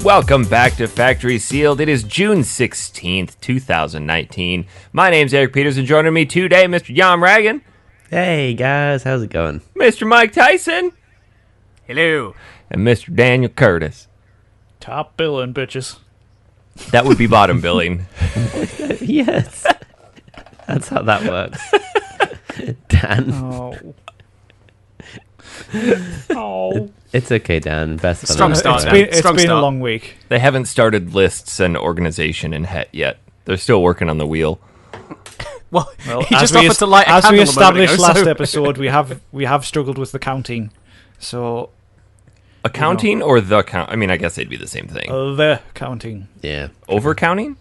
Welcome back to Factory Sealed. It is June 16th, 2019. My name's Eric Peters, and joining me today, Mr. Jan Ragan. Hey, guys. How's it going? Mr. Mike Tyson. Hello. And Mr. Daniel Curtis. Top billing, bitches. That would be bottom billing. Yes. That's how that works. Dan. Oh. It's okay, Dan. Best for Strong them. start. It's been a long week. They haven't started lists and organization in Het yet. They're still working on the wheel. Well, he as just we offered to light a as we candle a moment established ago, last so- episode, we have struggled with the counting. So Accounting or the count? I mean, I guess they'd be the same thing. the counting. Yeah. Overcounting?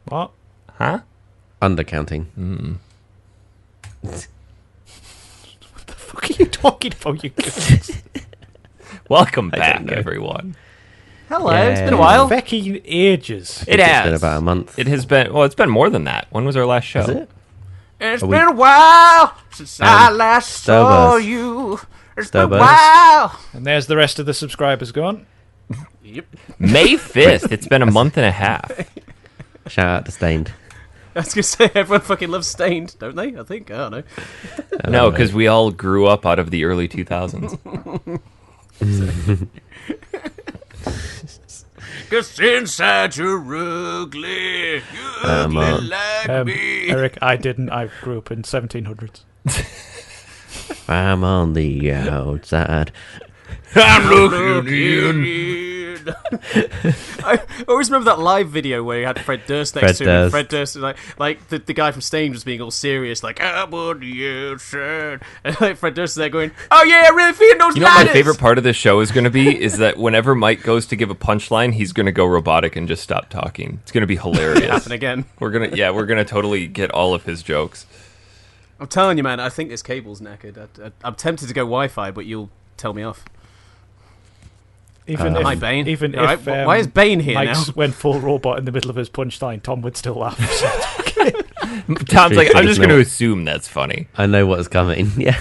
What? Huh? Undercounting. What are you talking about, you kids? Welcome I back, don't know. everyone. Hello, Yeah. it's been a while. Fucking ages. It It's has. been about a month. It has been, well, it's been more than that. When was our last show? Is it? It's Are been we- a while since I last saw Starburst. you. It's been a Starburst. while. And there's the rest of the subscribers gone. Yep. May 5th. It's been a month and a half. Shout out to Stained. I was going to say, everyone fucking loves Stained, don't they? I think. I don't know. No, because we all grew up out of the early 2000s. Cause inside you're ugly. You ugly like me. Eric, I didn't. I grew up in 1700s. I'm on the outside. I'm looking in. I always remember that live video where you had Fred Durst next Fred to him. And Durst. Fred Durst, like the guy from Stained was being all serious, like, I'm on the outside. And like, Fred Durst is there going, oh yeah, I really feeling those You know what my ladders. favorite part of this show is going to be? Is that whenever Mike goes to give a punchline, he's going to go robotic and just stop talking. It's going to be hilarious. Happen again. We're gonna totally get all of his jokes. I'm telling you, man, I think this cable's knackered. I'm tempted to go Wi-Fi, but you'll tell me off. Even Hi, Bane. Even All if right, why is Bane here Mike now? went full robot in the middle of his punchline, Tom would still laugh. Tom's like, I'm It's just going to not- assume that's funny. I know what's coming. Yeah.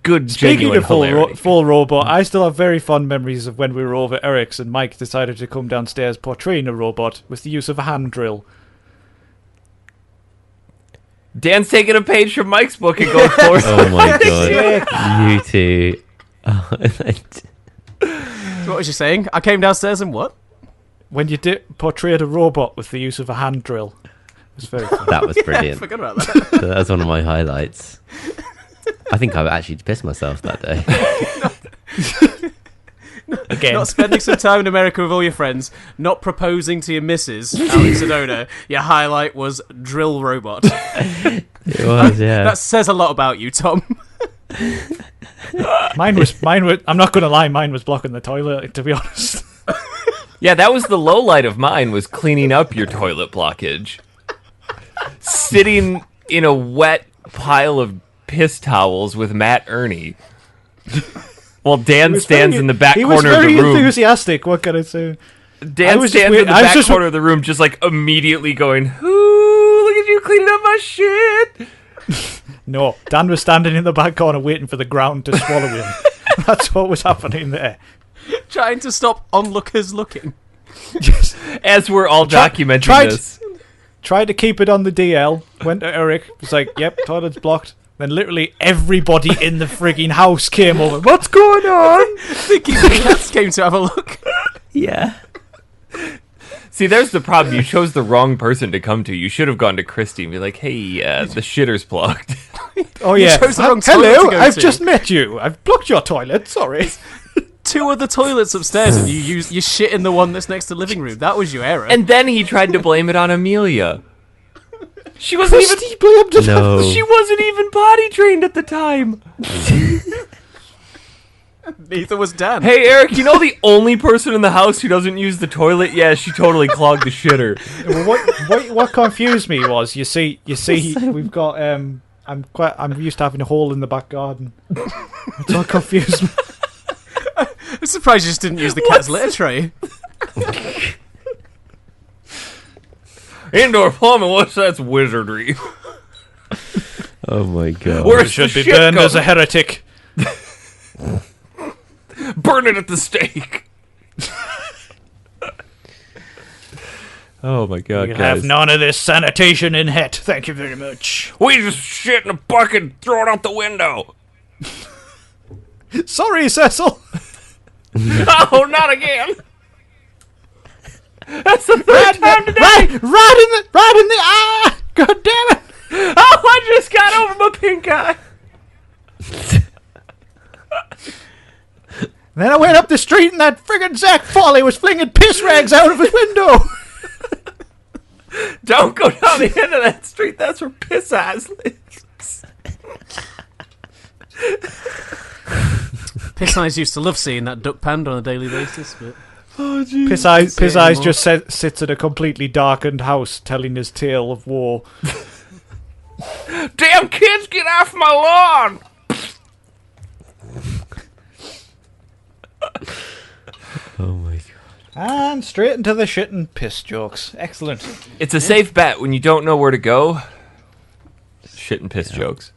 Good, Speaking genuine of full, hilarity. full robot, I still have very fond memories of when we were over at Eric's and Mike decided to come downstairs portraying a robot with the use of a hand drill. Dan's taking a page from Mike's book and going forth. Oh my god. You two. Oh, So what was you saying? I came downstairs and what? When you portrayed a robot with the use of a hand drill. It was very fun. that was I brilliant. forgot about that. So that was one of my highlights. I think I actually pissed myself that day. Again. Not spending some time in America with all your friends, not proposing to your missus out in Sedona. Your highlight was drill robot. It was, yeah. That says a lot about you, Tom. Mine was. I'm not going to lie. Mine was blocking the toilet. To be honest. Yeah, that was the low light of mine, was cleaning up your toilet blockage. Sitting in a wet pile of piss towels with Matt Ernie. While Dan stands in the back He was corner of very the room. enthusiastic. What can I say? Dan was just stands in wait- the I was back just- corner of the room, just like immediately going, "Ooh, look at you cleaning up my shit." No, Dan was standing in the back corner waiting for the ground to swallow him. That's what was happening there. Trying to stop onlookers looking. Just As we're all documenting tried- this. tried to keep it on the DL. Went to Eric. Was like, "Yep, toilet's blocked." Then literally everybody in the frigging house came over. What's going on? Thinking the cats came to have a look. Yeah. See, there's the problem. You chose the wrong person to come to. You should have gone to Christy and be like, "Hey, the shitter's plugged." Oh yeah. chose the wrong toilet Hello, to go I've to. just met you. I've blocked your toilet. Sorry. Two other toilets upstairs, and you shit in the one that's next to the living room. That was your error. And then he tried to blame it on Amelia. She wasn't even. Christy blamed it. No. She wasn't even potty trained at the time. Neither was Dan. Hey, Eric, you know the only person in the house who doesn't use the toilet? Yeah, she totally clogged the shitter. Well, what confused me was you see, we've got I'm used to having a hole in the back garden. That's what confused me. I'm surprised you just didn't use the cat's litter tray. Indoor plumbing, what's that's wizardry? Oh my god. Where You should be burned as a heretic. Burn it at the stake. Oh my god, You guys. have none of this sanitation in het. Thank you very much. We just shit in a bucket and throw it out the window. Sorry, Cecil. Oh, not again. That's the third time today. Right in the eye. God damn it. Oh, I just got over my pink eye. Then I went up the street and that friggin' Zach Foley was flinging piss rags out of his window. Don't go down the end of that street. That's where piss eyes lives. Piss Eyes used to love seeing that duck panda on a daily basis, but Oh, jeez. Piss Eyes anymore. just sits in a completely darkened house telling his tale of war. Damn kids, get off my lawn. Oh my god. And straight into the shit and piss jokes. Excellent. It's a safe bet when you don't know where to go. Shit and piss jokes.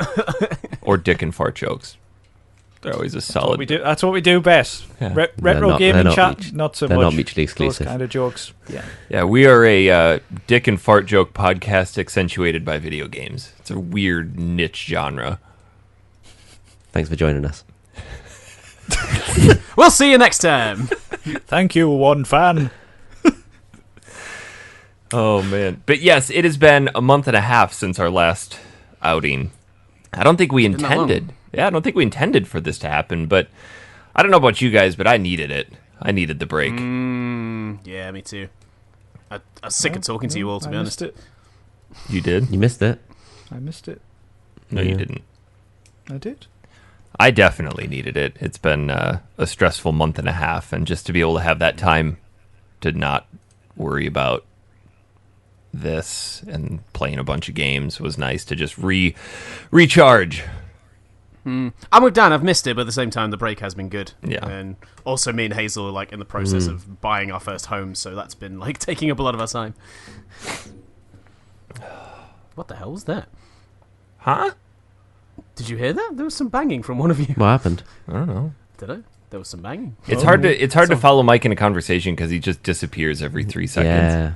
Or dick and fart jokes. They're always a solid. That's what we do best. Yeah. Retro They're gaming not chat, not so they're much. not mutually exclusive. Those kind of jokes. Yeah. Yeah, we are a dick and fart joke podcast accentuated by video games. It's a weird niche genre. Thanks for joining us. we'll see you next time. Thank you, one fan. Oh, man. But yes, it has been a month and a half since our last outing. I don't think we Isn't that long? intended. Yeah, I don't think we intended for this to happen, but I don't know about you guys, but I needed it. I needed the break. Yeah, me too. I was sick of talking to you all, to be honest. It. You did? You missed it. I missed it. No, you Yeah. didn't. I did. I definitely needed it. It's been a stressful month and a half, and just to be able to have that time to not worry about this and playing a bunch of games was nice to just recharge. I'm with Dan. I've missed it, but at the same time, the break has been good. Yeah. And also, me and Hazel are like in the process of buying our first home, so that's been like taking up a lot of our time. What the hell was that? Huh? Did you hear that? There was some banging from one of you. What happened? I don't know. Did I? There was some banging. It's hard to follow Mike in a conversation because he just disappears every 3 seconds. Yeah.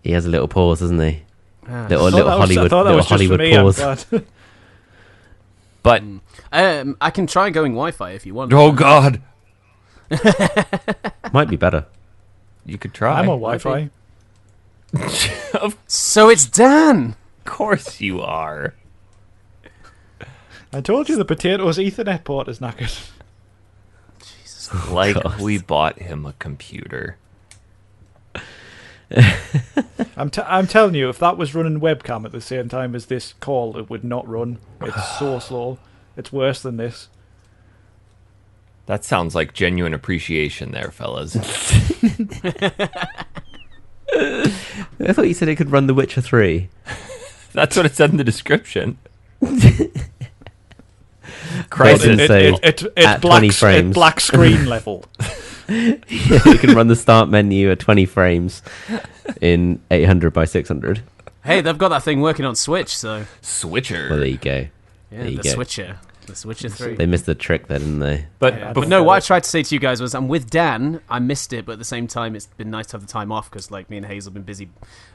He has a little pause, doesn't he? Ah. Little I Hollywood, thought that little was just for Hollywood me. I'm pause. glad. But I can try going Wi-Fi if you want. oh god, Might be better. you could try. I'm on Wi-Fi. Of So it's Dan. course you are. I told you the potatoes Ethernet port is knackered. Like God. we bought him a computer. I'm telling you, if that was running webcam at the same time as this call, it would not run. It's so slow. It's worse than this. That sounds like genuine appreciation there, fellas. I thought you said it could run The Witcher 3. That's what it said in the description. Doesn't Crisis. say It's at 20 frames. black screen level. You can run the start menu at 20 frames in 800 by 600. Hey, they've got that thing working on Switch, so Switcher. Well, there you go. yeah, There you the go. Switcher. The Switcher 3. They missed the trick there, didn't they? But Yeah, before, but no, what I tried to say to you guys was I'm with Dan. I missed it, but at the same time, it's been nice to have the time off because, like, me and Hazel have been busy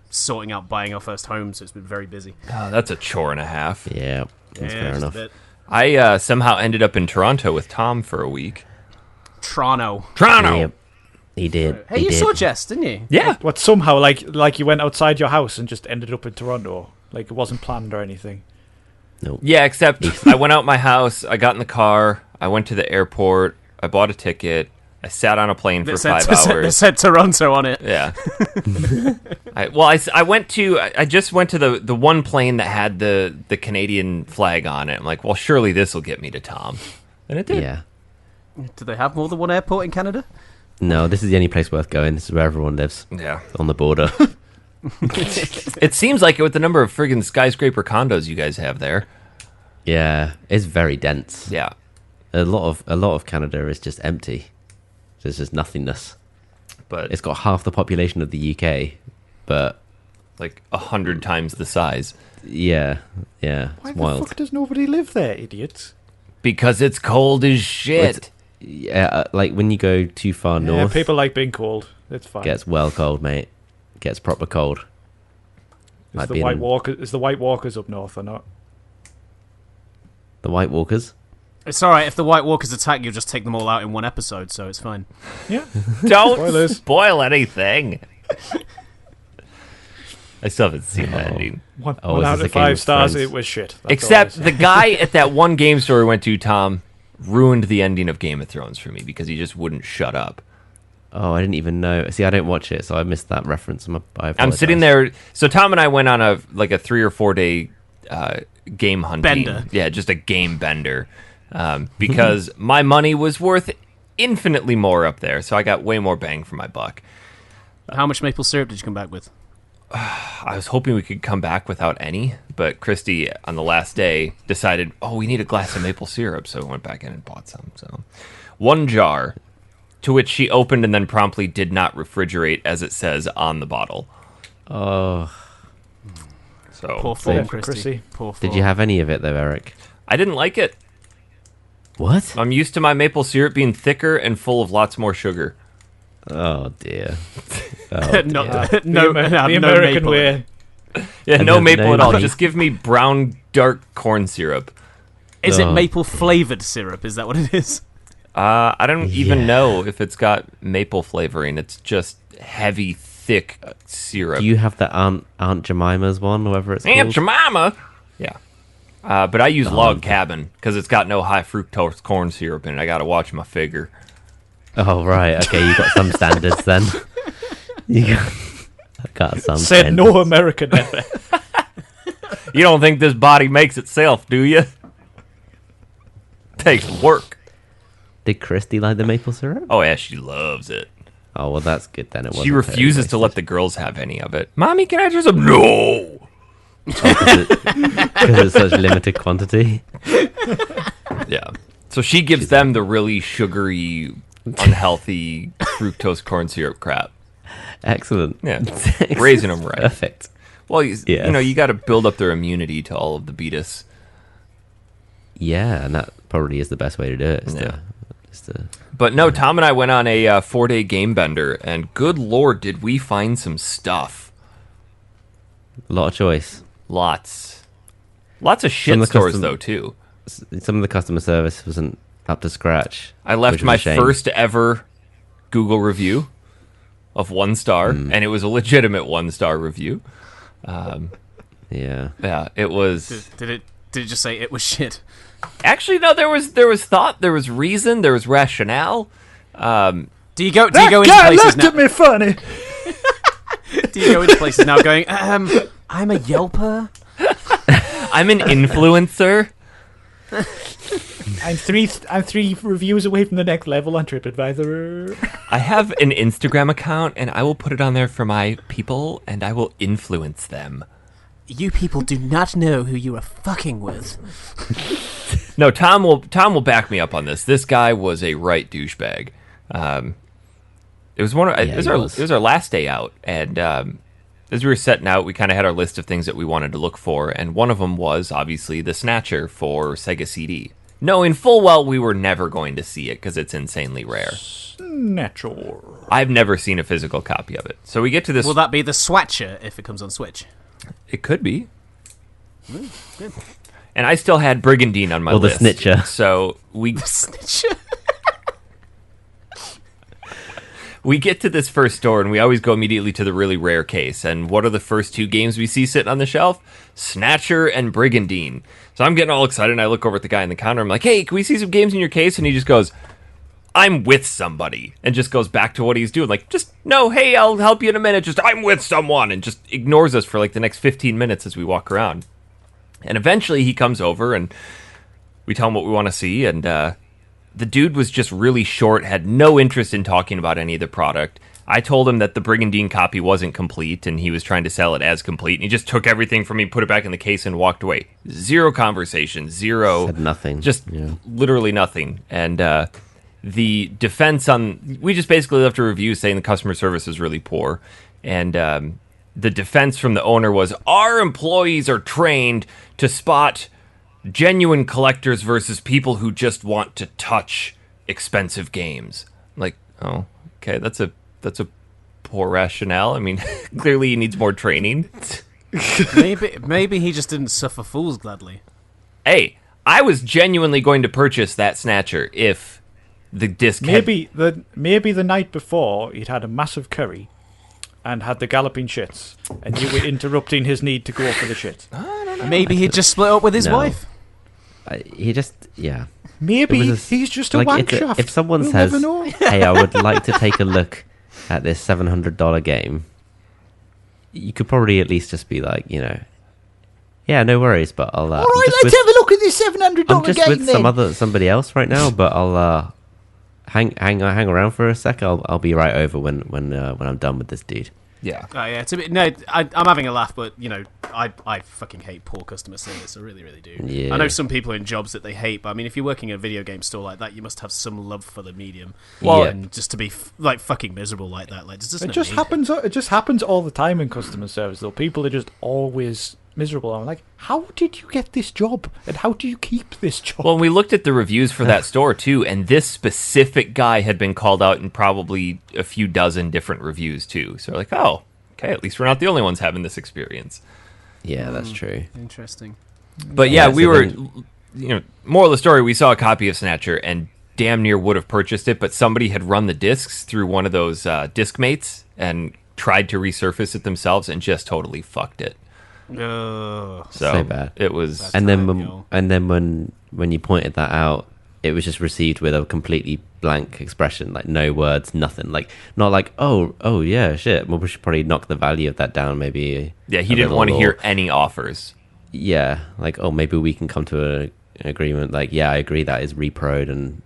sorting out buying our first home, so it's been very busy. that's a chore and a half. Yeah, that's fair just enough. a bit. I somehow ended up in Toronto with Tom for a week. Toronto. Toronto. Yep. He did. Hey, he you did. saw Jess, didn't you? Yeah. What somehow like you went outside your house and just ended up in Toronto, like it wasn't planned or anything. Yeah, except I went out my house, I got in the car, I went to the airport, I bought a ticket, I sat on a plane for 5 They hours. said Toronto on it. Yeah. I just went to the one plane that had the Canadian flag on it. I'm like, well, surely this will get me to Tom. And it did. Yeah. Do they have more than one airport in Canada? No, this is the only place worth going. This is where everyone lives. Yeah. On the border. It seems like it with the number of friggin' skyscraper condos you guys have there. Yeah, it's very dense. Yeah. A lot of Canada is just empty. There's just nothingness. But It's got half the population of the UK, but like 100 times the size. yeah, Why it's the wild. fuck does nobody live there, idiots? Because it's cold as shit. It's- Yeah, like when you go too far Yeah, north, people like being cold. It's fine. gets well cold, mate. Gets proper cold. Is Like the being- White Walkers up north or not? The White Walkers. It's alright, if the White Walkers attack, you'll just take them all out in one episode, so it's fine. Yeah. Don't Spoilers. spoil anything. I still haven't seen that Oh. ending. One Oh, is out this a of Game 5 of stars, Thrones? it was shit. That's all Except I the guy at that one game store we went to, Tom, ruined the ending of Game of Thrones for me because he just wouldn't shut up. Oh, I didn't even know. See, I don't watch it, so I missed that reference. I I'm sitting apologize. there. So Tom and I went on a 3 or 4 day game hunting. Bender. Yeah, just a game bender. Because my money was worth infinitely more up there, so I got way more bang for my buck. How much maple syrup did you come back with? I was hoping we could come back without any, but Christy on the last day decided, we need a glass of maple syrup, so we went back in and bought some. So 1 jar, to which she opened and then promptly did not refrigerate, as it says on the bottle. Oh, So Poor So- form, Chrissy. Christy. Poor form. did you have any of it though, Eric? I didn't like it. What? I'm used to my maple syrup being thicker and full of lots more sugar. Oh dear. Oh, no, dear. no, the no American maple. way. Yeah, And no then maple no at all. honey. Just give me brown, dark corn syrup. Is it Oh. maple flavored syrup? Is that what it is? I don't even Yeah. know if it's got maple flavoring. It's just heavy, thick syrup. Do you have the Aunt Jemima's one, whatever it's Aunt called? Jemima. Yeah. But I use Log Cabin because it's got no high fructose corn syrup in it. I got to watch my figure. Oh right, okay, you got some standards then. You got some. Said standards. no American ever. You don't think this body makes itself, do you? Takes work. Did Christy like the maple syrup? Oh, yeah, she loves it. Oh well, that's good then. It wasn't She refuses to totally let the girls have any of it. Mommy, can I have some? No! wasted. Because it's such limited quantity. Yeah. So she gives them the really sugary, unhealthy fructose corn syrup crap. Excellent. Yeah. Raising them right. Perfect. Well, Yes. you got to build up their immunity to all of the beatus. Yeah, and that probably is the best way to do it. Yeah. Is to But no, Tom and I went on a 4-day game bender, and good lord, did we find some stuff. a lot of choice. Lots of shit Some of the stores, custom- though, too. Some of the customer service wasn't up to scratch. I left which was my a shame. first ever Google review of 1 star, and it was a legitimate 1-star review. Yeah. Yeah, it was... Did it just say it was shit? Actually, no, there was thought, there was reason, there was rationale. Do you go That into guy places looked now? at me funny. Do you go into places now going, I'm a Yelper? I'm an influencer. I'm three reviews away from the next level on TripAdvisor. I have an Instagram account, and I will put it on there for my people, and I will influence them. You people do not know who you are fucking with. No, Tom will back me up on this. This guy was a right douchebag. It was he was. it was our last day out, and as we were setting out, we kind of had our list of things that we wanted to look for, and one of them was obviously the Snatcher for Sega CD. Knowing full well we were never going to see it because it's insanely rare. Natural. I've never seen a physical copy of it. So we get to this. Will that be the Swatcher if it comes on Switch? It could be. And I still had Brigandine on my Or the list. Snitcher. So Snitcher. we get to this first store, and we always go immediately to the really rare case. And what are the first 2 games we see sitting on the shelf? Snatcher and Brigandine. So I'm getting all excited, and I look over at the guy in the counter. I'm like, hey, can we see some games in your case? And he just goes, I'm with somebody. And just goes back to what he's doing. Like, just, no, hey, I'll help you in a minute. Just, I'm with someone. And just ignores us for like the next 15 minutes as we walk around. And eventually he comes over, and we tell him what we want to see. And the dude was just really short, had no interest in talking about any of the product. I told him that the Brigandine copy wasn't complete, and he was trying to sell it as complete. And he just took everything from me, put it back in the case, and walked away. Zero conversation, zero... Said nothing. Just literally nothing. And the defense on... We just basically left a review saying the customer service is really poor. And the defense from the owner was, our employees are trained to spot genuine collectors versus people who just want to touch expensive games. Like, oh, okay, that's a poor rationale. I mean, clearly he needs more training. Maybe he just didn't suffer fools gladly. Hey, I was genuinely going to purchase that Snatcher if the disc maybe the night before he'd had a massive curry and had the galloping shits, and you were interrupting his need to go for the shit. I don't know. Maybe he'd just split up with his wife. Maybe he's just a wank shaft. If someone We'll says, never know. hey, I would like to take a look at this $700 game, you could probably at least just be like, yeah, no worries, but I'll... All right, let's have a look at this $700 game. I'm just with then. somebody else right now, but I'll hang around for a sec. I'll be right over when I'm done with this dude. Yeah. Oh yeah, I'm having a laugh, but I fucking hate poor customer service. I really, really do. Yeah. I know some people in jobs that they hate, but I mean, if you're working in a video game store like that, you must have some love for the medium. Well, and just to be fucking miserable like that, like It just happens. It just happens all the time in customer service, though. People are just always miserable. I'm like, how did you get this job, and how do you keep this job? Well, we looked at the reviews for that store too, and this specific guy had been called out in probably a few dozen different reviews too. So we're like, oh, okay, at least we're not the only ones having this experience. Yeah, that's true. Interesting. But yeah, we were, moral of the story, we saw a copy of Snatcher and damn near would have purchased it, but somebody had run the discs through one of those disc mates and tried to resurface it themselves and just totally fucked it. So bad. It was, and then when you pointed that out, it was just received with a completely blank expression, like no words, nothing. Like not like oh yeah, shit. Well, we should probably knock the value of that down. Maybe. Yeah, he didn't want to hear any offers. Yeah, like maybe we can come to an agreement. Like I agree that is reproed, and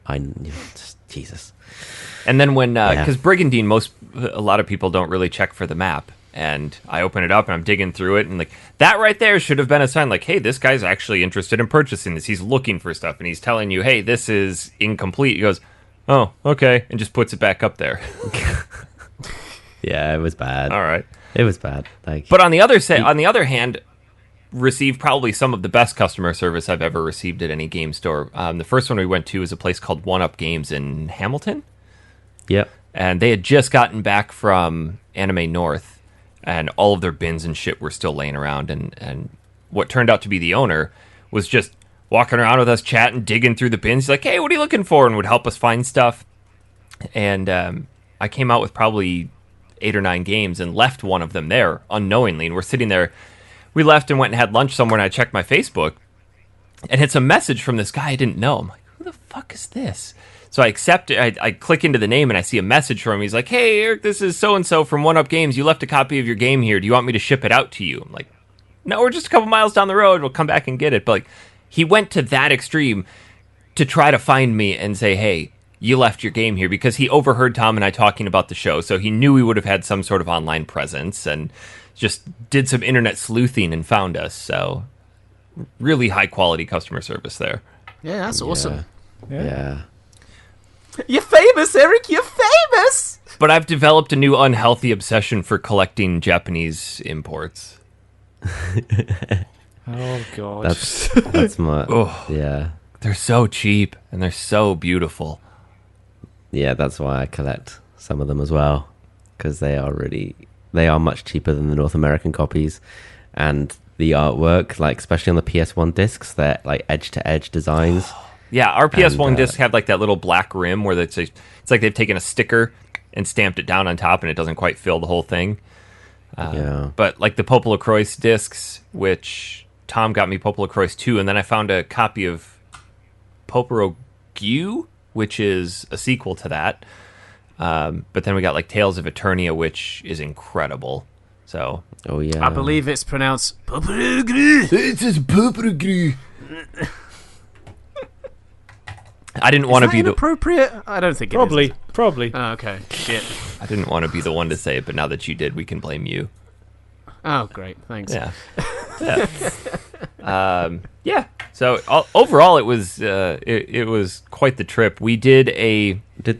just Jesus. And then when because Brigandine, a lot of people don't really check for the map. And I open it up and I'm digging through it, and like that right there should have been a sign like, hey, this guy's actually interested in purchasing this. He's looking for stuff and he's telling you, hey, this is incomplete. He goes, oh, okay, and just puts it back up there. Yeah, it was bad. All right. It was bad. But on the other hand, received probably some of the best customer service I've ever received at any game store. The first one we went to was a place called One Up Games in Hamilton. Yep. And they had just gotten back from Anime North. And all of their bins and shit were still laying around. And what turned out to be the owner was just walking around with us, chatting, digging through the bins. He's like, hey, what are you looking for? And would help us find stuff. And I came out with probably 8 or 9 games and left one of them there unknowingly. And we're sitting there. We left and went and had lunch somewhere, and I checked my Facebook. And it's a message from this guy I didn't know. I'm like, who the fuck is this? So I accept it. I click into the name and I see a message from him. He's like, hey, Eric, this is so-and-so from One Up Games. You left a copy of your game here. Do you want me to ship it out to you? I'm like, no, we're just a couple miles down the road. We'll come back and get it. But like, he went to that extreme to try to find me and say, hey, you left your game here, because he overheard Tom and I talking about the show. So he knew we would have had some sort of online presence and just did some internet sleuthing and found us. So really high quality customer service there. Yeah, that's awesome. Yeah. You're famous, Eric. You're famous. But I've developed a new unhealthy obsession for collecting Japanese imports. Oh god, that's my yeah. They're so cheap and they're so beautiful. Yeah, that's why I collect some of them as well, because they are much cheaper than the North American copies, and the artwork, like especially on the PS1 discs, they're like edge to edge designs. Yeah, our PS1 discs have like that little black rim where it's like they've taken a sticker and stamped it down on top, and it doesn't quite fill the whole thing. But like the Popol Croix discs, which Tom got me Popol Croix 2, and then I found a copy of Poporo Gu, which is a sequel to that. But then we got like Tales of Eternia, which is incredible. So, oh yeah, I believe it's pronounced Poporo Gu. It says Poporo Gu. I didn't want to be the inappropriate? I don't think it is. Probably. Oh, okay. Shit. I didn't want to be the one to say it, but now that you did, we can blame you. Oh, great. Thanks. Yeah. Yeah. So overall, it was quite the trip. We did a The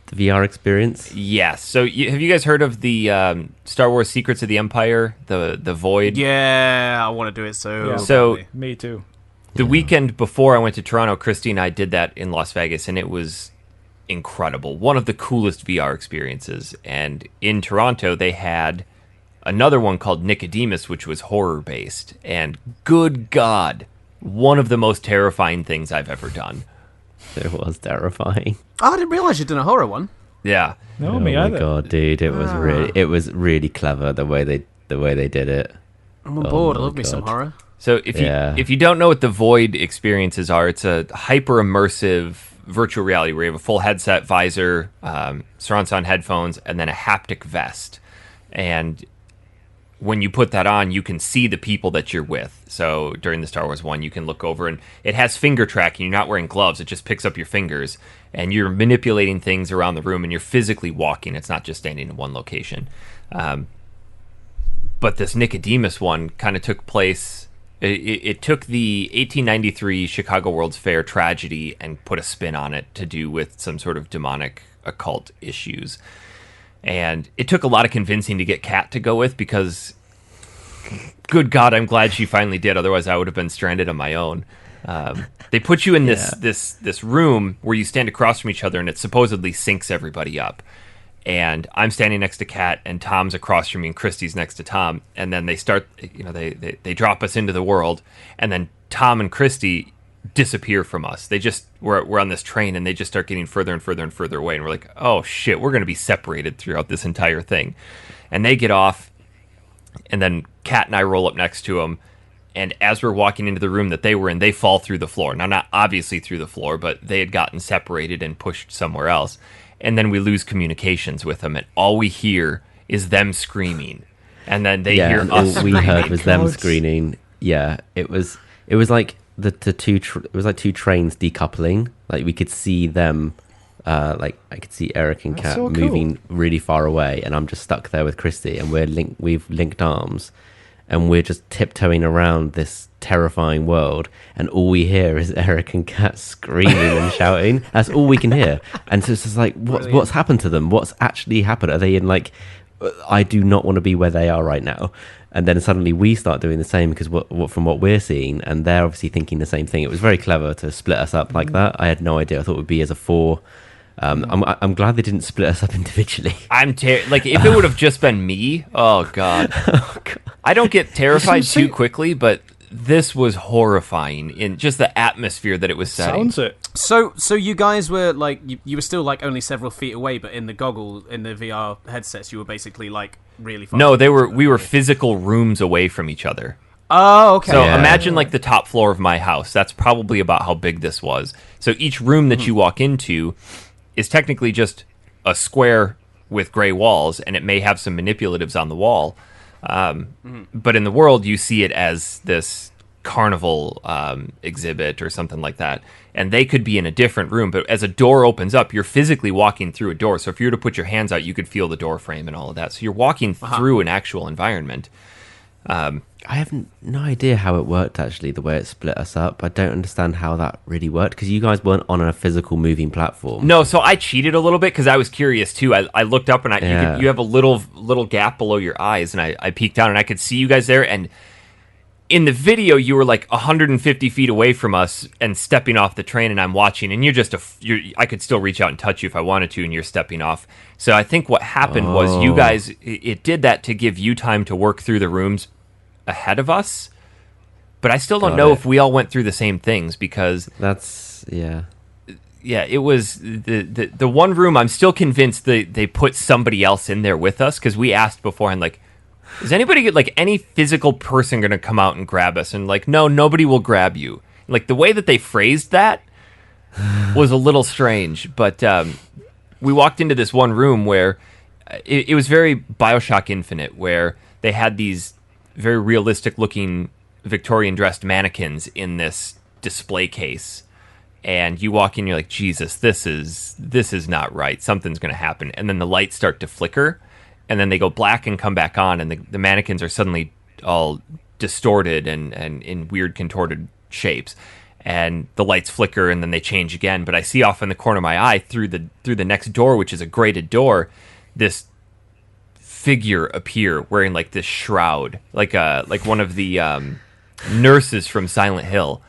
VR experience. yes. So have you guys heard of the Star Wars Secrets of the Empire, the Void? Yeah, I want to do it so. Yeah. So badly. Me too. the weekend before I went to Toronto, Christy and I did that in Las Vegas, and it was incredible. One of the coolest VR experiences. And in Toronto, they had another one called Nicodemus, which was horror-based. And good God, one of the most terrifying things I've ever done. It was terrifying. Oh, I didn't realize you'd done a horror one. Yeah. No, Oh me my either. god, dude! It was really clever the way they did it. I'm on Oh board. I my love me some God. horror. So if you don't know what the Void experiences are, it's a hyper immersive virtual reality where you have a full headset, visor, surround sound headphones, and then a haptic vest. And when you put that on, you can see the people that you're with. So during the Star Wars one, you can look over, and it has finger tracking. You're not wearing gloves; it just picks up your fingers, and you're manipulating things around the room, and you're physically walking. It's not just standing in one location. But this Nicodemus one kind of took place. It took the 1893 Chicago World's Fair tragedy and put a spin on it to do with some sort of demonic occult issues. And it took a lot of convincing to get Kat to go with, because good God, I'm glad she finally did. Otherwise, I would have been stranded on my own. They put you in this room where you stand across from each other, and it supposedly syncs everybody up. And I'm standing next to Kat, and Tom's across from me, and Christy's next to Tom. And then they start, they drop us into the world, and then Tom and Christy disappear from us. They just we're on this train, and they just start getting further and further and further away, and we're like, oh shit, we're going to be separated throughout this entire thing. And they get off, and then Kat and I roll up next to them, and as we're walking into the room that they were in, they fall through the floor. Now, not obviously through the floor, but they had gotten separated and pushed somewhere else. And then we lose communications with them, and all we hear is them screaming, and then they hear and us all we screaming. heard was them God. screaming. Yeah, it was like it was like two trains decoupling. Like we could see them, like I could see Eric and That's Kat so cool. moving really far away, and I'm just stuck there with Christy, and we've linked arms, and we're just tiptoeing around this terrifying world, and all we hear is Eric and Kat screaming and shouting. That's all we can hear. And so it's just like, what's happened to them? What's actually happened? Are they in like, I do not want to be where they are right now. And then suddenly we start doing the same, because from what we're seeing, and they're obviously thinking the same thing. It was very clever to split us up like that. I had no idea. I thought it would be as a 4. I'm glad they didn't split us up individually. Like, if it would have just been me, oh god. I don't get terrified too quickly, but this was horrifying in just the atmosphere that it was setting. Sounds it. So you guys were like, you were still like only several feet away, but in the VR headsets, you were basically like really far. No, we were physical rooms away from each other. Oh, okay. So Yeah. imagine like the top floor of my house. That's probably about how big this was. So each room that you walk into is technically just a square with gray walls, and it may have some manipulatives on the wall. But in the world, you see it as this carnival exhibit or something like that. And they could be in a different room, but as a door opens up, you're physically walking through a door. So if you were to put your hands out, you could feel the door frame and all of that. So you're walking through an actual environment. I have no idea how it worked, actually, the way it split us up. I don't understand how that really worked, because you guys weren't on a physical moving platform. No, so I cheated a little bit because I was curious too. I looked up, and you have a little gap below your eyes, and I peeked down, and I could see you guys there. And in the video, you were like 150 feet away from us and stepping off the train, and I'm watching, and I could still reach out and touch you if I wanted to, and you're stepping off. So I think what happened was you guys, it did that to give you time to work through the rooms ahead of us. But I still don't know if we all went through the same things, because That's, yeah. yeah, it was the one room. I'm still convinced they put somebody else in there with us, because we asked beforehand, like, is anybody, like, any physical person going to come out and grab us? And like, no, nobody will grab you. Like, the way that they phrased that was a little strange. But we walked into this one room where it was very BioShock Infinite, where they had these very realistic looking Victorian dressed mannequins in this display case. and you walk in, you're like, Jesus, this is not right. Something's going to happen. And then the lights start to flicker, and then they go black and come back on, and the mannequins are suddenly all distorted and in weird contorted shapes. And the lights flicker, and then they change again. But I see off in the corner of my eye through the next door, which is a grated door, this figure appear wearing like this shroud, like one of the nurses from Silent Hill.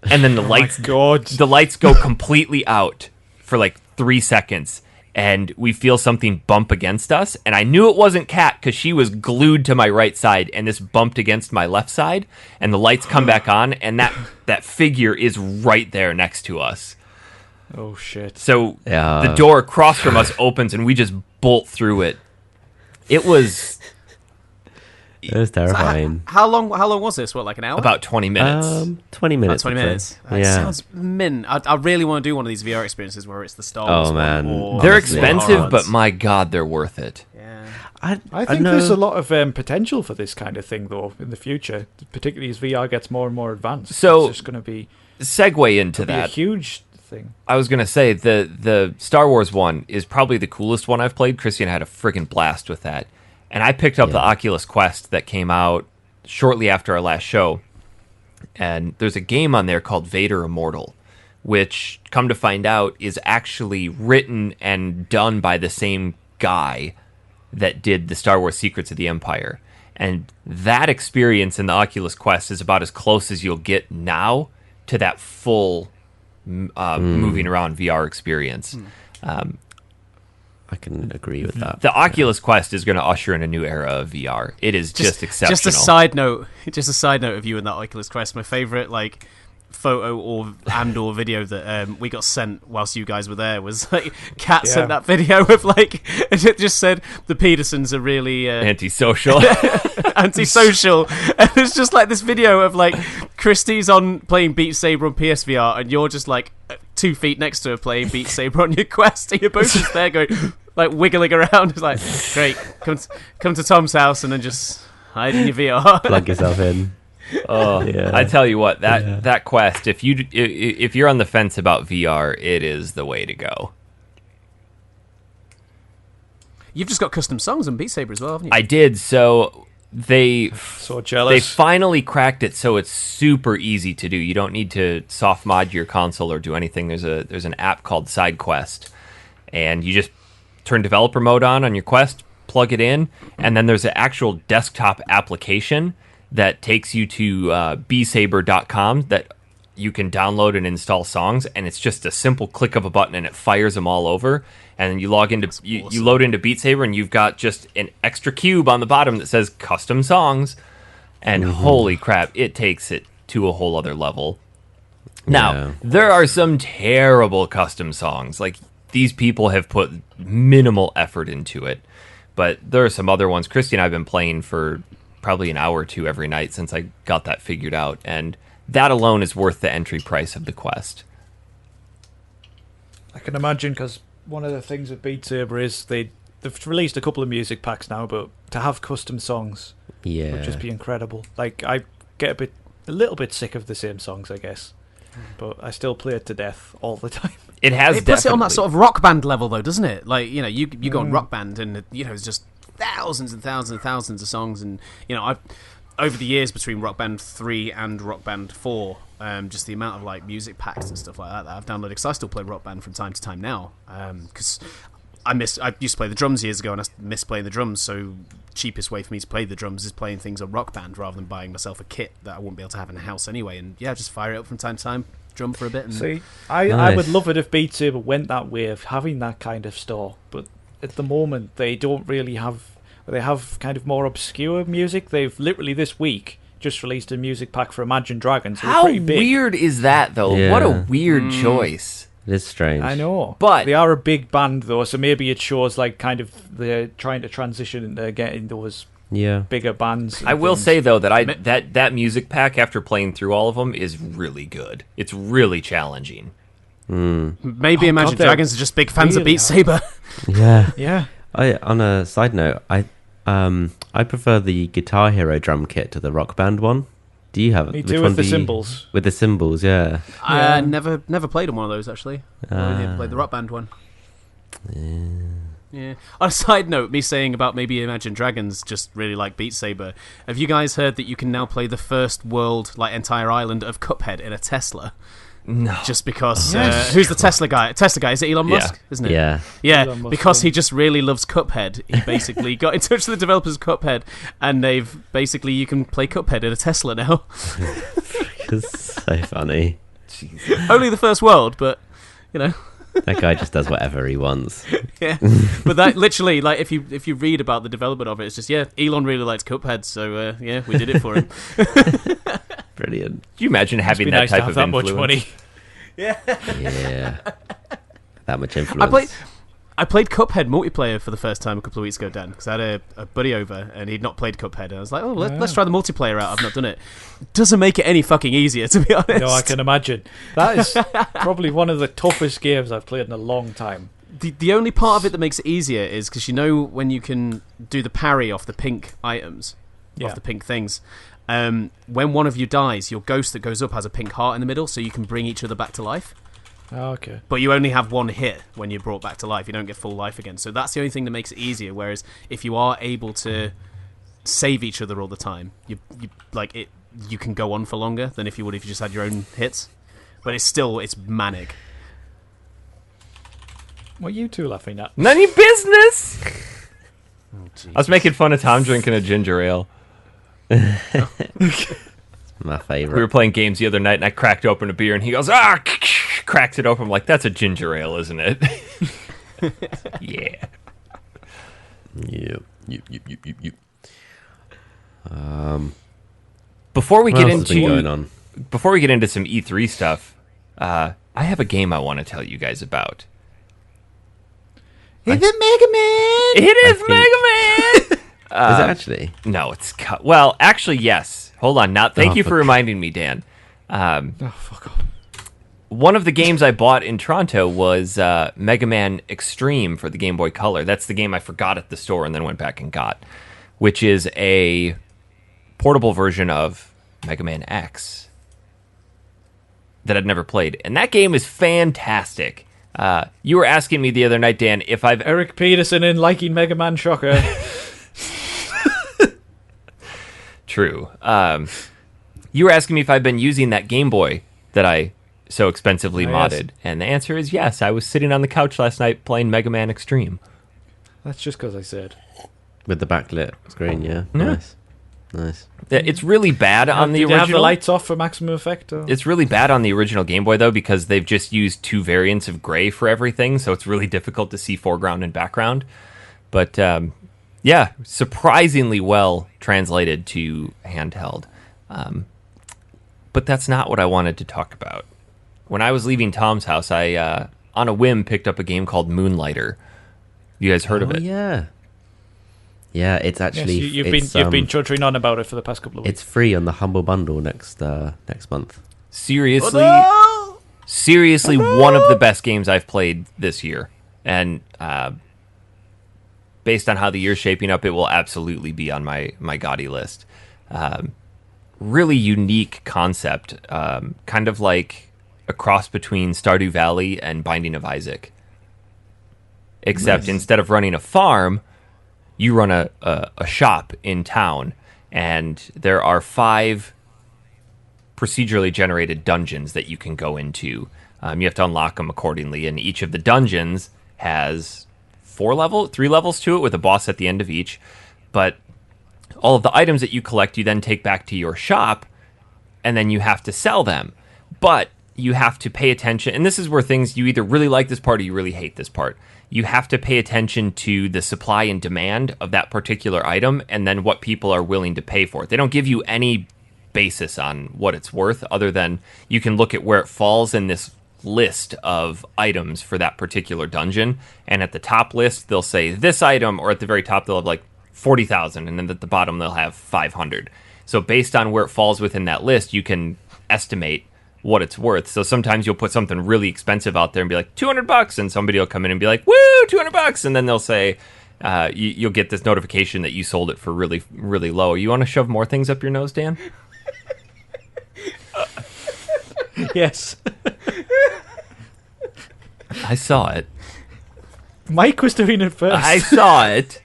And then the lights go completely out for like 3 seconds, and we feel something bump against us. And I knew it wasn't Kat because she was glued to my right side, and this bumped against my left side. And the lights come back on, and that figure is right there next to us. Oh shit! So the door across from us opens, and we just bolt through it. It was terrifying. So how long was this? What, like an hour? About 20 minutes. 20 minutes. 20 minutes. That sounds min. I really want to do one of these VR experiences where it's the Star Wars. Oh man, they're expensive, but my God, they're worth it. Yeah. I think there's a lot of potential for this kind of thing, though, in the future, particularly as VR gets more and more advanced. So it's just going to be segue into that. A huge thing. I was going to say the Star Wars one is probably the coolest one I've played. Christian had a freaking blast with that. And I picked up the Oculus Quest that came out shortly after our last show. And there's a game on there called Vader Immortal, which, come to find out, is actually written and done by the same guy that did the Star Wars Secrets of the Empire. And that experience in the Oculus Quest is about as close as you'll get now to that full moving around VR experience. I can agree with that. The Oculus Quest is going to usher in a new era of VR. It is just exceptional. Just a side note of you in that Oculus Quest. My favorite photo or video that we got sent whilst you guys were there was like Kat sent that video of it just said the Petersons are really antisocial. Antisocial. And it's just like this video of Christie's on playing Beat Saber on PSVR, and you're just 2 feet next to her playing Beat Saber on your Quest, and you're both just there going wiggling around. It's like, great, come to Tom's house and then just hide in your VR. Plug yourself in. Oh, yeah. I tell you what, that Quest, if you're on the fence about VR, it is the way to go. You've just got custom songs on Beat Saber as well, haven't you? I did. So so jealous. They finally cracked it, so it's super easy to do. You don't need to soft mod your console or do anything. There's an app called SideQuest, and you just turn developer mode on your Quest, plug it in, and then there's an actual desktop application that takes you to bsaber.com that you can download and install songs, and it's just a simple click of a button and it fires them all over. And then you log into you load into Beat Saber, and you've got just an extra cube on the bottom that says custom songs. And holy crap, it takes it to a whole other level. Now, there are some terrible custom songs. These people have put minimal effort into it. But there are some other ones. Christy and I have been playing for probably an hour or two every night since I got that figured out. And that alone is worth the entry price of the Quest. I can imagine, because one of the things with Beat Saber is they've released a couple of music packs now, but to have custom songs would just be incredible. I get a little bit sick of the same songs, I guess, but I still play it to death all the time. It puts it on that sort of Rock Band level, though, doesn't it? You go on Rock Band, and it's just thousands and thousands and thousands of songs, and I've over the years between Rock Band 3 and Rock Band 4, just the amount of music packs and stuff like that I've downloaded, because I still play Rock Band from time to time now, because I used to play the drums years ago, and I miss playing the drums, so cheapest way for me to play the drums is playing things on Rock Band rather than buying myself a kit that I wouldn't be able to have in the house anyway, and just fire it up from time to time, drum for a bit. And see, I would love it if Beat Saber went that way of having that kind of store, but at the moment they don't really have. They have kind of more obscure music. They've literally this week just released a music pack for Imagine Dragons. How pretty big. Weird is that, though? Yeah. What a weird choice. It is strange. I know. But they are a big band, though, so maybe it shows kind of they're trying to transition into getting those bigger bands. I will say, though, that that music pack, after playing through all of them, is really good. It's really challenging. Maybe Imagine Dragons are just big fans of Beat Saber. Yeah. Yeah. On a side note, I prefer the Guitar Hero drum kit to the Rock Band one. Do you have Me which too, one with the do you- symbols. With the symbols, yeah. I never played on one of those, actually. I only played the Rock Band one. Yeah. On a side note, me saying about maybe Imagine Dragons just really like Beat Saber. Have you guys heard that you can now play the first world, like entire island of Cuphead in a Tesla? No. Just because... Yes. who's the Tesla guy? Tesla guy, is it Elon Musk? Isn't it? Yeah. Yeah, Elon Musk, because he yeah. just really loves Cuphead. He basically got in touch with the developers of Cuphead, and they've basically, you can play Cuphead in a Tesla now. It's so funny. Only the first world, but, you know... That guy just does whatever he wants. Yeah, but that literally, like, if you read about the development of it, it's just, Elon really likes Cuphead, so we did it for him. Brilliant. Do you imagine having Be that nice type to have of that influence? much money. Yeah. That much influence. I played Cuphead multiplayer for the first time a couple of weeks ago, Dan, because I had a buddy over and he'd not played Cuphead, and I was like, let's try the multiplayer out. I've not done it. Doesn't make it any fucking easier, to be honest. No, I can imagine. That is probably one of the toughest games I've played in a long time. The only part of it that makes it easier is because you know when you can do the parry off the pink items, off the pink things. When one of you dies, your ghost that goes up has a pink heart in the middle, so you can bring each other back to life. Oh, okay. But you only have one hit when you're brought back to life. You don't get full life again. So that's the only thing that makes it easier. Whereas if you are able to save each other all the time, you can go on for longer than if you would if you just had your own hits. But it's manic. What are you two laughing at? None of your business! Oh, geez. I was making fun of Tom drinking a ginger ale. My We favorite. were playing games the other night, and I cracked open a beer, and he goes, cracks it open. I'm like, that's a ginger ale, isn't it? Yeah. Yep. Before we What get else has been going into on? before we get into some E3 stuff, I have a game I want to tell you guys about. Is it Mega Man? It is I think- Mega Man. Is it actually? No, it's well, actually, yes. Hold on. Now, thank Oh, you for fuck. reminding me, Dan. Oh, fuck off. One of the games I bought in Toronto was Mega Man Extreme for the Game Boy Color. That's the game I forgot at the store and then went back and got, which is a portable version of Mega Man X that I'd never played. And that game is fantastic. You were asking me the other night, Dan, if I've... Eric Peterson in liking Mega Man, shocker. True. You were asking me if I've been using that Game Boy that I so expensively Yes. modded. And the answer is yes. I was sitting on the couch last night playing Mega Man Extreme. That's just because I said. With the backlit screen, yeah. Yeah. Nice. It's really bad on the Did you have the original. lights off for maximum effect? Or? It's really bad on the original Game Boy, though, because they've just used two variants of gray for everything, so it's really difficult to see foreground and background. But, yeah, surprisingly well translated to handheld. But that's not what I wanted to talk about. When I was leaving Tom's house, I, on a whim, picked up a game called Moonlighter. You guys heard of it? Yeah. Yeah, it's Yes, actually you've it's, been chuttering on about it for the past couple of weeks. it's free on the Humble Bundle next month. Seriously, Oh, seriously, one of the best games I've played this year. And based on how the year's shaping up, it will absolutely be on my gaudy list. Really unique concept, kind of like a cross between Stardew Valley and Binding of Isaac. Except instead of running a farm, you run a shop in town, and there are 5 procedurally generated dungeons that you can go into. You have to unlock them accordingly, and each of the dungeons has 3 levels to it, with a boss at the end of each. But all of the items that you collect, you then take back to your shop, and then you have to sell them. But you have to pay attention, and this is where things, you either really like this part or you really hate this part. You have to pay attention to the supply and demand of that particular item, and then what people are willing to pay for it. They don't give you any basis on what it's worth, other than you can look at where it falls in this list of items for that particular dungeon, and at the top list they'll say this item, or at the very top they'll have like 40,000, and then at the bottom they'll have 500. So based on where it falls within that list, you can estimate what it's worth. So sometimes you'll put something really expensive out there and be like $200, and somebody will come in and be like, woo, $200, and then they'll say you'll get this notification that you sold it for really, really low. You want to shove more things up your nose, Dan? Yes. I saw it. Mike was doing it first. I saw it.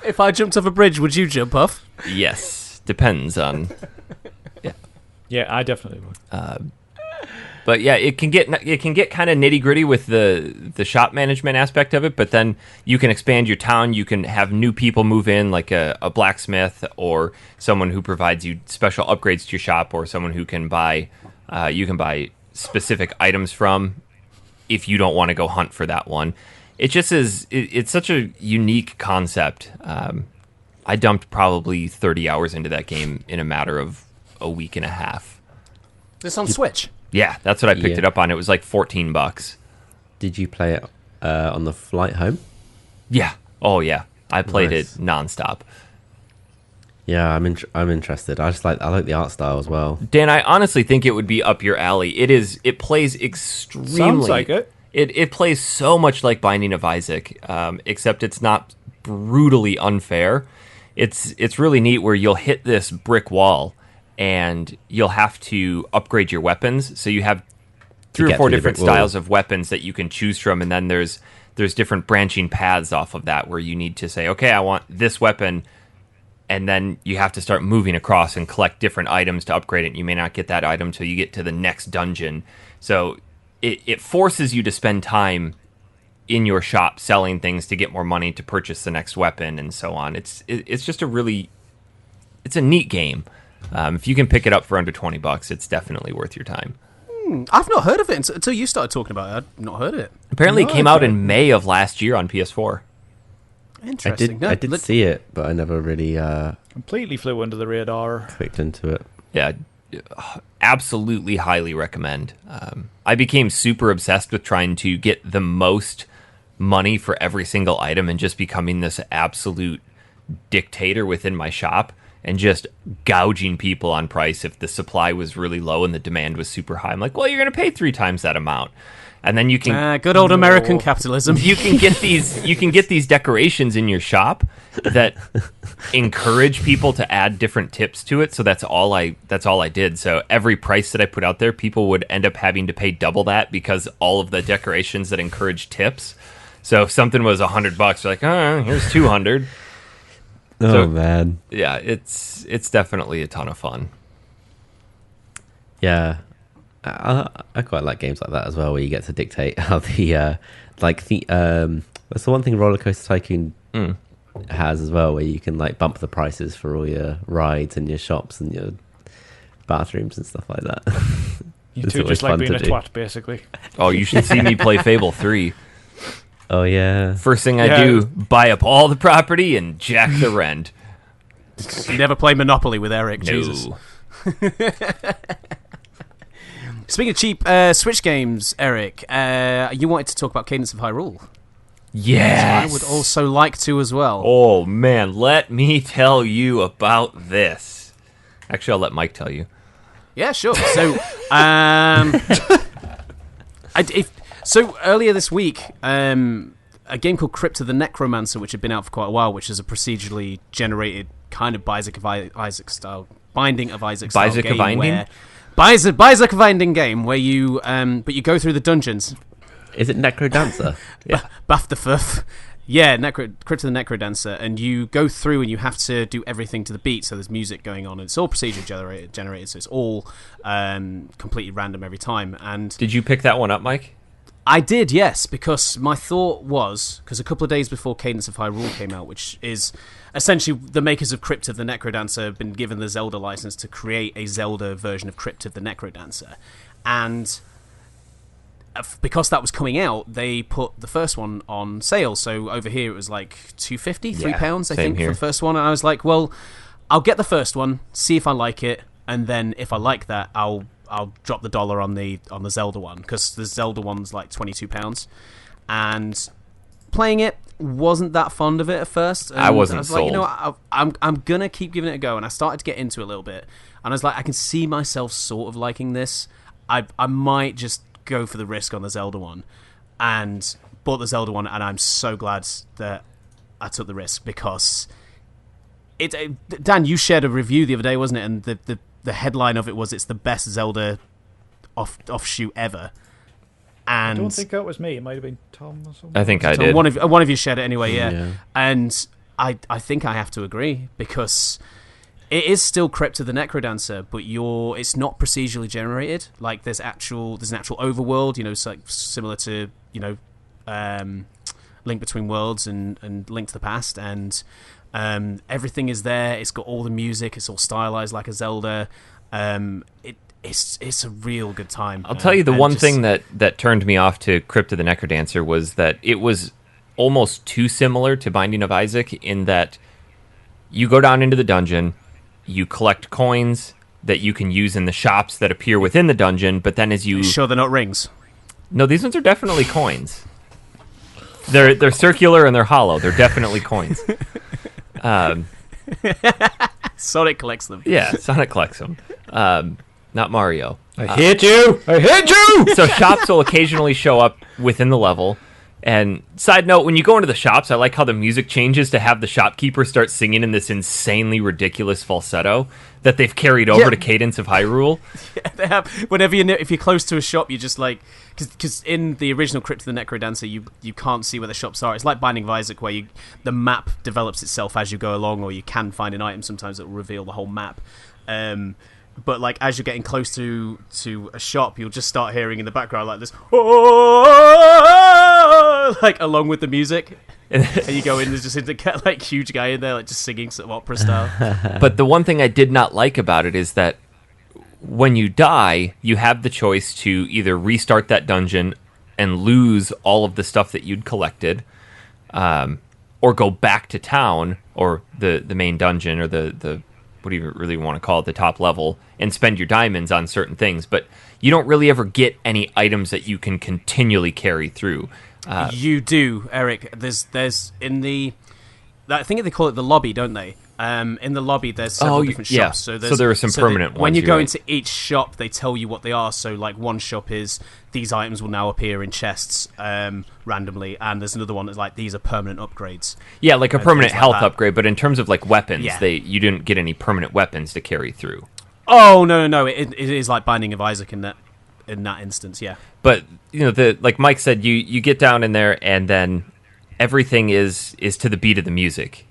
If I jumped off a bridge, would you jump off? Yes. Depends on... Yeah, I definitely would. But yeah, it can get kind of nitty gritty with the shop management aspect of it. But then you can expand your town. You can have new people move in, like a blacksmith or someone who provides you special upgrades to your shop, or someone who can buy you can buy specific items from if you don't want to go hunt for that one. It just is. It's such a unique concept. I dumped probably 30 hours into that game in a matter of a week and a half. This on Switch? Yeah, that's what I picked it up on. It was like $14. Did you play it on the flight home? Yeah. Oh, yeah. I played Nice. it nonstop. Yeah, I'm interested. I like the art style as well. Dan, I honestly think it would be up your alley. It plays extremely... Sounds like it. It plays so much like Binding of Isaac, except it's not brutally unfair. It's really neat where you'll hit this brick wall and you'll have to upgrade your weapons. So you have 3 or 4 different styles of weapons that you can choose from, and then there's different branching paths off of that where you need to say, okay, I want this weapon, and then you have to start moving across and collect different items to upgrade it. You may not get that item till you get to the next dungeon. So it forces you to spend time in your shop selling things to get more money to purchase the next weapon and so on. It's just it's a neat game. If you can pick it up for under $20, it's definitely worth your time. I've not heard of it until you started talking about it. I've not heard of it. Apparently, it came out in May of last year on PS4. Interesting. I did see it, but I never really Completely flew under the radar. clicked into it. Yeah, absolutely highly recommend. I became super obsessed with trying to get the most money for every single item and just becoming this absolute dictator within my shop and just gouging people on price if the supply was really low and the demand was super high. I'm like, well, you're going to pay 3 times that amount. And then you can good old American capitalism. you can get these decorations in your shop that encourage people to add different tips to it. So that's all I did. So every price that I put out there, people would end up having to pay double that because all of the decorations that encourage tips. So if something was $100, they're like, oh, here's 200. Oh So- man, Yeah, it's definitely a ton of fun. yeah. I quite like games like that as well, where you get to dictate how that's the one thing Roller Coaster Tycoon has as well, where you can like bump the prices for all your rides and your shops and your bathrooms and stuff like that. You It's two always just like fun being to a do. twat, basically. Oh, you should see me play Fable 3. Oh yeah, First thing I Yeah. do, buy up all the property and jack the rent. You never play Monopoly with Eric. No. Jesus. Speaking of cheap Switch games, Eric, you wanted to talk about Cadence of Hyrule. Yes. I would also like to as well. Oh, man, let me tell you about this. Actually, I'll let Mike tell you. Yeah, sure. So, so earlier this week, a game called Crypt of the Necromancer, which had been out for quite a while, which is a procedurally generated kind of Bioshock of Isaac style, Binding of Isaac style Bioshock game, of Binding? where Bioshock of Binding game where you but you go through the dungeons. is it Necrodancer? Yeah. Buff the Fuff. Yeah, Crypt of the Necrodancer, and you go through and you have to do everything to the beat, so there's music going on, and it's all procedure generated, so it's all completely random every time. And Did you pick that one up, Mike? I did, yes, because my thought was, because a couple of days before Cadence of Hyrule came out, which is essentially the makers of Crypt of the Necrodancer have been given the Zelda license to create a Zelda version of Crypt of the Necrodancer, and because that was coming out, they put the first one on sale. So over here it was like £2.50, £3, I think, here. for the first one. And I was like, well, I'll get the first one, see if I like it, and then if I like that, I'll drop the dollar on the Zelda one, because the Zelda one's like £22. And playing it, wasn't that fond of it at first. And I wasn't was like, you sold. know, I'm gonna keep giving it a go. And I started to get into it a little bit, and I was like, I can see myself sort of liking this. I might just go for the risk on the Zelda one, and bought the Zelda one, and I'm so glad that I took the risk, because Dan, you shared a review the other day, wasn't it? And the headline of it was, it's the best Zelda offshoot ever. And I don't think that was me. It might have been Tom or something. I think I did. One of you shared it anyway, yeah. And I think I have to agree, because it is still Crypt of the Necrodancer, but it's not procedurally generated. Like there's an actual overworld, it's like similar to Link Between Worlds and Link to the Past, and everything is there. It's got all the music. It's all stylized like a Zelda. It's a real good time. I'll tell you the one thing that turned me off to Crypt of the Necrodancer was that it was almost too similar to Binding of Isaac in that you go down into the dungeon, you collect coins that you can use in the shops that appear within the dungeon, but then as you... Sure they're not rings? No, these ones are definitely coins. They're circular and they're hollow. They're definitely coins. Sonic collects them. Yeah, Sonic collects them. Not Mario. I hate you! I hate you! So shops will occasionally show up within the level. And side note, when you go into the shops, I like how the music changes to have the shopkeeper start singing in this insanely ridiculous falsetto that they've carried over to Cadence of Hyrule. Yeah, they have. If you're close to a shop, you just like... Because in the original Crypt of the Necrodancer, you can't see where the shops are. It's like Binding of Isaac, where the map develops itself as you go along, or you can find an item sometimes that will reveal the whole map. But like as you're getting close to a shop, you'll just start hearing in the background like this, like along with the music, and you go in. There's just a like huge guy in there, like just singing sort of opera style. But the one thing I did not like about it is that when you die, you have the choice to either restart that dungeon and lose all of the stuff that you'd collected, or go back to town or the main dungeon or the what do you really want to call it, the top level, and spend your diamonds on certain things. But you don't really ever get any items that you can continually carry through. You do, Eric. There's in the... I think they call it the lobby, don't they? In the lobby, there's several different shops. Yeah. So there are some permanent ones. When you go into each shop, they tell you what they are. So, like, one shop is these items will now appear in chests randomly, and there's another one that's like these are permanent upgrades. Yeah, like a permanent health upgrade. But in terms of like weapons, you didn't get any permanent weapons to carry through. Oh no! It is like Binding of Isaac in that instance, yeah. But like Mike said, you get down in there, and then everything is to the beat of the music.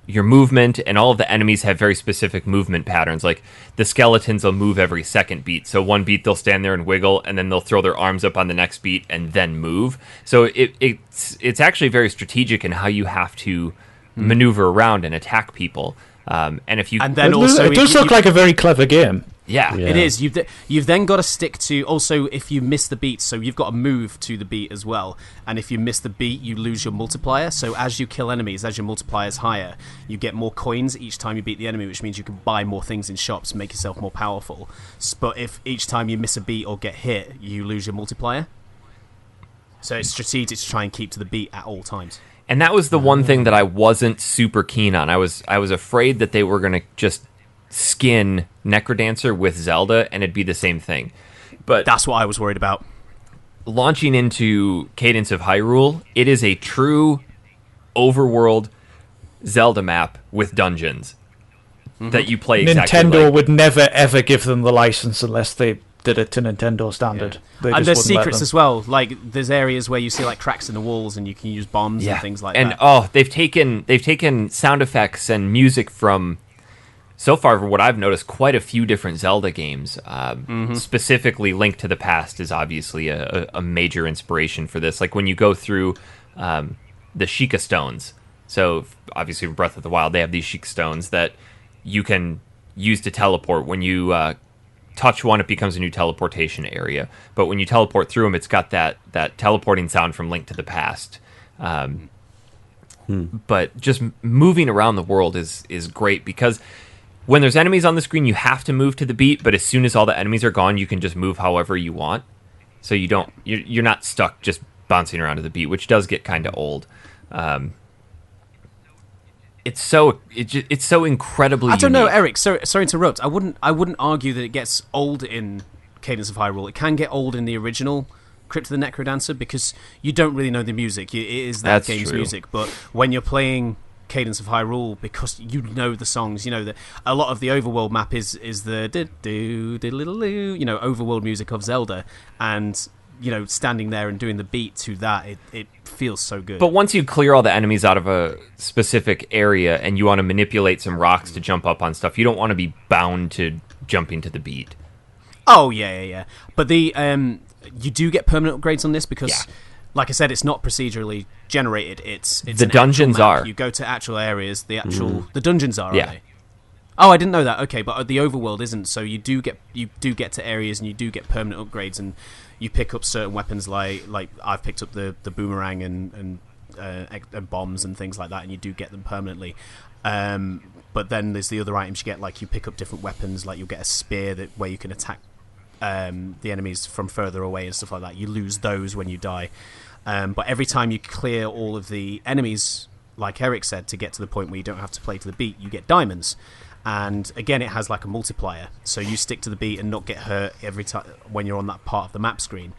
Your movement and all of the enemies have very specific movement patterns. Like the skeletons will move every second beat. So one beat they'll stand there and wiggle, and then they'll throw their arms up on the next beat and then move. So it's actually very strategic in how you have to maneuver around and attack people. And if you and then also it does look like a very clever game. Yeah, it is. You've then got to stick to also if you miss the beat, so you've got to move to the beat as well. And if you miss the beat, you lose your multiplier. So as you kill enemies, as your multiplier is higher, you get more coins each time you beat the enemy, which means you can buy more things in shops, make yourself more powerful. But if each time you miss a beat or get hit, you lose your multiplier. So it's strategic to try and keep to the beat at all times. And that was the one thing that I wasn't super keen on. I was afraid that they were going to just skin Necrodancer with Zelda and it'd be the same thing. But that's what I was worried about. Launching into Cadence of Hyrule, it is a true overworld Zelda map with dungeons that you play exactly Nintendo like. would never ever give them the license unless they did it to Nintendo standard. Yeah. And there's secrets as well. Like there's areas where you see like cracks in the walls and you can use bombs and things like that. And they've taken sound effects and music from, so far from what I've noticed, quite a few different Zelda games. Specifically, Link to the Past is obviously a major inspiration for this. Like when you go through the Sheikah Stones. So obviously from Breath of the Wild, they have these Sheikah Stones that you can use to teleport. When you touch one, it becomes a new teleportation area. But when you teleport through them, it's got that teleporting sound from Link to the Past. But just moving around the world is great because when there's enemies on the screen, you have to move to the beat, but as soon as all the enemies are gone, you can just move however you want. So you're not stuck just bouncing around to the beat, which does get kind of old. It's so incredibly. I don't know, unique. Eric. Sorry to interrupt. I wouldn't argue that it gets old in Cadence of Hyrule. It can get old in the original Crypt of the Necrodancer because you don't really know the music. It is that game's music. But when you're playing Cadence of Hyrule because you know the songs. You know that a lot of the overworld map is the overworld music of Zelda, and standing there and doing the beat to that, it feels so good. But once you clear all the enemies out of a specific area and you want to manipulate some rocks to jump up on stuff, you don't want to be bound to jumping to the beat. Oh yeah. But the you do get permanent upgrades on this because, like I said, it's not procedurally generated. It's the dungeons are. You go to actual areas. The dungeons are. Yeah. Are they? Oh, I didn't know that. Okay, but the overworld isn't. So you do get to areas and you do get permanent upgrades, and you pick up certain weapons like I've picked up the boomerang and bombs and things like that, and you do get them permanently. But then there's the other items you get, like you pick up different weapons, like you'll get a spear where you can attack the enemies from further away and stuff like that. You lose those when you die. But every time you clear all of the enemies, like Eric said, to get to the point where you don't have to play to the beat, you get diamonds. And again, it has like a multiplier, so you stick to the beat and not get hurt every time when you're on that part of the map screen,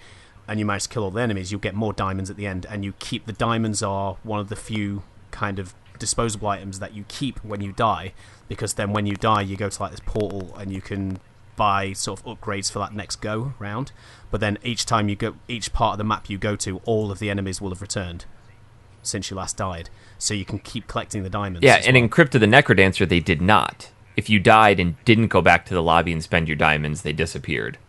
and you manage to kill all the enemies, you'll get more diamonds at the end. And you keep the diamonds are one of the few kind of disposable items that you keep when you die, because then when you die you go to like this portal and you can buy sort of upgrades for that next go round. But then each time you go, each part of the map you go to, all of the enemies will have returned since you last died, so you can keep collecting the diamonds. Yeah, and in Crypt of the Necrodancer they did not. If you died and didn't go back to the lobby and spend your diamonds, they disappeared.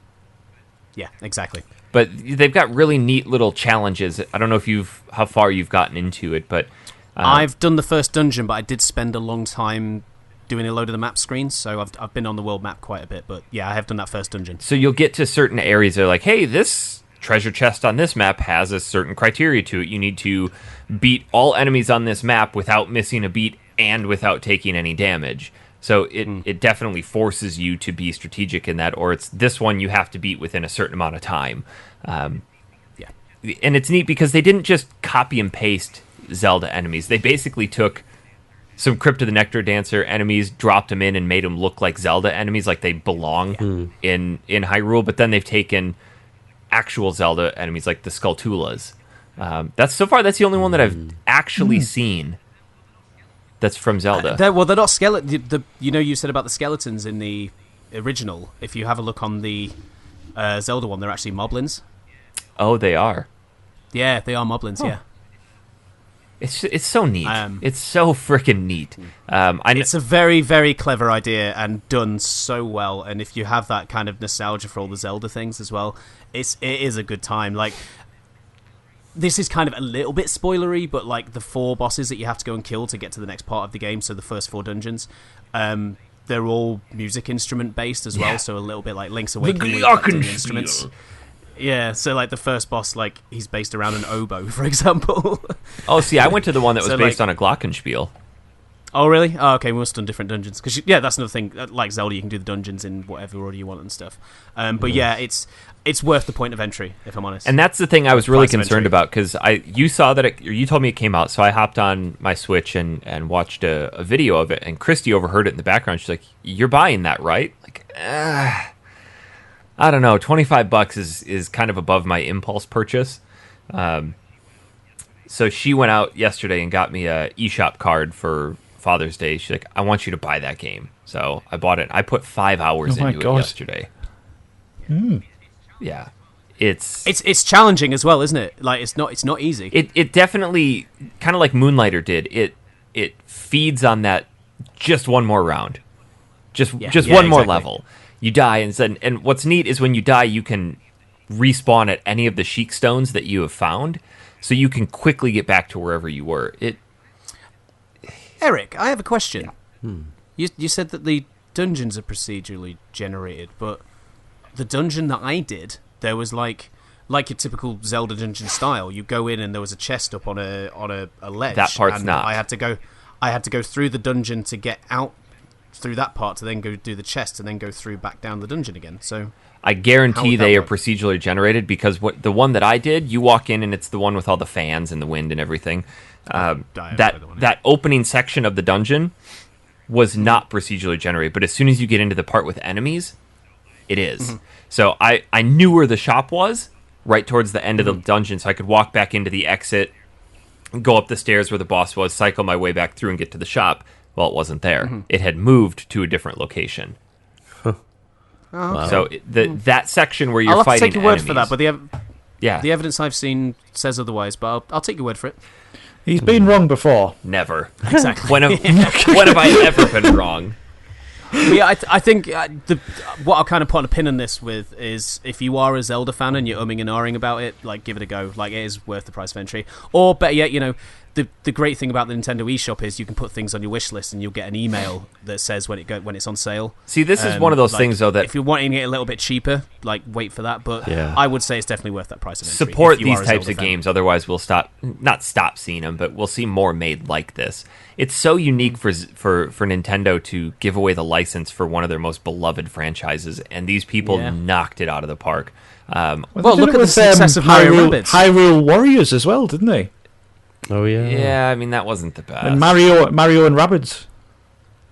Yeah, exactly. But they've got really neat little challenges. I don't know if how far you've gotten into it, but I've done the first dungeon, but I did spend a long time doing a load of the map screens, so I've been on the world map quite a bit. But yeah, I have done that first dungeon. So you'll get to certain areas that are like, hey, this treasure chest on this map has a certain criteria to it. You need to beat all enemies on this map without missing a beat and without taking any damage. So it definitely forces you to be strategic in that, or it's this one you have to beat within a certain amount of time. And it's neat because they didn't just copy and paste Zelda enemies. They basically took some Crypt of the Necrodancer enemies, dropped them in, and made them look like Zelda enemies, like they belong in Hyrule. But then they've taken actual Zelda enemies, like the Skulltulas. That's the only one that I've actually seen. That's from Zelda. They're not skeleton. You said about the skeletons in the original. If you have a look on the Zelda one, they're actually moblins. Oh, they are. Yeah, they are moblins. Oh. Yeah. It's so neat. It's so freaking neat. It's a very, very clever idea and done so well. And if you have that kind of nostalgia for all the Zelda things as well, it is a good time. Like, this is kind of a little bit spoilery, but like the 4 bosses that you have to go and kill to get to the next part of the game, so the first 4 dungeons, they're all music instrument based as well, so a little bit like Link's Awakening, the instruments. Yeah, so like the first boss, like he's based around an oboe, for example. Oh, see, I went to the one that was based on a glockenspiel. Oh, really? Oh, okay, we must have done different dungeons. Because, that's another thing. Like Zelda, you can do the dungeons in whatever order you want and stuff. But yeah, it's worth the point of entry, if I'm honest. And that's the thing I was really concerned about, because you saw that you told me it came out, so I hopped on my Switch and watched a video of it, and Christy overheard it in the background. She's like, "You're buying that, right?" Like, I don't know. $25 is kind of above my impulse purchase. So she went out yesterday and got me a eShop card for Father's Day. She's like, "I want you to buy that game." So I bought it. I put 5 hours into it yesterday. Yeah, it's challenging as well, isn't it? Like it's not easy. It definitely, kind of like Moonlighter did. It feeds on that. Just one more round, just one more level. You die, and what's neat is when you die, you can respawn at any of the Sheik stones that you have found, so you can quickly get back to wherever you were. Eric, I have a question. You said that the dungeons are procedurally generated, but the dungeon that I did, there was like your typical Zelda dungeon style. You go in and there was a chest up on a ledge. That part's and not. I had to go through the dungeon to get out through that part to then go do the chest and then go through back down the dungeon again. So I guarantee they are procedurally generated, because the one that I did, you walk in and it's the one with all the fans and the wind and everything. That opening section of the dungeon was not procedurally generated, but as soon as you get into the part with enemies, it is. Mm-hmm. So I knew where the shop was right towards the end of the dungeon, so I could walk back into the exit, go up the stairs where the boss was, cycle my way back through, and get to the shop. Well, it wasn't there. It had moved to a different location. Wow. So that section where you're I'll have fighting to take your word enemies, for that, but yeah, the evidence I've seen says otherwise, but I'll take your word for it. He's been wrong before. never. Exactly. When have I ever been wrong? But yeah, I think what I'll kind of put a pin in this with is if you are a Zelda fan and you're umming and ahhing about it, like, give it a go. Like, it is worth the price of entry. Or better yet, the great thing about the Nintendo eShop is you can put things on your wish list and you'll get an email that says when it's on sale. See, this is one of those things, though, that if you're wanting it a little bit cheaper, like, wait for that. But I would say it's definitely worth that price of entry. support these types of games. Otherwise, we'll not stop seeing them, but we'll see more made like this. It's so unique for Nintendo to give away the license for one of their most beloved franchises, and these people knocked it out of the park. Well, look at the success of Mario Rabbids. Hyrule Warriors as well, didn't they? Oh yeah. Yeah, I mean, that wasn't the best. And Mario and Rabbids.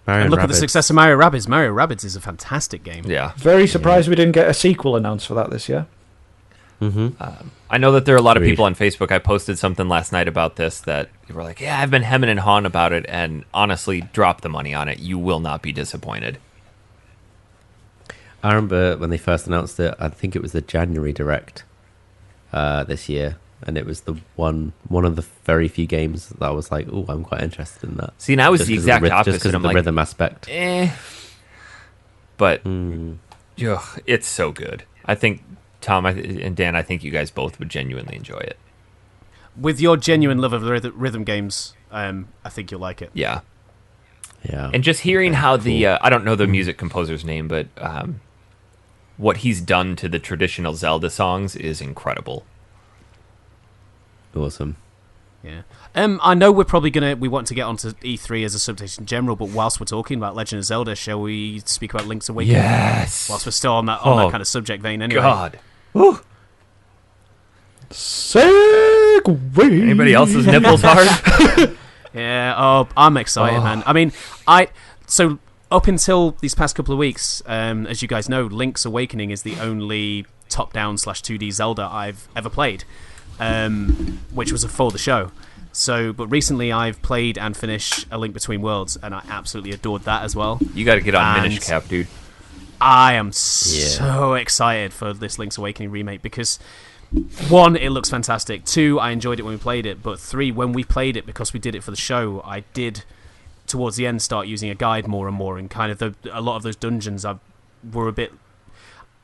And look at the success of Mario Rabbids. Mario Rabbids is a fantastic game. Yeah. Very surprised we didn't get a sequel announced for that this year. I know that there are a lot of people on Facebook. I posted something last night about this that were like, yeah, I've been hemming and hawing about it, and honestly, drop the money on it. You will not be disappointed. I remember when they first announced it, I think it was the January Direct this year, and it was the one of the very few games that I was like, oh, I'm quite interested in that. See, and I was the exact opposite. Just because of the rhythm aspect. But it's so good. I think, Tom and Dan, I think you guys both would genuinely enjoy it. With your genuine love of rhythm games, I think you'll like it. Yeah. Yeah. And just hearing how I don't know the music composer's name, but what he's done to the traditional Zelda songs is incredible. Awesome. Yeah. I know we want to get onto E3 as a subject in general, but whilst we're talking about Legend of Zelda, shall we speak about Link's Awakening? Yes. Whilst we're still on that kind of subject vein anyway. God. Woo. Segway. Anybody else's nipples hard? Yeah, I'm excited, man. I mean, so up until these past couple of weeks, as you guys know, Link's Awakening is the only top-down /2D Zelda I've ever played, which was for the show. So, but recently I've played and finished A Link Between Worlds, and I absolutely adored that as well. You got to get on Minish Cap, dude. I am so excited for this Link's Awakening remake because, 1, it looks fantastic. 2, I enjoyed it when we played it. But 3, when we played it, because we did it for the show, I did, towards the end, start using a guide more and more. And kind of a lot of those dungeons were a bit...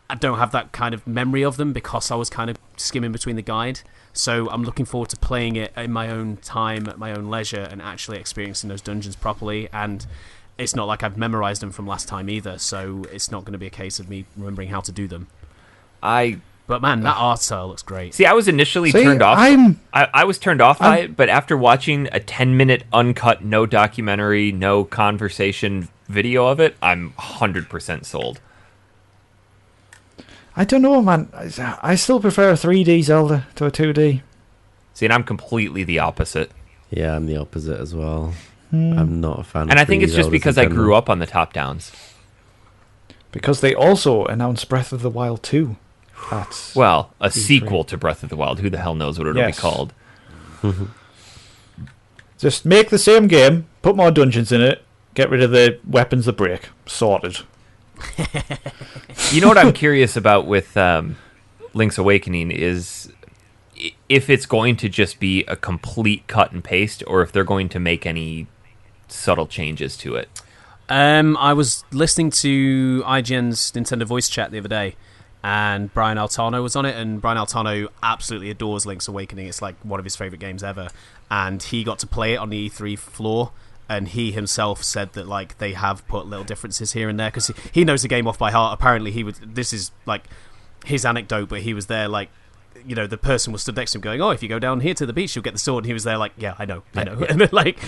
I don't have that kind of memory of them because I was kind of skimming between the guide. So I'm looking forward to playing it in my own time, at my own leisure, and actually experiencing those dungeons properly. And it's not like I've memorized them from last time either, so it's not going to be a case of me remembering how to do them. But man, that art style looks great. See, I was initially turned off. I was turned off by it, but after watching a 10-minute uncut, no documentary, no conversation video of it, I'm 100% sold. I don't know, man. I still prefer a 3D Zelda to a 2D. See, and I'm completely the opposite. Yeah, I'm the opposite as well. I'm not a fan of 3D And I think it's just Zeldas because in I general. grew up on the top-downs. Because they also announced Breath of the Wild 2. That's Well, a sequel to Breath of the Wild. Who the hell knows what it'll be called? Just make the same game, put more dungeons in it, get rid of the weapons that break. Sorted. You know what I'm curious about with Link's Awakening is if it's going to just be a complete cut and paste, or if they're going to make any subtle changes to it. I was listening to IGN's Nintendo Voice Chat the other day, and Brian Altano was on it, and Brian Altano absolutely adores Link's Awakening. It's like one of his favourite games ever, and he got to play it on the E3 floor, and he himself said that like they have put little differences here and there, because he knows the game off by heart. Apparently this is like his anecdote, but he was there like, you know, the person was stood next to him going, oh, if you go down here to the beach, you'll get the sword. And he was there like, yeah, I know. And then, like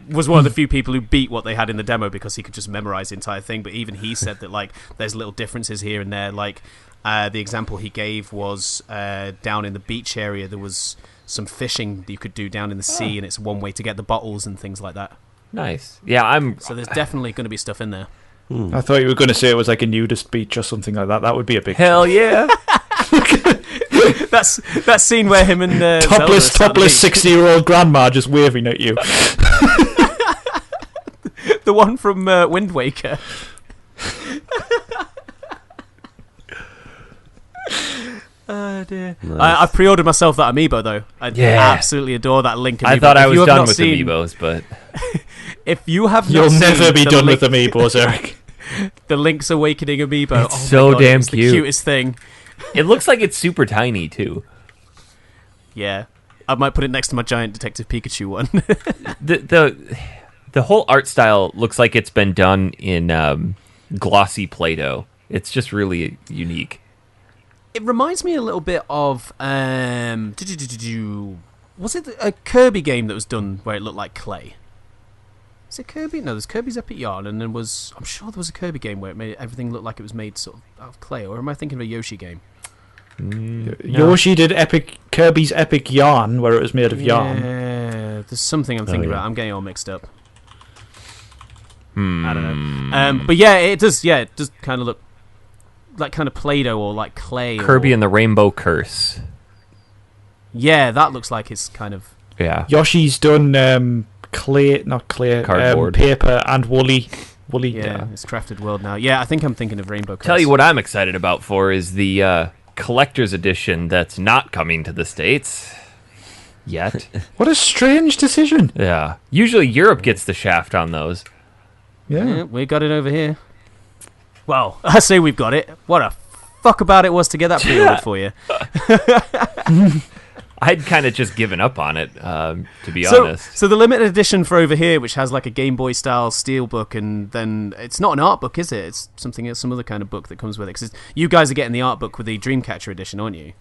was one of the few people who beat what they had in the demo because he could just memorize the entire thing. But even he said that like there's little differences here and there. Like the example he gave was down in the beach area, there was some fishing that you could do down in the sea, and it's one way to get the bottles and things like that. Nice. Yeah, So there's definitely going to be stuff in there. I thought you were going to say it was like a nudist beach or something like that. That would be a big... Hell yeah. That's that scene where him and topless 60-year-old grandma just waving at you. The one from Wind Waker. Oh dear. Nice. I pre-ordered myself that amiibo though. I absolutely adore that Link amiibo. I thought I was done with amiibos, but if you have not You'll seen never be done Link, with amiibos, Eric. the Link's Awakening amiibo. It's so my God, damn it's cute. the cutest thing. it looks like it's super tiny too. Yeah. I might put it next to my giant Detective Pikachu one. The whole art style looks like it's been done in glossy Play-Doh. It's just really unique. It reminds me a little bit of was it a Kirby game that was done where it looked like clay? Is it Kirby? No, there's Kirby's Epic Yarn, and I'm sure there was a Kirby game where it made everything look like it was made sort of out of clay. Or am I thinking of a Yoshi game? No. Yoshi did Kirby's Epic Yarn, where it was made of yarn. Yeah, there's something I'm thinking about. I'm getting all mixed up. I don't know. But yeah, it does. Yeah, it does kind of look like kind of Play-Doh or like clay. Kirby and the Rainbow Curse. Yeah, that looks like it's kind of. Yeah. Yoshi's done Cardboard. paper and woolly. Yeah, it's Crafted World now. Yeah, I think I'm thinking of Rainbow Curse. Tell you what I'm excited about for is the collector's edition that's not coming to the States yet. What a strange decision. Yeah. Usually Europe gets the shaft on those. Yeah. We got it over here. Well, I say we've got it. What a fuck about it was to get that pre-ordered for you. I'd kind of just given up on it, to be honest. So the limited edition for over here, which has like a Game Boy style steelbook, and then it's not an art book, is it? It's some other kind of book that comes with it. Because you guys are getting the art book with the Dreamcatcher edition, aren't you?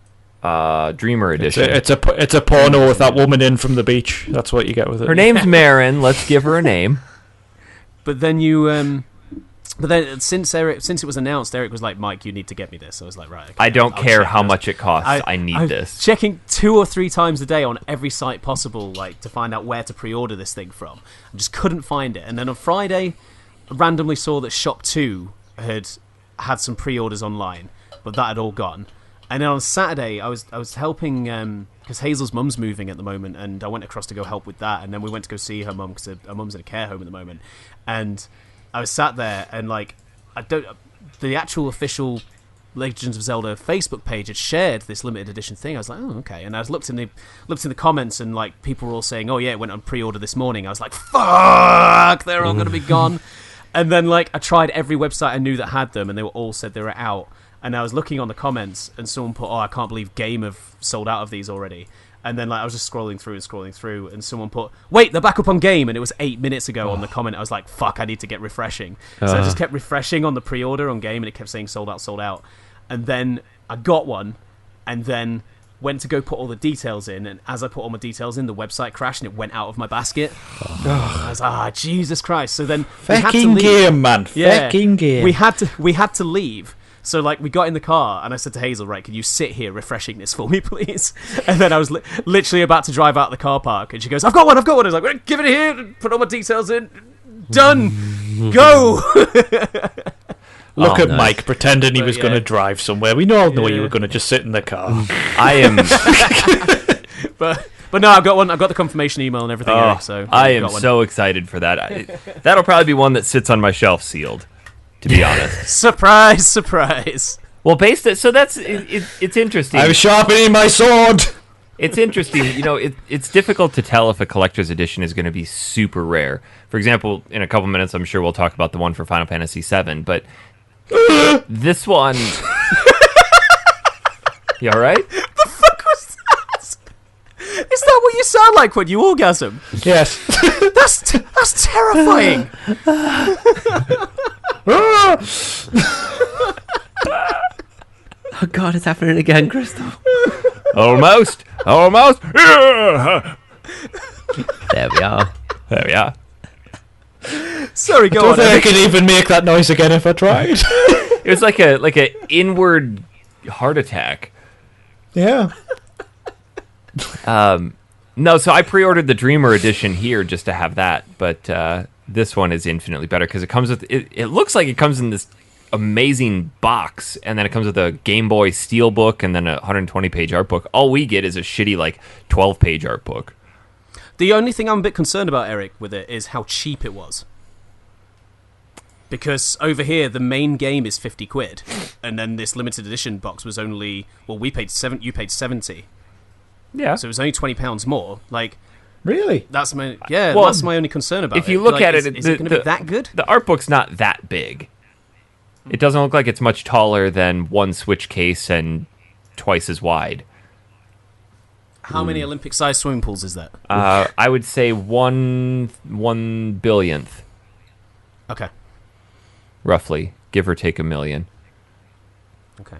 Dreamer edition. It's a porno with that woman in from the beach. That's what you get with it. Her name's Marin. Let's give her a name. But then since it was announced, Eric was like, "Mike, you need to get me this." I was like, "Right." Okay, I don't I'll care check how this. much it costs. I need I'm this. Checking 2 or 3 times a day on every site possible, like to find out where to pre-order this thing from. I just couldn't find it. And then on Friday, I randomly saw that Shop 2 had some pre-orders online, but that had all gone. And then on Saturday, I was helping because Hazel's mum's moving at the moment, and I went across to go help with that. And then we went to go see her mum because her mum's in a care home at the moment. And I was sat there, and like the actual official Legends of Zelda Facebook page had shared this limited edition thing. I was like, oh, okay. And I looked in the comments, and like people were all saying, oh yeah, it went on pre-order this morning. I was like, fuck, they're all gonna be gone. And then like I tried every website I knew that had them, and they were all said they were out. And I was looking on the comments, and someone put, "Oh, I can't believe Game have sold out of these already." And then like I was just scrolling through, and someone put, "Wait, they're back up on Game," and it was 8 minutes ago on the comment. I was like, "Fuck, I need to get refreshing." So I just kept refreshing on the pre-order on Game, and it kept saying sold out, sold out. And then I got one, and then went to go put all the details in, and as I put all my details in, the website crashed and it went out of my basket. I was like, Jesus Christ! So then fucking Game, man, fucking Game. We had to leave. So, like, we got in the car, and I said to Hazel, right, can you sit here refreshing this for me, please? And then I was literally about to drive out the car park, and she goes, I've got one. I was like, right, give it here, put all my details in. Done. Go. Look at nice. Mike pretending he was going to drive somewhere. We all know you were going to just sit in the car. I am... But no, I've got one. I've got the confirmation email and everything, Eric, so... I am so excited for that. That'll probably be one that sits on my shelf sealed. To be honest. Surprise. Well, so that's it's interesting. I was sharpening my sword. It's interesting. You know, it's difficult to tell if a collector's edition is going to be super rare. For example, in a couple minutes, I'm sure we'll talk about the one for Final Fantasy VII, but this one... You all right? The fuck was that? Is that what you sound like when you orgasm? Yes. That's terrifying. Oh God, it's happening again, Crystal. Almost. There we are. Sorry, go on. I don't think I could even make that noise again if I tried. It was like a inward heart attack. Yeah. No, so I pre-ordered the Dreamer edition here just to have that, but this one is infinitely better because it comes with. It looks like it comes in this amazing box, and then it comes with a Game Boy Steelbook and then a 120-page art book. All we get is a shitty, like, 12-page art book. The only thing I'm a bit concerned about, Eric, with it is how cheap it was. Because over here, the main game is 50 quid, and then this limited edition box was only... Well, you paid 70. Yeah. So it was only £20 more. Like... Really? That's my that's my only concern about it. If you look at it, is it going to be that good? The art book's not that big. It doesn't look like it's much taller than one Switch case and twice as wide. How many Olympic-sized swimming pools is that? I would say 1/1000,000th. Okay. Roughly, give or take 1 million. Okay.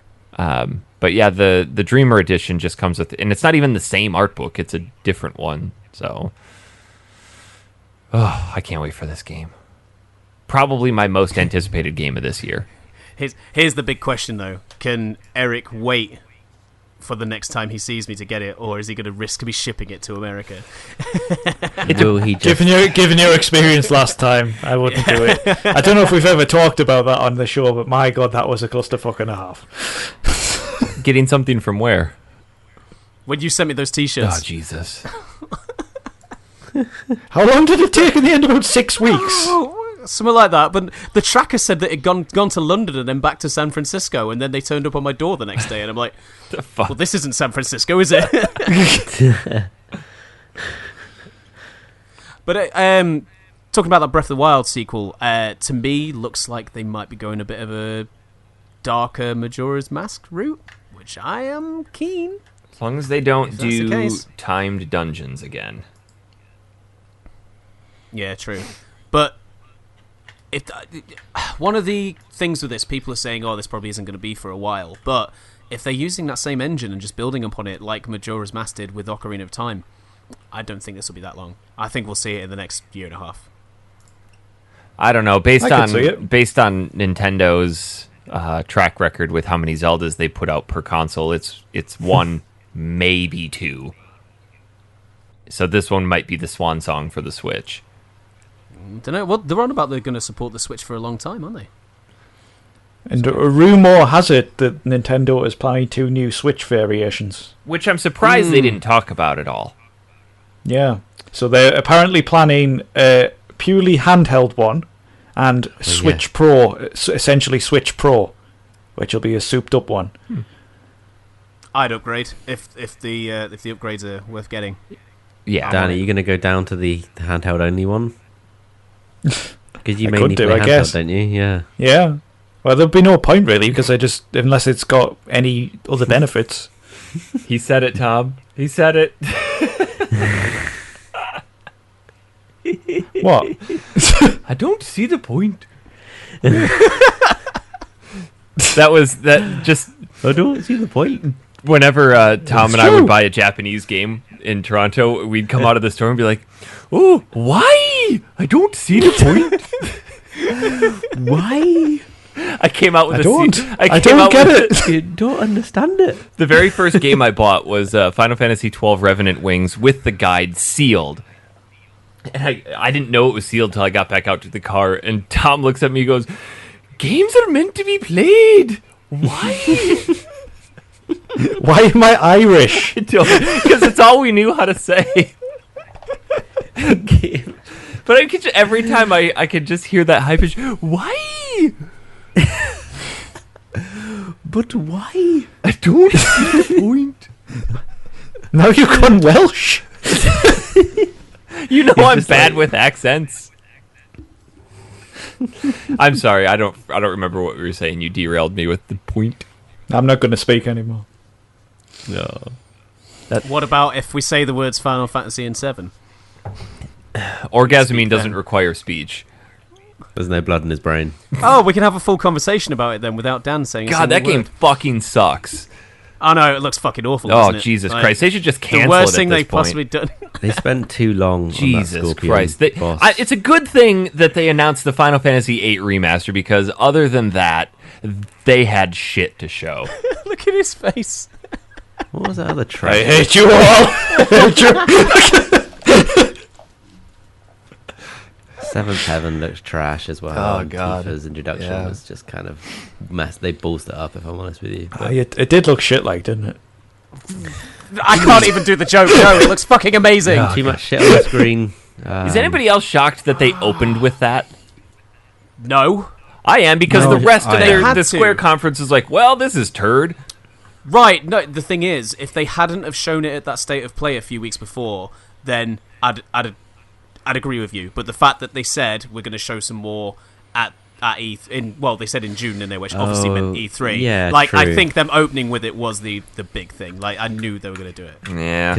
But yeah, the Dreamer edition just comes with, and it's not even the same art book; it's a different one. So, I can't wait for this game. Probably my most anticipated game of this year. Here's the big question, though: can Eric wait for the next time he sees me to get it, or is he going to risk me shipping it to America? Will he just... Given your experience last time, I wouldn't do it. I don't know if we've ever talked about that on the show, but my God, that was a clusterfuck and a half. Getting something from where? When you sent me those T-shirts. Oh, Jesus. How long did it take in the end? About 6 weeks. Something like that. But the tracker said that it gone to London and then back to San Francisco, and then they turned up on my door the next day, and I'm like, the fuck? Well, this isn't San Francisco, is it? But talking about that Breath of the Wild sequel, to me, looks like they might be going a bit of a darker Majora's Mask route, which I am keen. As long as they don't do the timed dungeons again. Yeah, true. But if one of the things with this, people are saying, "Oh, this probably isn't going to be for a while." But if they're using that same engine and just building upon it, like Majora's Mask did with Ocarina of Time, I don't think this will be that long. I think we'll see it in the next year and a half. I don't know. Based on Nintendo's track record with how many Zeldas they put out per console, it's one, maybe two. So this one might be the swan song for the Switch. Don't know. Well, they're on about they're going to support the Switch for a long time, aren't they? And a rumour has it that Nintendo is planning 2 new Switch variations. Which I'm surprised they didn't talk about at all. Yeah. So they're apparently planning a purely handheld one and Switch Pro, essentially Switch Pro, which will be a souped up one. I'd upgrade if the upgrades are worth getting. Yeah. Dan, are you going to go down to the handheld only one? Because you I mainly could do, play I handheld, guess. don't you? Yeah. Yeah. Well, there'd be no point really, because unless it's got any other benefits. He said it, Tom. He said it. What? I don't see the point. I don't see the point. Whenever Tom and I would buy a Japanese game in Toronto, we'd come out of the store and be like, "Oh, why? I don't see the point." Why? I came out with I don't get it. You don't understand it. The very first game I bought was Final Fantasy XII Revenant Wings with the guide sealed. And I didn't know it was sealed till I got back out to the car, and Tom looks at me and goes, "Games are meant to be played. Why?" Why am I Irish? Because it's all we knew how to say. But every time I could just hear that high pitch, "Why?" But why? I don't see the point. Now you've gone Welsh. You know I'm bad with accents. I'm sorry, I don't remember what we were saying. You derailed me with the point. I'm not going to speak anymore. No. What about if we say the words Final Fantasy and 7? Orgasming doesn't require speech. There's no blood in his brain. Oh, we can have a full conversation about it then without Dan saying a God, single that game word. fucking sucks. Oh no, it looks fucking awful. Oh, doesn't it? Jesus Like, Christ. They should just cancel the worst it thing at this they've point. possibly done. They spent too long on that Jesus Scorpion Christ. boss. It's a good thing that they announced the Final Fantasy VIII remaster, because other than that, they had shit to show. Look at his face. What was that other I track? hate you all. I hate you. Seventh Heaven looks trash as well. Oh, and God. Tifa's introduction was just kind of mess. They ballsed it up, if I'm honest with you. But It did look shit like, didn't it? I can't even do the joke. No, it looks fucking amazing. too much shit on the screen. Is anybody else shocked that they opened with that? No. I am, because No, the rest of I am. the Square conference is like, well, this is turd. Right, no, the thing is, if they hadn't have shown it at that State of Play a few weeks before, then I'd agree with you. But the fact that they said we're going to show some more at E3, they said in June, didn't they, which obviously meant E3. Yeah, like, true. I think them opening with it was the big thing. Like, I knew they were going to do it. Yeah.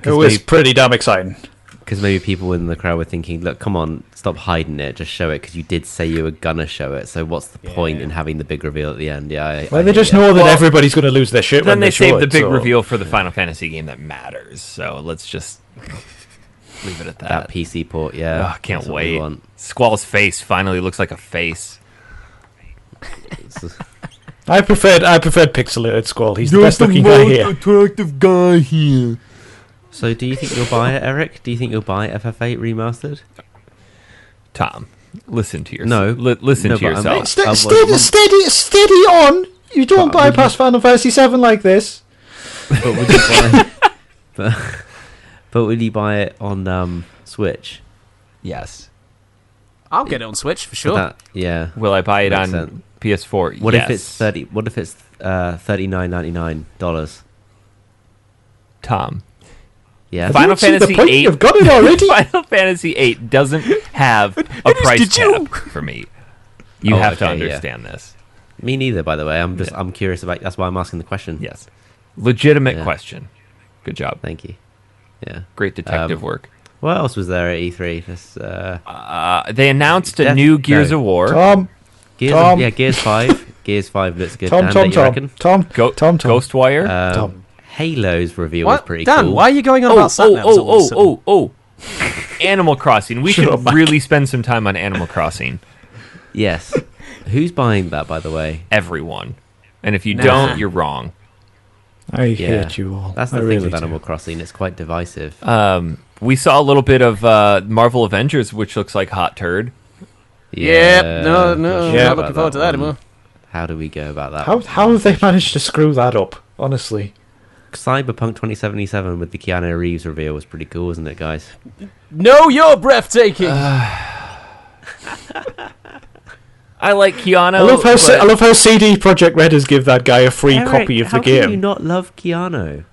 It was pretty damn exciting. Because maybe people in the crowd were thinking, look, come on, stop hiding it, just show it, because you did say you were going to show it, so what's the point in having the big reveal at the end? Yeah. They just know that everybody's going to lose their shit Then when they show saved the it, big so- reveal for the Final Fantasy game that matters. So let's just leave it at that. That PC port, yeah. Oh, can't That's what we wait. want. Squall's face finally looks like a face. I preferred pixelated Squall. He's the best looking guy here. attractive guy here. So do you think you'll buy it, Eric? Do you think you'll buy FF8 remastered? Tom, listen to yourself. No. Listen No, to but I'm- yourself. Steady on. You don't buy past Final Fantasy 7 like this. But would you buy but would you buy it on Switch? Yes. I'll get it on Switch, for sure. Yeah. Will I buy it Makes on sense. PS4? What Yes. if it's $39.99? Tom? Yeah. Final don't see the Fantasy point. 8. You've got it already. Final Fantasy 8 doesn't have a price cap for me. You Oh, have to okay, yeah. understand this. Me neither, by the way. I'm curious about. That's why I'm asking the question. Yes. Legitimate Yeah. question. Good job. Thank you. Yeah. Great detective work. What else was there at E3? They announced a new Gears of War. Tom, Gears 5. Gears 5 looks good. Tom, Dan, Tom, don't you reckon? Tom, Tom. Ghostwire. Tom. Halo's reveal was pretty Dan, cool. why are you going on about Satnavs all of a sudden? Animal Crossing. We Shut up, should Mike. really spend some time on Animal Crossing. Yes. Who's buying that, by the way? Everyone. And if you Nah. don't, you're wrong. I Yeah. hate you all. That's the I thing really with do. Animal Crossing. It's quite divisive. We saw a little bit of Marvel Avengers, which looks like hot turd. Yep, no, not I'm sure not about looking forward to that one. anymore. How do we go about that? How have they managed to screw that up? Honestly, Cyberpunk 2077 with the Keanu Reeves reveal was pretty cool, wasn't it, guys? No, you're breathtaking. I like Keanu. I love how CD Projekt Red has give that guy a free Eric, copy of the how can you game. not love Keanu?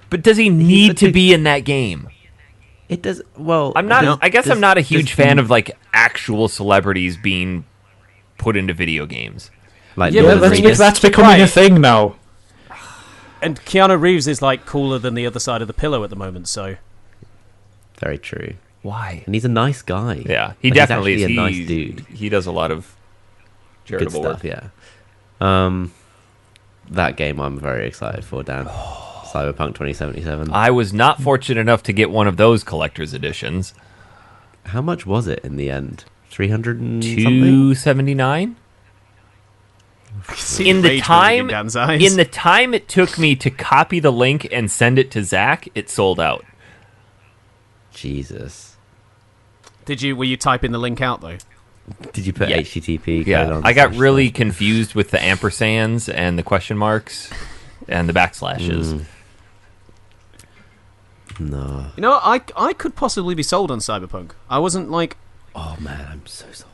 But does he need to be in that game? It does. Well, I'm not. I guess I'm not a huge does fan of like actual celebrities being put into video games. Like Yeah, Lord but of the that's Rings. That's becoming a Right. thing now. And Keanu Reeves is like cooler than the other side of the pillow at the moment, so Very true. Why? And he's a nice guy. Yeah, he Like, definitely he's is. actually a nice dude. He does a lot of Good charitable stuff. work. Yeah. That game I'm very excited for, Dan. Cyberpunk 2077. I was not fortunate enough to get one of those collector's editions. How much was it in the end? 300 and something? $279. see In the rage time, building in Dan's eyes. in the time it took me to copy the link and send it to Zach, it sold out. Jesus. Were you typing the link out though? Did you put Yeah. HTTP code Yeah, on? I got really confused with the ampersands and the question marks and the backslashes. No. You know, I could possibly be sold on Cyberpunk. I wasn't like Oh man, I'm so sold.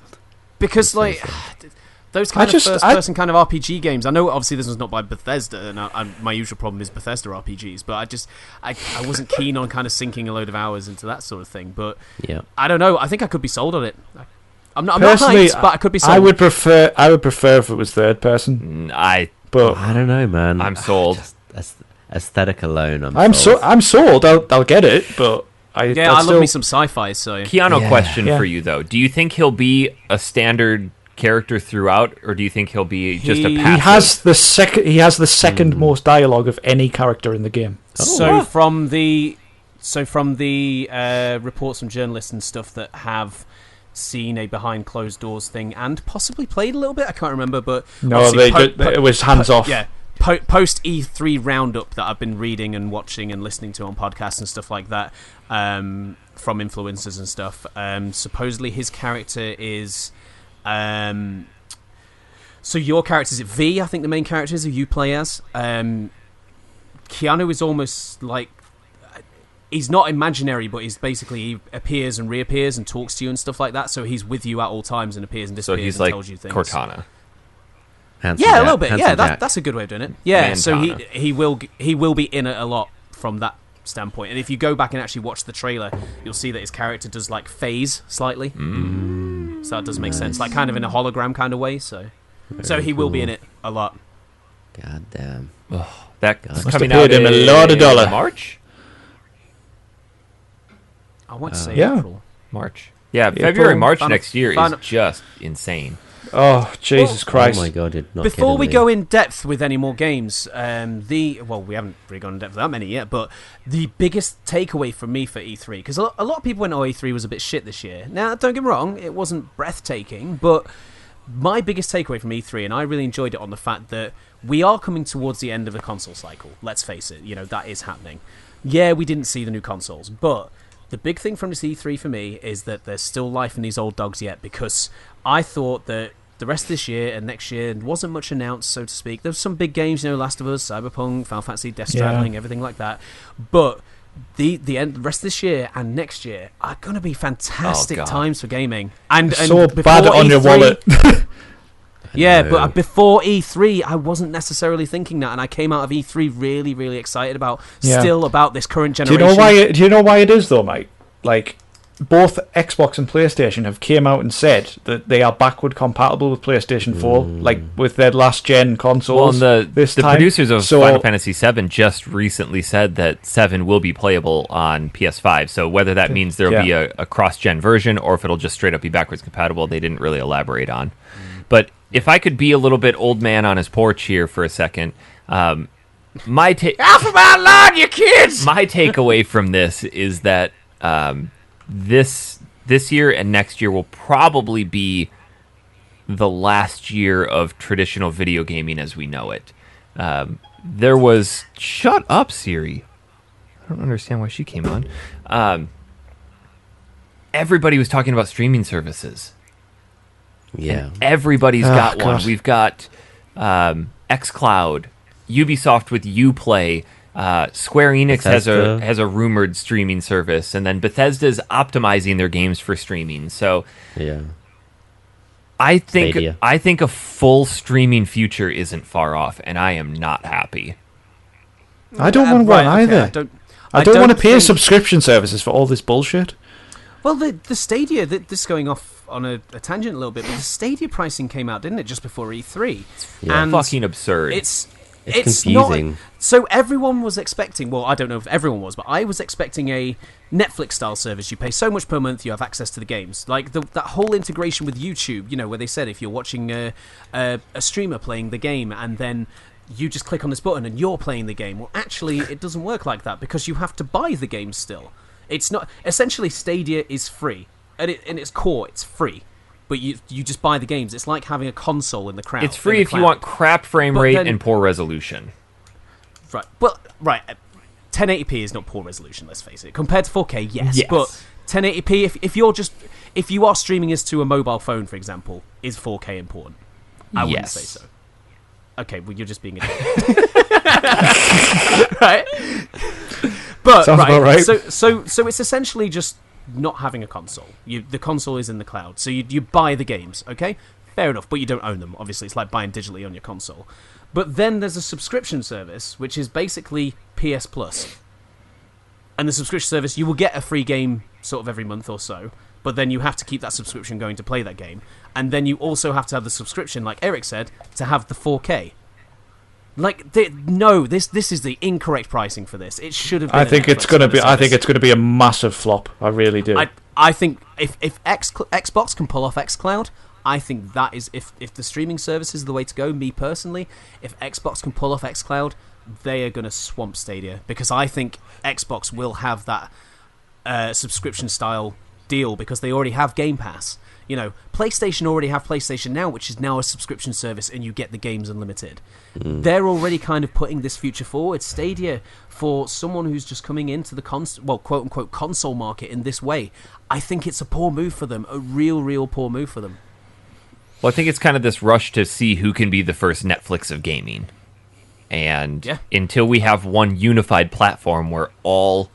because so like sold. those kind just- of first-person kind of RPG games. I know obviously this was not by Bethesda, and my usual problem is Bethesda RPGs. But I wasn't keen on kind of sinking a load of hours into that sort of thing. But Yeah. I don't know. I think I could be sold on it. I'm not Personally, hyped, but I could be sold. I would prefer if it was third person, but I don't know, man. I'm sold. Just aesthetic alone, I'm sold. I'll get it, but I love me some sci-fi. So Keanu, Yeah. question Yeah. for you though: do you think he'll be a standard character throughout, or do you think he'll be just a He passive? He has the second most dialogue of any character in the game. So from the reports from journalists and stuff that have seen a behind closed doors thing and possibly played a little bit, I can't remember, but No, obviously it was hands off. Yeah, post E3 roundup that I've been reading and watching and listening to on podcasts and stuff like that. from influencers and stuff. Supposedly his character is... so your character is V, I think the main character is, who you play as. Keanu is almost like... He's not imaginary, but he's basically... He appears and reappears and talks to you and stuff like that, so he's with you at all times and appears and disappears, so he's and like tells you things. Cortana. A little bit. Yeah, that's a good way of doing it. Yeah, Mantana. so he will be in it a lot from that standpoint. And if you go back and actually watch the trailer, you'll see that his character does like phase slightly. So that does make sense, like kind of in a hologram kind of way. So he will be in it a lot. God damn. Oh, that's Must coming have out paid him a lot of dollar. March. I want to say yeah. April. March. Yeah, April. February, March Final- next year final- is just insane. Oh, Jesus Christ. Oh my God, you're not Before kidding we me. go in depth with any more games, we haven't really gone in depth with that many yet, but the biggest takeaway from me for E3, because a lot of people went, E3 was a bit shit this year. Now, don't get me wrong, it wasn't breathtaking, but my biggest takeaway from E3, and I really enjoyed it on the fact that we are coming towards the end of the console cycle. Let's face it, that is happening. Yeah, we didn't see the new consoles, but the big thing from this E3 for me is that there's still life in these old dogs yet, because I thought that the rest of this year and next year wasn't much announced, so to speak. There's some big games, Last of Us, Cyberpunk, Final Fantasy, Death Stranding, everything like that. But the rest of this year and next year are going to be fantastic times for gaming. And so before bad on E3, your wallet. Yeah, but before E3, I wasn't necessarily thinking that, and I came out of E3 really, really excited about this current generation. Do you know why it is though, mate? Like, both Xbox and PlayStation have came out and said that they are backward compatible with PlayStation 4, like with their last gen consoles. Well, and the time. producers of Final Fantasy VII just recently said that 7 will be playable on PS5. So whether that means there'll be a cross-gen version or if it'll just straight up be backwards compatible, they didn't really elaborate on. But if I could be a little bit old man on his porch here for a second, my takeaway from this is that this year and next year will probably be the last year of traditional video gaming as we know it. There was... Shut up, Siri. I don't understand why she came on. Everybody was talking about streaming services. Yeah. And everybody's got God. one. We've got xCloud, Ubisoft with Uplay, Square Enix has a rumored streaming service, and then Bethesda's optimizing their games for streaming. So Yeah. I think Stadia. I think a full streaming future isn't far off, and I am not happy. I don't want one either. I don't want to pay think- subscription services for all this bullshit. Well, the Stadia, this is going off on a tangent a little bit, but the Stadia pricing came out, didn't it, just before E3? Yeah. And Fucking absurd. It's confusing. Not, so everyone was expecting, well, I don't know if everyone was, but I was expecting a Netflix-style service. You pay so much per month, you have access to the games. Like that whole integration with YouTube, where they said if you're watching a streamer playing the game and then you just click on this button and you're playing the game. Well, actually, it doesn't work like that because you have to buy the game still. It's not... Essentially, Stadia is free. At its core, it's free. But you just buy the games. It's like having a console in the crowd. It's free if you want crap frame rate and poor resolution. Right. Well, right. 1080p is not poor resolution, let's face it. Compared to 4K, yes. But 1080p, if you are streaming this to a mobile phone, for example, is 4K important? I wouldn't say so. Okay, well, you're just being a dick. Right? But Sounds about right. So it's essentially just not having a console. The console is in the cloud, so you buy the games. Okay, fair enough, but you don't own them. Obviously, it's like buying digitally on your console. But then there's a subscription service, which is basically PS Plus. And the subscription service, you will get a free game sort of every month or so, but then you have to keep that subscription going to play that game. And then you also have to have the subscription, like Eric said, to have the 4K. Like, this is the incorrect pricing for this. It should have been. I think it's going to be a massive flop. I really do. I think if Xbox can pull off xCloud, I think that is if the streaming service is the way to go. Me personally, if Xbox can pull off xCloud, they are going to swamp Stadia because I think Xbox will have that subscription style deal because they already have Game Pass. PlayStation already have PlayStation Now, which is now a subscription service, and you get the games unlimited. They're already kind of putting this future forward. Stadia, for someone who's just coming into the quote-unquote console market in this way, I think it's a poor move for them, a real poor move for them. Well, I think it's kind of this rush to see who can be the first Netflix of gaming. And until we have one unified platform where all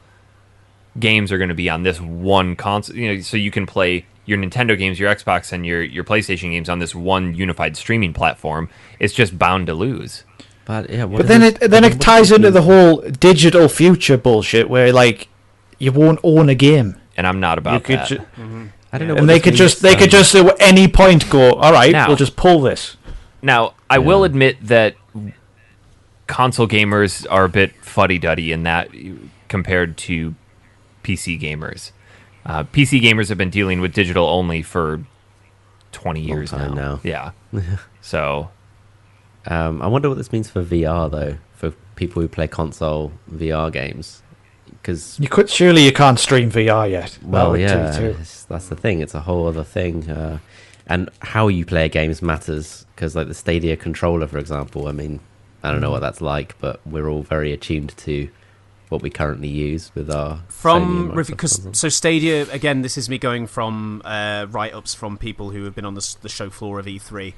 games are going to be on this one console, so you can play your Nintendo games, your Xbox, and your PlayStation games on this one unified streaming platform, it's just bound to lose. But then it ties into the whole digital future bullshit where like you won't own a game, and I'm not about that. I don't know. And they could just at any point go, all right, we'll just pull this. Now, I will admit that console gamers are a bit fuddy-duddy in that compared to PC gamers. PC gamers have been dealing with digital only for 20 years now. Yeah. So, I wonder what this means for VR though, for people who play console VR games. Because you can't stream VR yet. Well, that's the thing. It's a whole other thing, and how you play games matters. Because like the Stadia controller, for example. I mean, I don't know what that's like, but we're all very attuned to what we currently use with our so Stadia, again, this is me going from write-ups from people who have been on the show floor of E3.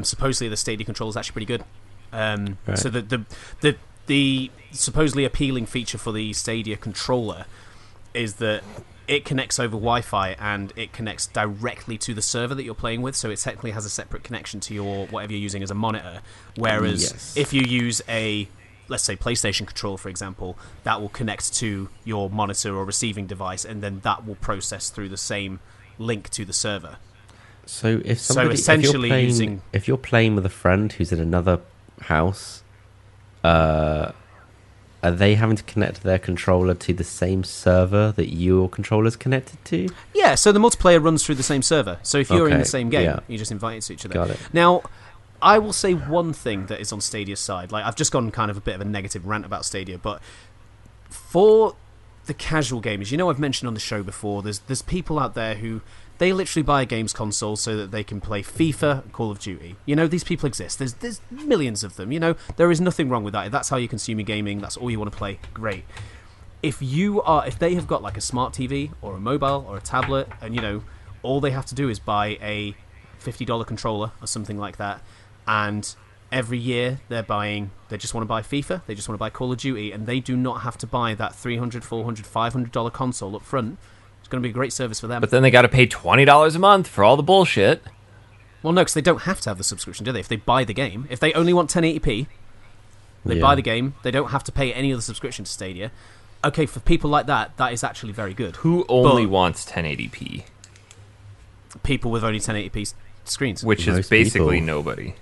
Supposedly the Stadia controller is actually pretty good. Right. So the supposedly appealing feature for the Stadia controller is that it connects over Wi-Fi and it connects directly to the server that you're playing with, so it technically has a separate connection to your whatever you're using as a monitor. Whereas if you use a, let's say, PlayStation controller, for example, that will connect to your monitor or receiving device, and then that will process through the same link to the server. So if you're playing with a friend who's in another house, are they having to connect their controller to the same server that your controller's connected to? Yeah, so the multiplayer runs through the same server. So if you're in the same game, you just invite it to each other. Got it. Now, I will say one thing that is on Stadia's side. Like, I've just gone kind of a bit of a negative rant about Stadia, but for the casual gamers, I've mentioned on the show before, there's people out there who they literally buy a games console so that they can play FIFA, Call of Duty. These people exist. There's millions of them. There is nothing wrong with that. If that's how you consume your gaming, that's all you want to play, great. If they have got like a smart TV or a mobile or a tablet, and all they have to do is buy a $50 controller or something like that, and every year they just want to buy FIFA, they just want to buy Call of Duty, and they do not have to buy that $300, $400, $500 console up front. It's going to be a great service for them. But then they got to pay $20 a month for all the bullshit. Well, no, because they don't have to have the subscription, do they? If they buy the game, if they only want 1080p, they buy the game. They don't have to pay any other subscription to Stadia. Okay, for people like that is actually very good. Who only wants 1080p? People with only 1080p screens, which is basically nobody.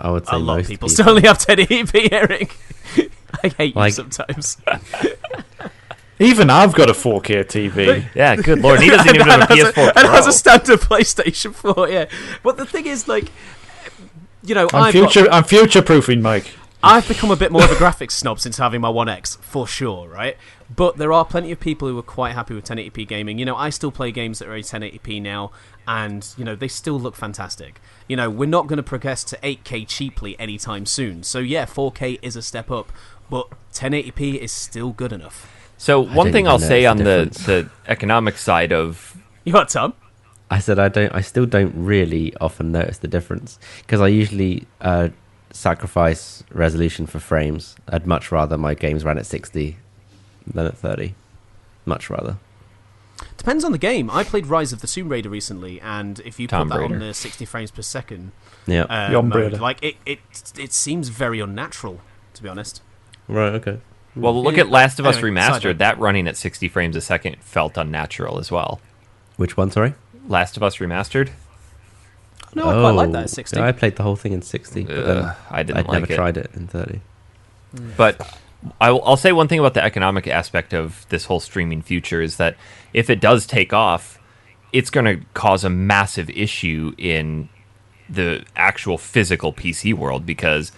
I would say a lot of people still only have 1080p, Eric. I hate you sometimes. Even I've got a 4K TV. Yeah, good lord. He doesn't even have a PS4 Pro. And has a standard PlayStation 4, yeah. But the thing is, like, I'm future-proofing, Mike. I've become a bit more of a graphics snob since having my One X, for sure, right? But there are plenty of people who are quite happy with 1080p gaming. I still play games that are 1080p now, and, they still look fantastic. We're not going to progress to 8K cheaply anytime soon. So, yeah, 4K is a step up, but 1080p is still good enough. So one thing I'll say on the economic side of... You what, Tom? I said I still don't really often notice the difference, because I usually sacrifice resolution for frames. I'd much rather my games ran at 60 than at 30. Much rather. Depends on the game. I played Rise of the Tomb Raider recently, and if you put that on the 60 frames per second mode, like it seems very unnatural, to be honest. Right, okay. Well, look at Last of Us Remastered. That running at 60 frames a second felt unnatural as well. Which one, sorry? Last of Us Remastered. No, I quite like that at 60. Yeah, I played the whole thing in 60, but then I'd never tried it in 30. But I'll say one thing about the economic aspect of this whole streaming future is that if it does take off, it's going to cause a massive issue in the actual physical PC world, because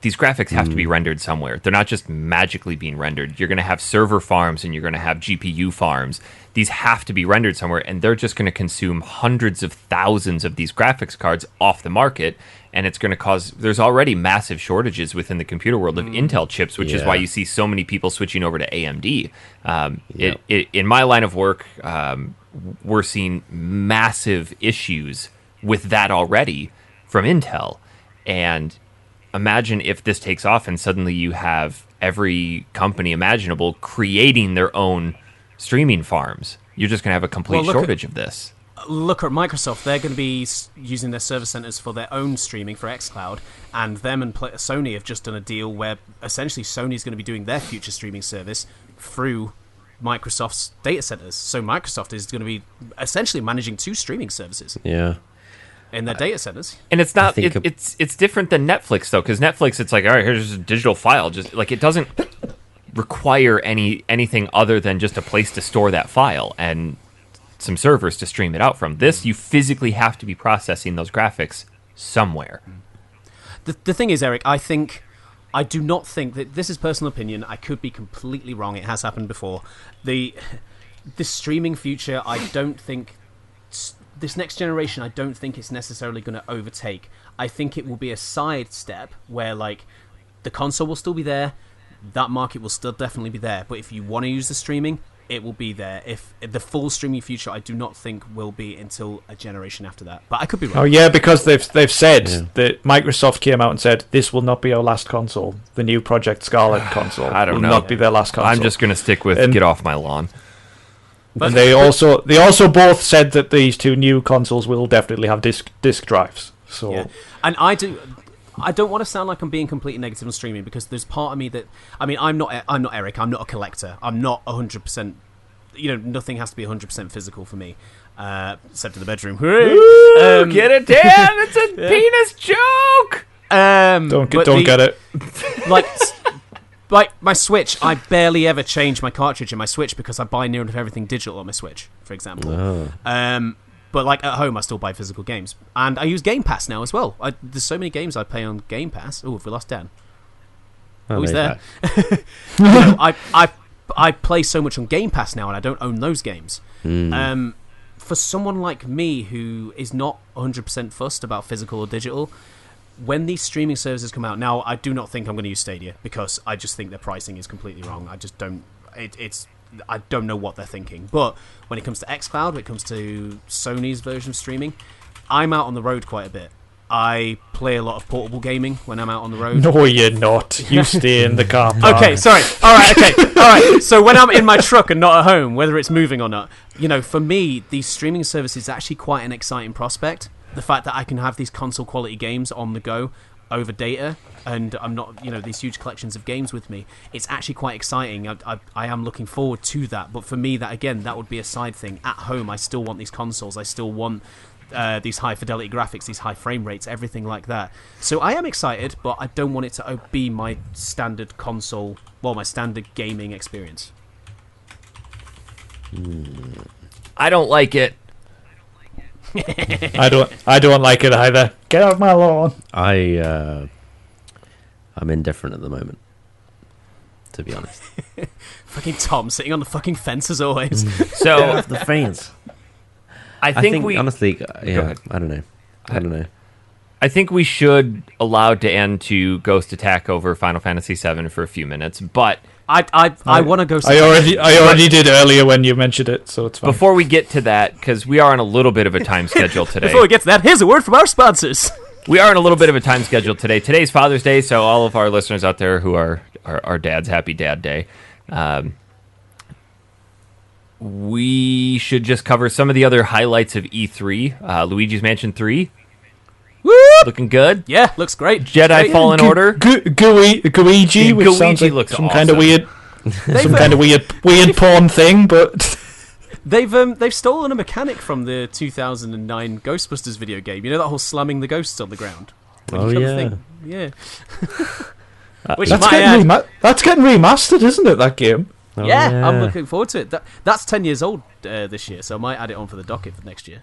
these graphics have to be rendered somewhere. They're not just magically being rendered. You're going to have server farms and you're going to have GPU farms. These have to be rendered somewhere, and they're just going to consume hundreds of thousands of these graphics cards off the market, and it's going to cause... There's already massive shortages within the computer world of Intel chips, which is why you see so many people switching over to AMD. In my line of work, we're seeing massive issues with that already from Intel, and imagine if this takes off and suddenly you have every company imaginable creating their own streaming farms. You're just going to have a complete shortage of this. Look at Microsoft. They're going to be using their service centers for their own streaming for xCloud, and them and Sony have just done a deal where essentially Sony's going to be doing their future streaming service through Microsoft's data centers. So Microsoft is going to be essentially managing 2 streaming services. Yeah. In their data centers. And it's not it's different than Netflix though, because Netflix, it's like, all right, here's a digital file, just like it doesn't require anything other than just a place to store that file and some servers to stream it out from. This, you physically have to be processing those graphics somewhere. The thing is, Eric, I do not think that, this is personal opinion, I could be completely wrong, it has happened before. The streaming future, I don't think, this next generation, I don't think it's necessarily going to overtake. I think it will be a side step where, like, the console will still be there, that market will still definitely be there, but if you want to use the streaming, it will be there. If the full streaming future, I do not think will be until a generation after that. But I could be wrong. Oh yeah, because they've said that Microsoft came out and said this will not be our last console. The new Project Scarlet console I don't will know. not be their last console. I'm just going to stick with get off my lawn. And they also both said that these 2 new consoles will definitely have disk drives. So yeah. And I don't want to sound like I'm being completely negative on streaming, because there's part of me that, I mean, I'm not Eric, I'm not a collector, I'm not 100%, nothing has to be 100% physical for me, except in the bedroom. Ooh, get it, Dan! It's a penis joke. Don't get it. Like my Switch, I barely ever change my cartridge in my Switch because I buy near enough everything digital on my Switch, for example. But like at home, I still buy physical games, and I use Game Pass now as well. There's so many games I play on Game Pass. Oh, have we lost Dan? Oh, he's there. I play so much on Game Pass now, and I don't own those games. For someone like me who is not 100% fussed about physical or digital, when these streaming services come out, now I do not think I'm going to use Stadia, because I just think their pricing is completely wrong. I just don't. I don't know what they're thinking. But when it comes to xCloud, when it comes to Sony's version of streaming, I'm out on the road quite a bit. I play a lot of portable gaming when I'm out on the road. No, you're not. You stay in the car park. Okay, sorry. All right. So when I'm in my truck and not at home, whether it's moving or not, for me, these streaming services is actually quite an exciting prospect. The fact that I can have these console quality games on the go over data, and I'm not, these huge collections of games with me. It's actually quite exciting. I am looking forward to that. But for me, that would be a side thing. At home, I still want these consoles. I still want these high fidelity graphics, these high frame rates, everything like that. So I am excited, but I don't want it to be my standard console, my standard gaming experience. I don't like it. I don't like it either. Get off my lawn. I'm indifferent at the moment, to be honest. Fucking Tom sitting on the fucking fence as always. So get off the fence. I think honestly, yeah, I don't know. I think we should allow Dan to ghost attack over Final Fantasy VII for a few minutes, but I want to go. I already did earlier when you mentioned it, so it's fine. Before we get to that, because we are on a little bit of a time schedule today. Before we get to that, here's a word from our sponsors. We are on a little bit of a time schedule today. Today's Father's Day, so all of our listeners out there who are dads, happy Dad Day. We should just cover some of the other highlights of E3. Luigi's Mansion 3. Woo! Looking good. Yeah, looks great. Jedi Fallen Order. Gooigi, which Gooigi sounds like looks some awesome. kind of weird porn thing, but they've stolen a mechanic from the 2009 Ghostbusters video game. You know that whole slamming the ghosts on the ground. Oh yeah, yeah. that's getting remastered, isn't it? That game. Oh, yeah, I'm looking forward to it. That's 10 years old this year, so I might add it on for the docket for next year.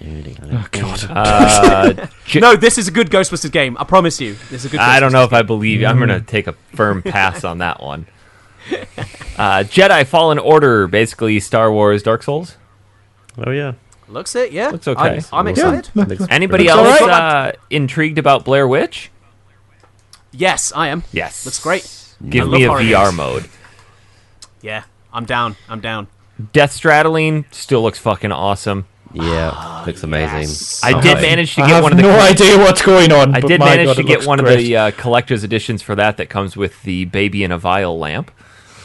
Oh God! No, this is a good Ghostbusters game. I promise you, this is a good. I don't know if game. I believe you. I'm going to take a firm pass on that one. Jedi Fallen Order, basically Star Wars Dark Souls. Oh yeah, Looks it. Yeah, Looks okay. I'm excited. Anybody Looks else intrigued about Blair Witch? Yes, I am. Yes. Looks great. Give I me a love horror VR games. mode. Yeah, I'm down. Death Straddling still looks fucking awesome. yeah, looks amazing. Yes. I did manage to I get have one of the. no idea what's going on. I but did my manage God, to it get looks one great. of the collector's editions for that comes with the baby in a vial lamp.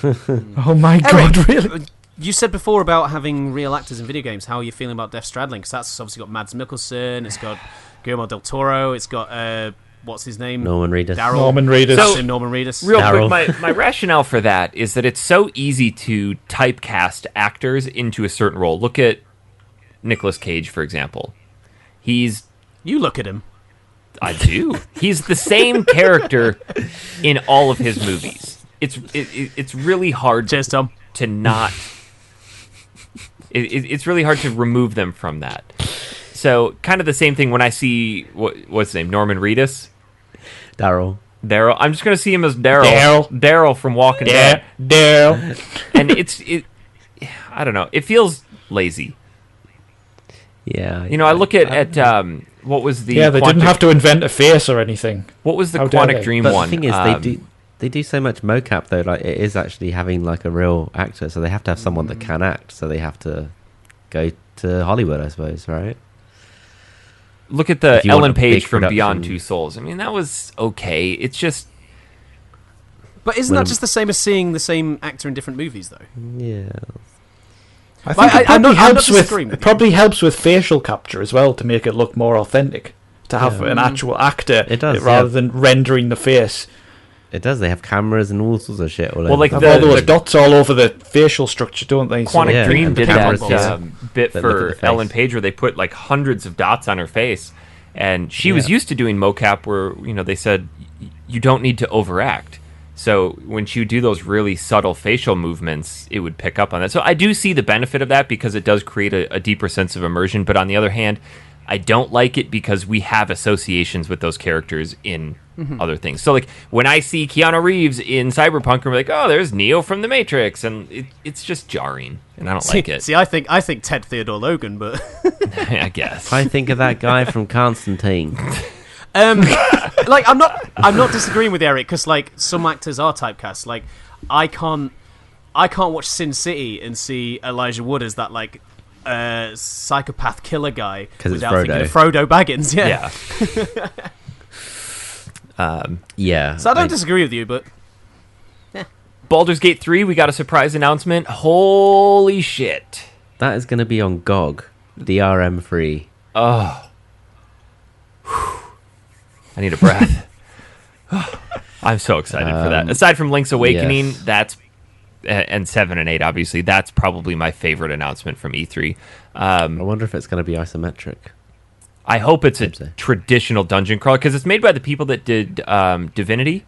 Oh my God! Eric, Really? You said before about having real actors in video games. How are you feeling about Death Straddling? Because that's obviously got Mads Mikkelsen. It's got Guillermo del Toro. It's got what's his name? Norman Reedus. Daryl. Norman Reedus. So, Norman Reedus. Real Daryl. quick, my rationale for that is that it's so easy to typecast actors into a certain role. Look at Nicolas Cage, for example. You look at him. I do. He's the same character in all of his movies. It's really hard Cheers, Tom. to not. It's really hard to remove them from that. So, kind of the same thing when I see what's his name, Norman Reedus, Daryl. I'm just going to see him as Daryl from Walking Dead, Daryl. and I don't know. It feels lazy. Yeah. I look at what was the Yeah, they didn't have to invent a face or anything. What was the How dare Quantic they? Dream But one? the thing is, they do so much mocap though. Like it is actually having like a real actor, so they have to have someone that can act. So they have to go to Hollywood, I suppose, right? Look at the If you want Ellen a Page big from Beyond production- Two Souls. I mean, that was okay. It's just But isn't that just the same as seeing the same actor in different movies, though? Yeah. I think it I'm probably not helps with disagreeing with it probably helps with facial capture as well to make it look more authentic. To have an actual actor It does, rather yeah. than rendering the face. It does. They have cameras and all sorts of shit all Well, over. like Have the all the- those dots all over the facial structure, don't they? Quantic yeah, Dream and the did that cameras, yeah. bit That look at for the face. Ellen Page, where they put like hundreds of dots on her face, and she was Yeah. used to doing mocap, where they said you don't need to overact. So when she would do those really subtle facial movements, it would pick up on that. So I do see the benefit of that because it does create a deeper sense of immersion. But on the other hand, I don't like it because we have associations with those characters in other things. So like when I see Keanu Reeves in Cyberpunk, I'm like, oh, there's Neo from The Matrix, and it's just jarring, and I don't like it. See, I think Ted Theodore Logan, but I guess. I think of that guy from Constantine. like I'm not disagreeing with Eric because like some actors are typecast. Like I can't watch Sin City and see Elijah Wood as that like psychopath killer guy 'Cause it's without thinking of Frodo. Frodo Baggins. Yeah. Yeah. So I don't disagree with you, but Baldur's Gate 3, we got a surprise announcement. Holy shit. That is going to be on GOG. DRM free. Oh. I need a breath. I'm so excited for that. Aside from Link's Awakening, yes. that's and 7 and 8, obviously, that's probably my favorite announcement from E3. I wonder if it's going to be isometric. I hope it's a Hope so. traditional dungeon crawler because it's made by the people that did Divinity,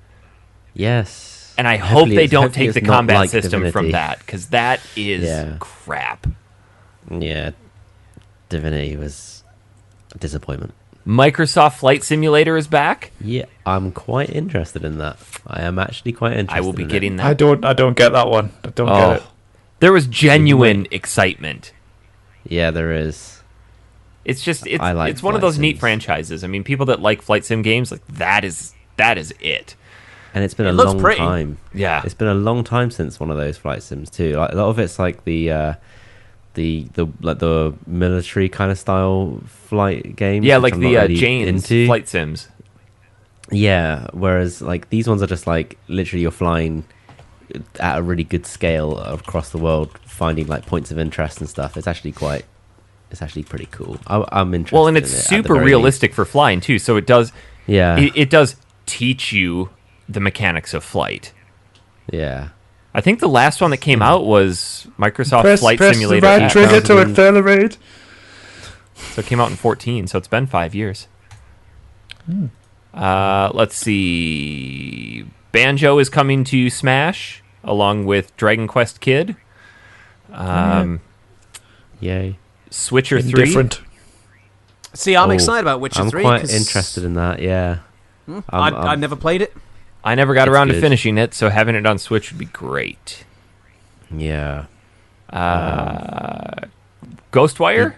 Yes. and I hope Hopefully they it's- don't hopefully take the it's not combat like system from Divinity. that because that is Yeah. crap. Yeah. Divinity was a disappointment. Microsoft Flight Simulator is back. Yeah, I'm quite interested in that. I am actually quite interested. I will be in getting it. that. I don't get that one. I don't get it. There was genuine excitement. Yeah, there is. It's just I like it's one of flight those neat sims. franchises. I mean, people that like flight sim games, like that is it. And it's been a looks long pretty. time. Yeah. It's been a long time since one of those flight sims too. Like a lot of it's like the military kind of style flight games. Yeah, which like I'm the not really Jane's into. flight sims. Yeah, whereas like these ones are just like literally you're flying at a really good scale across the world, finding like points of interest and stuff. It's actually pretty cool. I'm interested. Well, and it's in it at the super very realistic for flying too. So it does least. Yeah, it does teach you the mechanics of flight. yeah. I think the last one that came out was Microsoft Flight press Simulator. the right 8. trigger to 2000. accelerate. So it came out in 14, so it's been 5 years. Let's see. Banjo is coming to Smash. along with Dragon Quest Kid. Yay. Switcher 3. Indifferent. See, I'm excited about Witcher 3. I'm quite interested in that, yeah. I never played it. I never got around to good. finishing it, so having it on Switch would be great. Yeah. Ghostwire?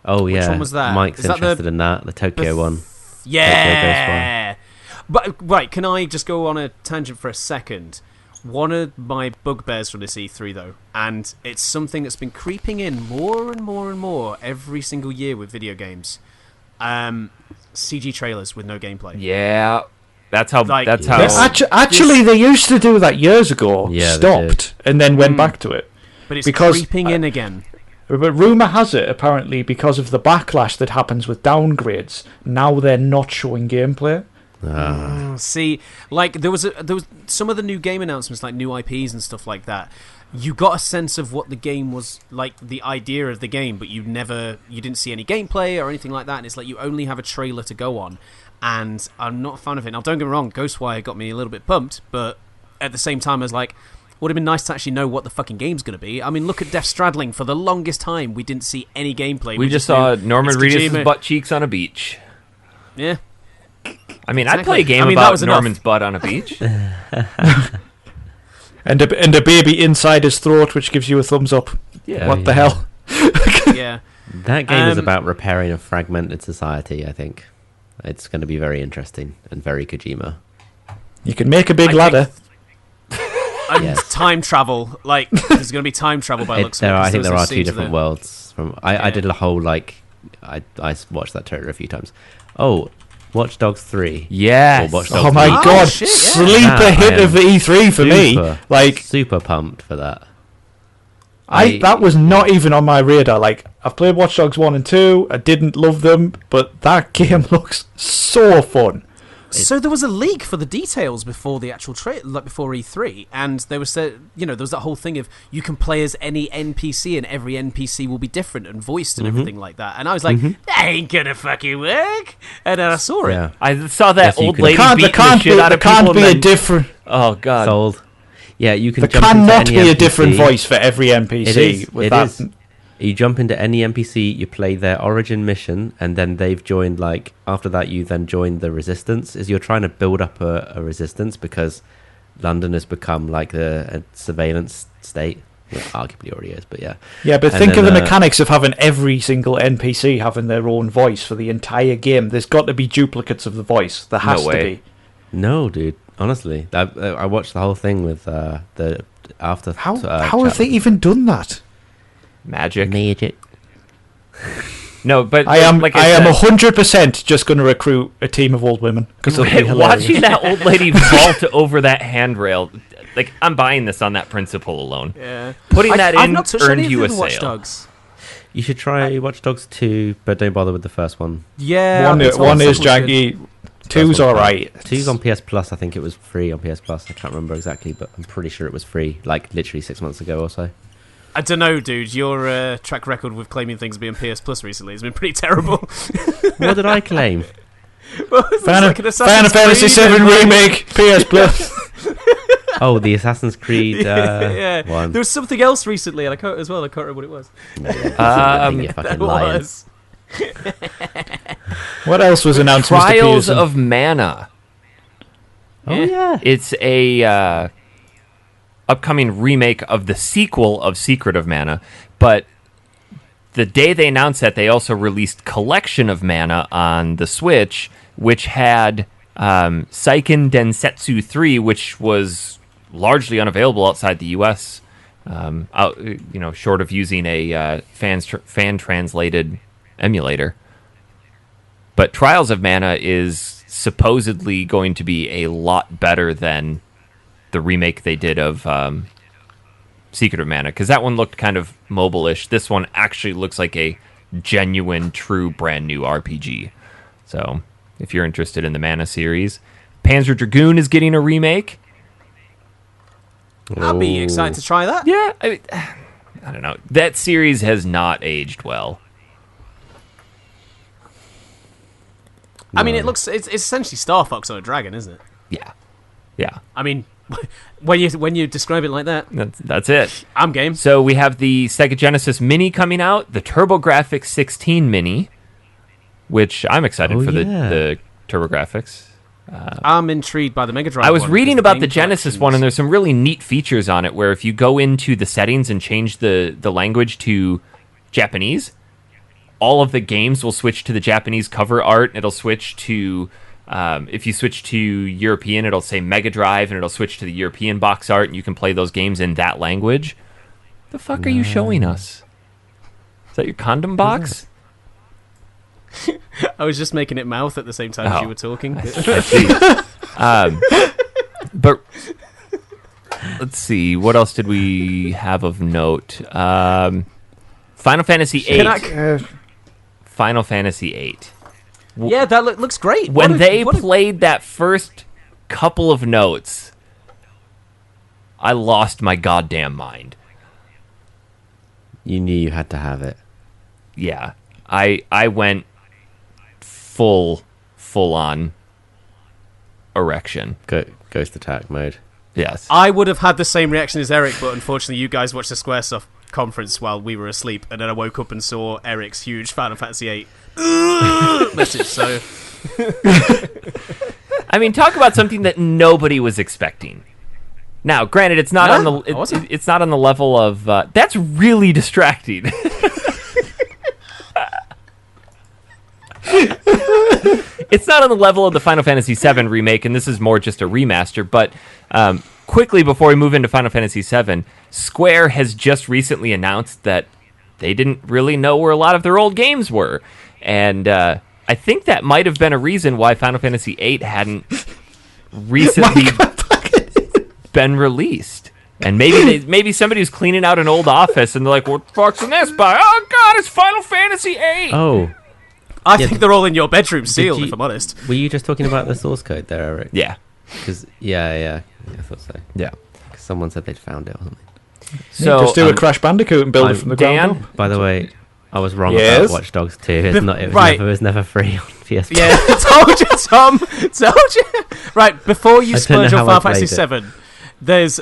Oh, yeah. Which one was that? Mike's Is that interested in that, the Tokyo one. Yeah. But right, can I just go on a tangent for a second? One of my bugbears from this E3, though, and it's something that's been creeping in more and more and more every single year with video games. CG trailers with no gameplay. Yeah. That's how... Like- that's Yeah, how... actually, they used to do that years ago. Yeah, they stopped and then went back to it. But it's Because creeping in again. But rumour has it, apparently, because of the backlash that happens with downgrades, now they're not showing gameplay. See, like there was some of the new game announcements, like new IPs and stuff like that. You got a sense of what the game was like, the idea of the game, but you didn't see any gameplay or anything like that. And it's like you only have a trailer to go on, and I'm not a fan of it. Now, don't get me wrong, Ghostwire got me a little bit pumped, but at the same time, I was like, would have been nice to actually know what the fucking game's going to be. I mean, look at Death Straddling. For the longest time, we didn't see any gameplay. We just saw knew Norman it's Reedus' Kojima. butt cheeks on a beach. Yeah. I mean, I'd Exactly. play a game I mean, that about was enough. Norman's butt on a beach. And a baby inside his throat, which gives you a thumbs up. Yeah. What the hell? Yeah. That game is Um, about repairing a fragmented society, I think. It's going to be very interesting and very Kojima. You can make a big I ladder. And Yes. time travel. Like, there's going to be time travel by looks of it. I 'cause think there was are a two scene to different the- worlds. I did a whole, I watched that trailer a few times. Oh, Watch Dogs 3. Yes. Or Watch Dogs Oh my 3. god, shit, yeah. sleeper Nah, hit I am of E3 for me. Like, super pumped for that. that was not even on my radar. Like, I've played Watch Dogs 1 and 2, I didn't love them, but that game looks so fun. So there was a leak for the details before the actual like before E3, and there was there was that whole thing of you can play as any NPC, and every NPC will be different and voiced and everything like that. And I was like, that ain't gonna fucking work. And then I saw it. Yeah. I saw that Yes, you old can- lady beating the shit out There of people. can't and be a then- different. Oh god. Sold. Yeah, you can There jump into cannot any be a NPC. different voice for every NPC. It is. With It that. is. You jump into any NPC, you play their origin mission, and then they've joined, after that you then join the resistance. You're trying to build up a resistance because London has become a surveillance state. Well, arguably already is, but yeah. Yeah, but And think of then, the mechanics of having every single NPC having their own voice for the entire game. There's got to be duplicates of the voice. There has to way. be. No, dude. Honestly, I watched the whole thing with the after. How chat have they with even done that? Magic. Magic. No, but I am like I am said, 100% just going to recruit a team of old women because it'll be hilarious. watching that old lady vault over that handrail, like I'm buying this on that principle alone. Yeah. Putting that I've in not touched earned any you a of the Watch sale. Dogs. You should try Watch Dogs 2, but don't bother with the first one. Yeah. One it's is was good. janky. Two's First one's alright. fine. 2's on PS Plus. I think it was free on PS Plus. I can't remember exactly, but I'm pretty sure it was free, literally 6 months ago or so. I don't know, dude. Your track record with claiming things being PS Plus recently has been pretty terrible. What did I claim? Well, it's Final like an Assassin's Final Fantasy Creed VII and, like- Remake, PS Plus. Oh, the Assassin's Creed yeah. one. There was something else recently, and I can't remember what it was. I think you're fucking That lying. was. What else was announced, Mr. Trials Peterson? of Mana. Oh yeah. It's a upcoming remake of the sequel of Secret of Mana, but the day they announced that, they also released Collection of Mana on the Switch, which had Seiken Densetsu 3, which was largely unavailable outside the U.S., short of using a fan-translated emulator. But Trials of Mana is supposedly going to be a lot better than the remake they did of Secret of Mana, because that one looked kind of mobile-ish. This one actually looks like a genuine, true, brand new RPG. So, if you're interested in the Mana series, Panzer Dragoon is getting a remake. I'll be excited to try that. Yeah, I don't know. That series has not aged well. I mean, it's essentially Star Fox on a dragon, isn't it? Yeah. I mean, When you describe it like that, that's it. I'm game. So we have the Sega Genesis Mini coming out, the TurboGrafx 16 Mini, which I'm excited for the TurboGrafx. I'm intrigued by the Mega Drive. I was reading about the game Genesis one, and there's some really neat features on it where if you go into the settings and change the language to Japanese, all of the games will switch to the Japanese cover art. It'll switch to, if you switch to European, it'll say Mega Drive, and it'll switch to the European box art, and you can play those games in that language. The fuck are you showing us? Is that your condom box? I was just making it mouth at the same time as you were talking. I see. But let's see, what else did we have of note? Final Fantasy VIII. Final Fantasy VIII. Yeah, that looks great. When they played that first couple of notes, I lost my goddamn mind. You knew you had to have it. Yeah, I went full on erection. Ghost attack mode. Yes. I would have had the same reaction as Eric, but unfortunately you guys watched the Squaresoft conference while we were asleep, and then I woke up and saw Eric's huge Final Fantasy VIII message, so... I mean, talk about something that nobody was expecting. Now, granted, it's not on the it's not on the level of that's really distracting. It's not on the level of the Final Fantasy VII remake, and this is more just a remaster. But quickly before we move into Final Fantasy VII, Square has just recently announced that they didn't really know where a lot of their old games were, and I think that might have been a reason why Final Fantasy VIII hadn't recently been released. And maybe somebody was cleaning out an old office, and they're like, "What the fuck's in this by? Oh God, it's Final Fantasy VIII." Oh. I think they're all in your bedroom sealed, if I'm honest. Were you just talking about the source code there, Eric? Yeah. Because I thought so. Yeah. Because someone said they'd found it or something. So just do a Crash Bandicoot and build it from the ground up. By the way, I was wrong about Watch Dogs 2. It was never free on PS4. Yeah, told you, Tom. Told you. Right, before you splurge on Final Fantasy 7, there's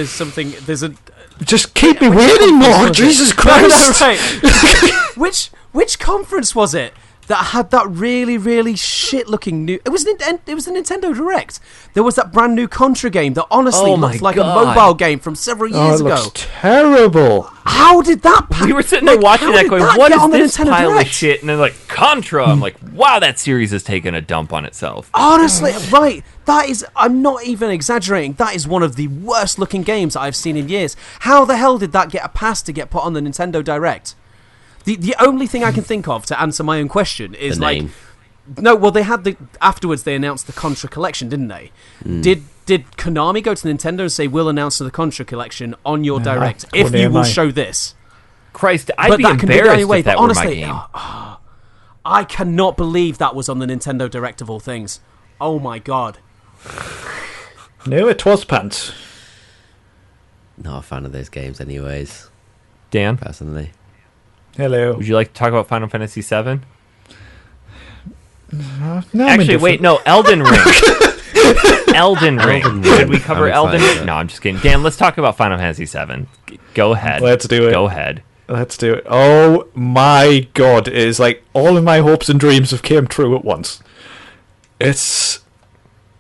something. There's a. Just keep me waiting more, Jesus Christ! No, right. Which conference was it that had that really, really shit-looking new... It was the Nintendo Direct. There was that brand new Contra game that honestly looked like a mobile game from several years ago. It looks terrible. How did that... We were sitting there watching that going, what is this pile of shit? And they're like, Contra. I'm like, wow, that series has taken a dump on itself. Honestly, right. That is... I'm not even exaggerating. That is one of the worst-looking games I've seen in years. How the hell did that get a pass to get put on the Nintendo Direct? The only thing I can think of to answer my own question is they had afterwards they announced the Contra Collection, didn't they? Did Konami go to Nintendo and say, we'll announce the Contra Collection on your Direct if you will show this? Christ, I'd be embarrassed if that were my game. I cannot believe that was on the Nintendo Direct of all things. Oh my god. No, it was pants. Not a fan of those games anyways. Dan? Personally. Hello. Would you like to talk about Final Fantasy VII? No, actually, wait, no, Elden Ring. Elden Ring. Did we cover Elden Ring? No, I'm just kidding. Dan, let's talk about Final Fantasy VII. Go ahead. Let's do it. Go ahead. Let's do it. Oh my god, it is like all of my hopes and dreams have came true at once. It's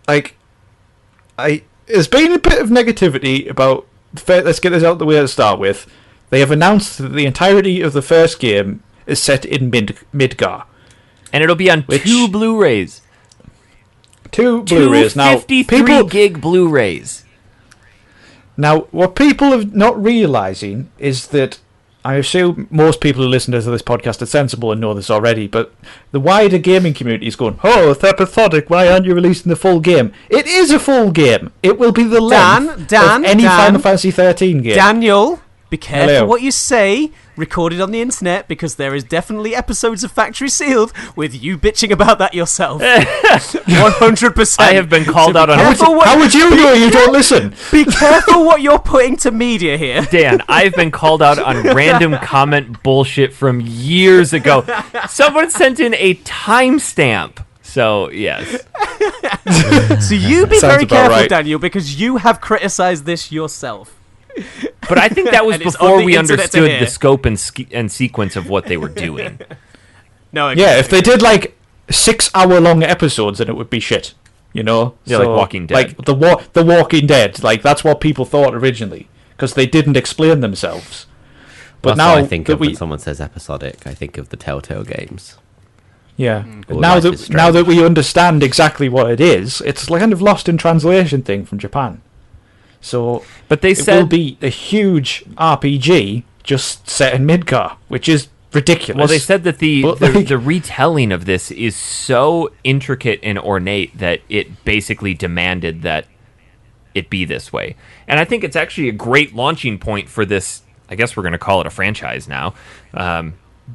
like there's been a bit of negativity about let's get this out of the way to start with. They have announced that the entirety of the first game is set in Midgar. And it'll be on 2 Blu-rays. 2 Blu-rays. Now, 53 gig Blu-rays. Now, what people are not realising is that I assume most people who listen to this podcast are sensible and know this already, but the wider gaming community is going, oh, it's episodic, why aren't you releasing the full game? It is a full game. It will be the length of any Final Fantasy 13 game. Daniel... Be careful what you say, recorded on the internet, because there is definitely episodes of Factory Sealed with you bitching about that yourself. 100%. I have been called out on... How would you know you don't listen? Be careful what you're putting to media here. Dan, I've been called out on random comment bullshit from years ago. Someone sent in a timestamp So, yes. So you be Sounds very about careful, right. Daniel, because you have criticised this yourself. But I think that was And it's before on the we internet to understood hear. the scope and sequence of what they were doing. No, Yeah, if they did like 6-hour-long episodes, then it would be shit. You know, Yeah, like Walking Dead. like the Walking Dead. Like that's what people thought originally because they didn't explain themselves. But That's now what I think that of when someone says episodic. I think of the Telltale games. yeah, Or now Life is that Strange. we understand exactly what it is, it's like kind of lost in translation thing from Japan. So, But they it will said... be a huge RPG just set in Midgar, which is ridiculous. Well, they said that But, like- the retelling of this is so intricate and ornate that it basically demanded that it be this way. And I think it's actually a great launching point for this. I guess we're going to call it a franchise now,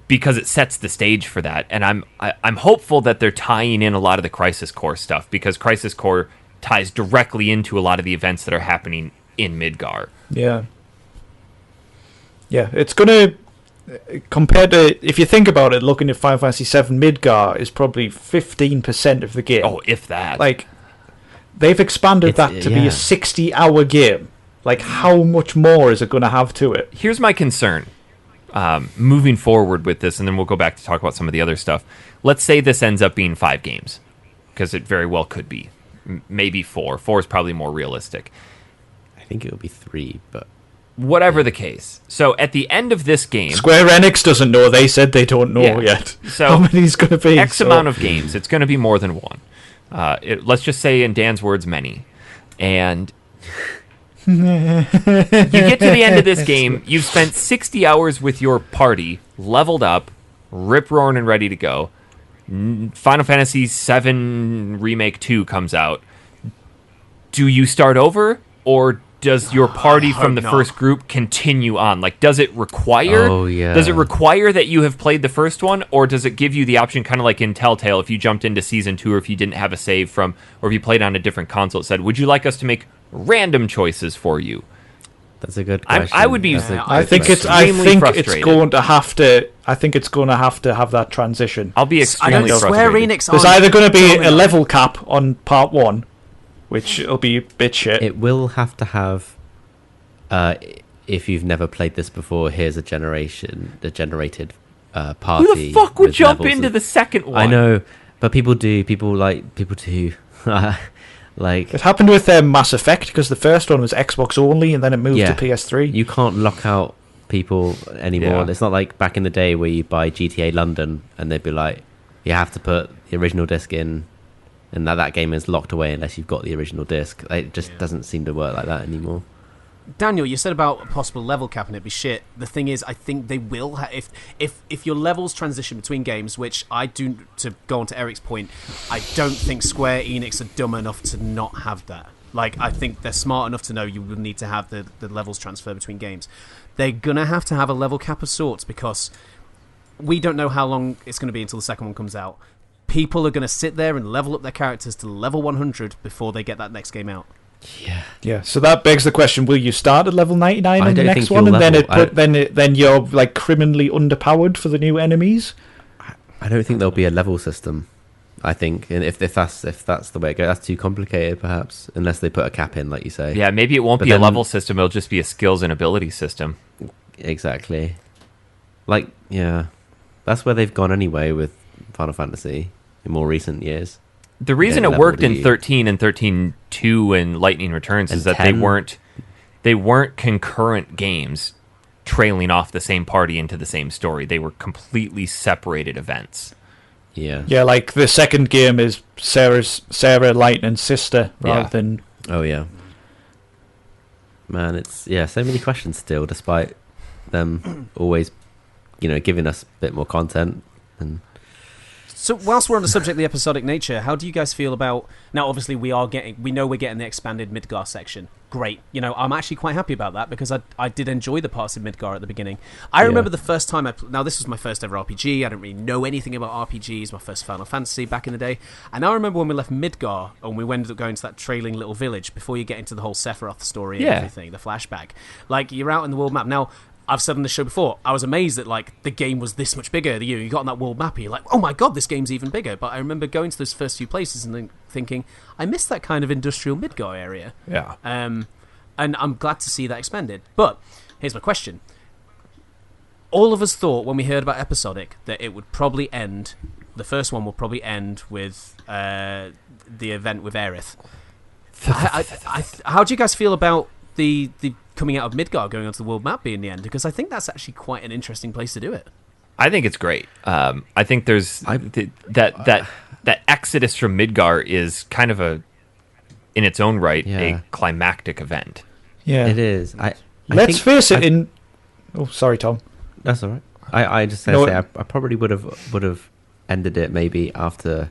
because it sets the stage for that. And I'm hopeful that they're tying in a lot of the Crisis Core stuff, because Crisis Core ties directly into a lot of the events that are happening in Midgar. Yeah. Yeah, it's gonna compared to if you think about it, looking at Final Fantasy VII Midgar is probably 15% of the game. Oh, if that. Like they've expanded It's- that to be yeah. a 60-hour game. Like how much more is it going to have to it? Here's my concern moving forward with this, and then we'll go back to talk about some of the other stuff. Let's say this ends up being 5 games, because it very well could be. Maybe 4. 4 is probably more realistic. I think it would be 3, but Whatever the case. So at the end of this game, Square Enix doesn't know. They said they don't know Yeah. yet. So, how many is going to be? X amount of games. It's going to be more than one. Let's just say, in Dan's words, many. And you get to the end of this game, you've spent 60 hours with your party, leveled up, rip-roaring and ready to go. Final Fantasy VII Remake 2 comes out. Do you start over, or does your party hope from the not. first group continue on? Like, does it require... Oh, yeah. Does it require that you have played the first one, or does it give you the option, kind of like in Telltale, if you jumped into Season 2, or if you didn't have a save from, or if you played on a different console, it said, would you like us to make random choices for you? that's a good I question. would be- That's a I good think it's. question. I extremely think it's frustrated. going to have to. I think it's going to have that transition. I'll be I extremely don't Square frustrated. Enix There's aren't either going to be doing a that. level cap on part 1, which will be a bit shit. It will have to have. If you've never played this before, here's a generated party. Who the fuck would with jump levels into of- the second one? I know, but people do. People do. Like It happened with Mass Effect because the first one was Xbox only, and then it moved Yeah. to PS3. you can't lock out people anymore. Yeah. It's not like back in the day where you buy GTA London and they'd be like, you have to put the original disc in, and that game is locked away unless you've got the original disc. It just doesn't seem to work like that anymore. Daniel, you said about a possible level cap and it'd be shit. The thing is, I think they will if your levels transition between games, which I do. To go on to Eric's point, I don't think Square Enix are dumb enough to not have that. Like, I think they're smart enough to know you will need to have the levels transfer between games. They're gonna have to have a level cap of sorts because we don't know how long it's going to be until the second one comes out. People are going to sit there and level up their characters to level 100 before they get that next game out. Yeah. Yeah, so that begs the question: will you start at level 99 I on the don't next think one, you'll and then level. then you're like criminally underpowered for the new enemies? I don't think there'll be a level system. I think, and if that's the way it goes, that's too complicated, perhaps, unless they put a cap in, like you say. Yeah, maybe it won't But be a then- level system. It'll just be a skills and ability system. Exactly. Like, yeah, that's where they've gone anyway with Final Fantasy in more recent years. The reason Yeah, it worked level in D. 13 and 13.2 and Lightning Returns is And that 10. they weren't concurrent games trailing off the same party into the same story. They were completely separated events. Yeah. Yeah, like the second game is Sarah Lightning's sister rather Yeah. than. Oh yeah. Man, it's so many questions still, despite them always, giving us a bit more content. And So, whilst we're on the subject of the episodic nature, how do you guys feel about... Now, obviously, we know we're getting the expanded Midgar section. Great. I'm actually quite happy about that because I did enjoy the parts of Midgar at the beginning. I remember the first time now, this was my first ever RPG. I didn't really know anything about RPGs, my first Final Fantasy back in the day. And I remember when we left Midgar and we ended up going to that trailing little village before you get into the whole Sephiroth story and Yeah. everything, the flashback. Like, you're out in the world map. Now, I've said on the show before, I was amazed that the game was this much bigger. You got on that world map, and you're like, oh my god, this game's even bigger. But I remember going to those first few places and then thinking, I miss that kind of industrial Midgar area. Yeah. And I'm glad to see that expanded. But here's my question. All of us thought when we heard about Episodic that it would probably end, the first one will probably end with the event with Aerith. How do you guys feel about the coming out of Midgar going onto the world map being the end? Because I think that's actually quite an interesting place to do it. I think it's great. I think there's that exodus from Midgar is kind of in its own right, a climactic event. Yeah, it is. Let's face it. Oh, sorry, Tom. That's all right. I just say I probably would have ended it maybe after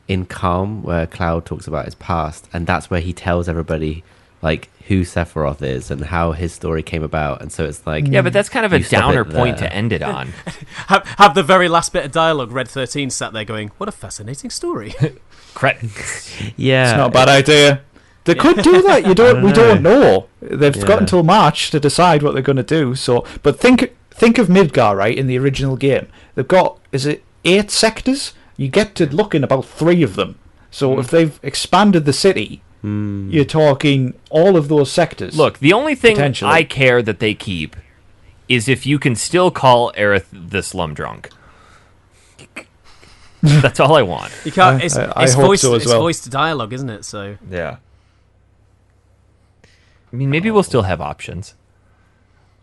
in Calm, where Cloud talks about his past, and that's where he tells everybody who Sephiroth is and how his story came about, and so it's yeah, but that's kind of a downer point to end it on. have the very last bit of dialogue. Red 13 sat there going, "What a fascinating story." Credits. Yeah, it's not a bad idea. They could do that. We don't know. They've got until March to decide what they're going to do. So, but think of Midgar, right? In the original game, they've got 8 sectors. You get to look in about 3 of them. So if they've expanded the city, you're talking all of those sectors. Look, the only thing I care that they keep is if you can still call Aerith the slum drunk. That's all I want. You can't. It's voice to dialogue, isn't it? So yeah. I mean, maybe we'll still have options.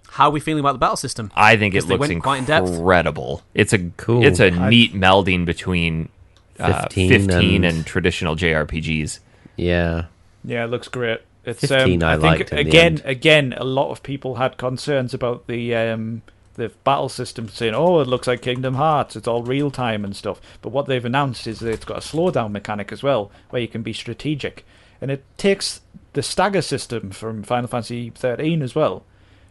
How are we feeling about the battle system? I think it looks incredible. It's a neat melding between 15 and traditional JRPGs. Yeah. Yeah, it looks great. It's 15 I liked again, a lot of people had concerns about the battle system, saying, "Oh, it looks like Kingdom Hearts. It's all real time and stuff." But what they've announced is that it's got a slowdown mechanic as well, where you can be strategic, and it takes the stagger system from Final Fantasy 13 as well.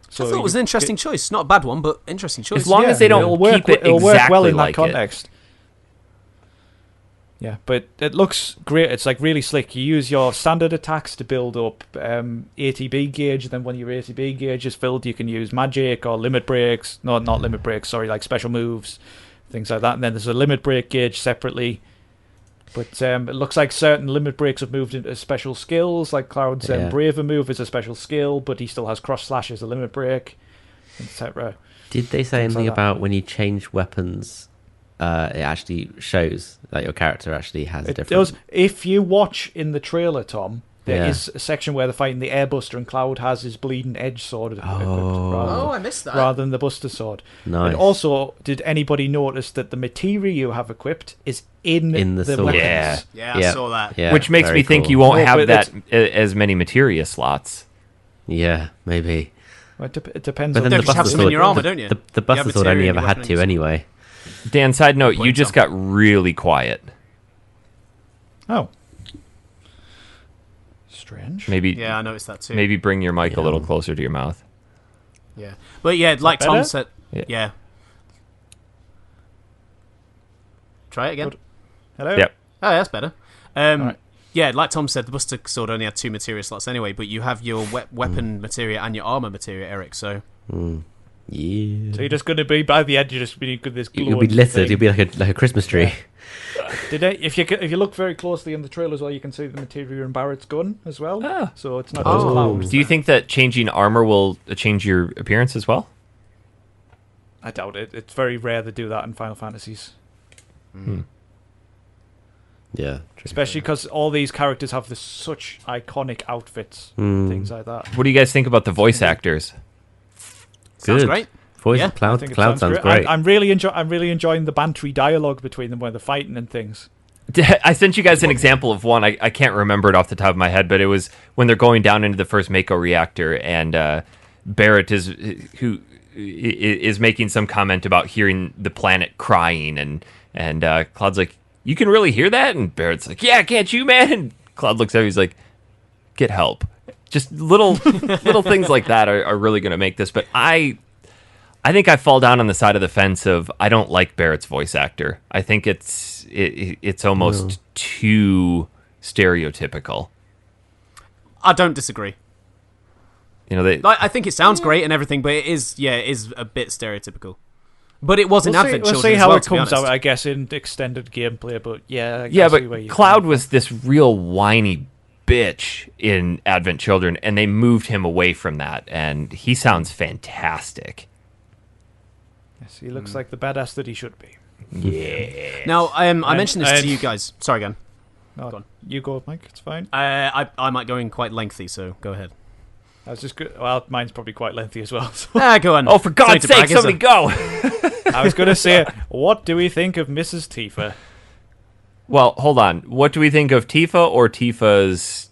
So I thought it was an interesting choice. Not a bad one, but interesting choice. As long as they don't keep it it'll work well in like that context. Yeah, but it looks great. It's really slick. You use your standard attacks to build up ATB gauge, and then when your ATB gauge is filled, you can use magic or limit breaks. No, not limit breaks, sorry, special moves, things like that. And then there's a limit break gauge separately. But it looks like certain limit breaks have moved into special skills, like Cloud's Braver move is a special skill, but he still has cross slash as a limit break, etc. Did they say anything about when you change weapons, it actually shows that your character actually has a different... Does. If you watch in the trailer, Tom, there is a section where they're fighting the Airbuster and Cloud has his bleeding edge sword equipped. I missed that. Rather than the Buster sword. Nice. And also, did anybody notice that the materia you have equipped is in the sword? weapons? Yeah, I saw that. Yeah, which makes me think you won't have that as many materia slots. Yeah, maybe. Well, it depends. But on then you have them in your armor, don't you? The Buster sword only ever had to anyway. Dan, side note, you just got really quiet. Oh. Strange. Maybe. Yeah, I noticed that too. Maybe bring your mic a little closer to your mouth. Yeah. But yeah, like Tom said... Yeah. Try it again. Good. Hello? Yep. Oh, that's better. Right. Yeah, like Tom said, the Buster Sword only had 2 materia slots anyway, but you have your weapon materia and your armor materia, Eric, so... Yeah. So you're just going to be, by the end, you're just be good this glowing You'll be littered. thing. You'll be like a Christmas tree. If you look very closely in the trailer as well, you can see the materia in Barrett's gun as well. Ah. So it's not just Cloud. Do you think that changing armor will change your appearance as well? I doubt it. It's very rare to do that in Final Fantasies. Yeah. Especially because all these characters have such iconic outfits and things like that. What do you guys think about the voice actors? Sounds great. Voice Yeah. Cloud sounds great. I'm really enjoying the bantery dialogue between them where they're fighting and things. I sent you guys an example of one. I can't remember it off the top of my head, but it was when they're going down into the first Mako reactor, and Barrett is making some comment about hearing the planet crying, and Cloud's like, "You can really hear that?" And Barrett's like, "Yeah, can't you, man?" And Cloud looks at him, he's like, "Get help." Just little things like that are really going to make this. But I think I fall down on the side of the fence of I don't like Barrett's voice actor. I think it's almost too stereotypical. I don't disagree. I think it sounds great and everything, but it is a bit stereotypical. But it was in Advent Children. We'll see as how well, it comes to be honest. out, I guess, in extended gameplay. But but Cloud was this real whiny bitch in Advent Children, and they moved him away from that, and he sounds fantastic. Yes, he looks like the badass that he should be. Yeah. Now, I mentioned this to you guys. Sorry, again. No, Go on. You go, Mike. It's fine. I might go in quite lengthy, so go ahead. I was just good. Well, mine's probably quite lengthy as well. So. Go on. Oh, for God's sake, somebody go! I was going to say, what do we think of Mrs. Tifa? Well, hold on. What do we think of Tifa or Tifa's...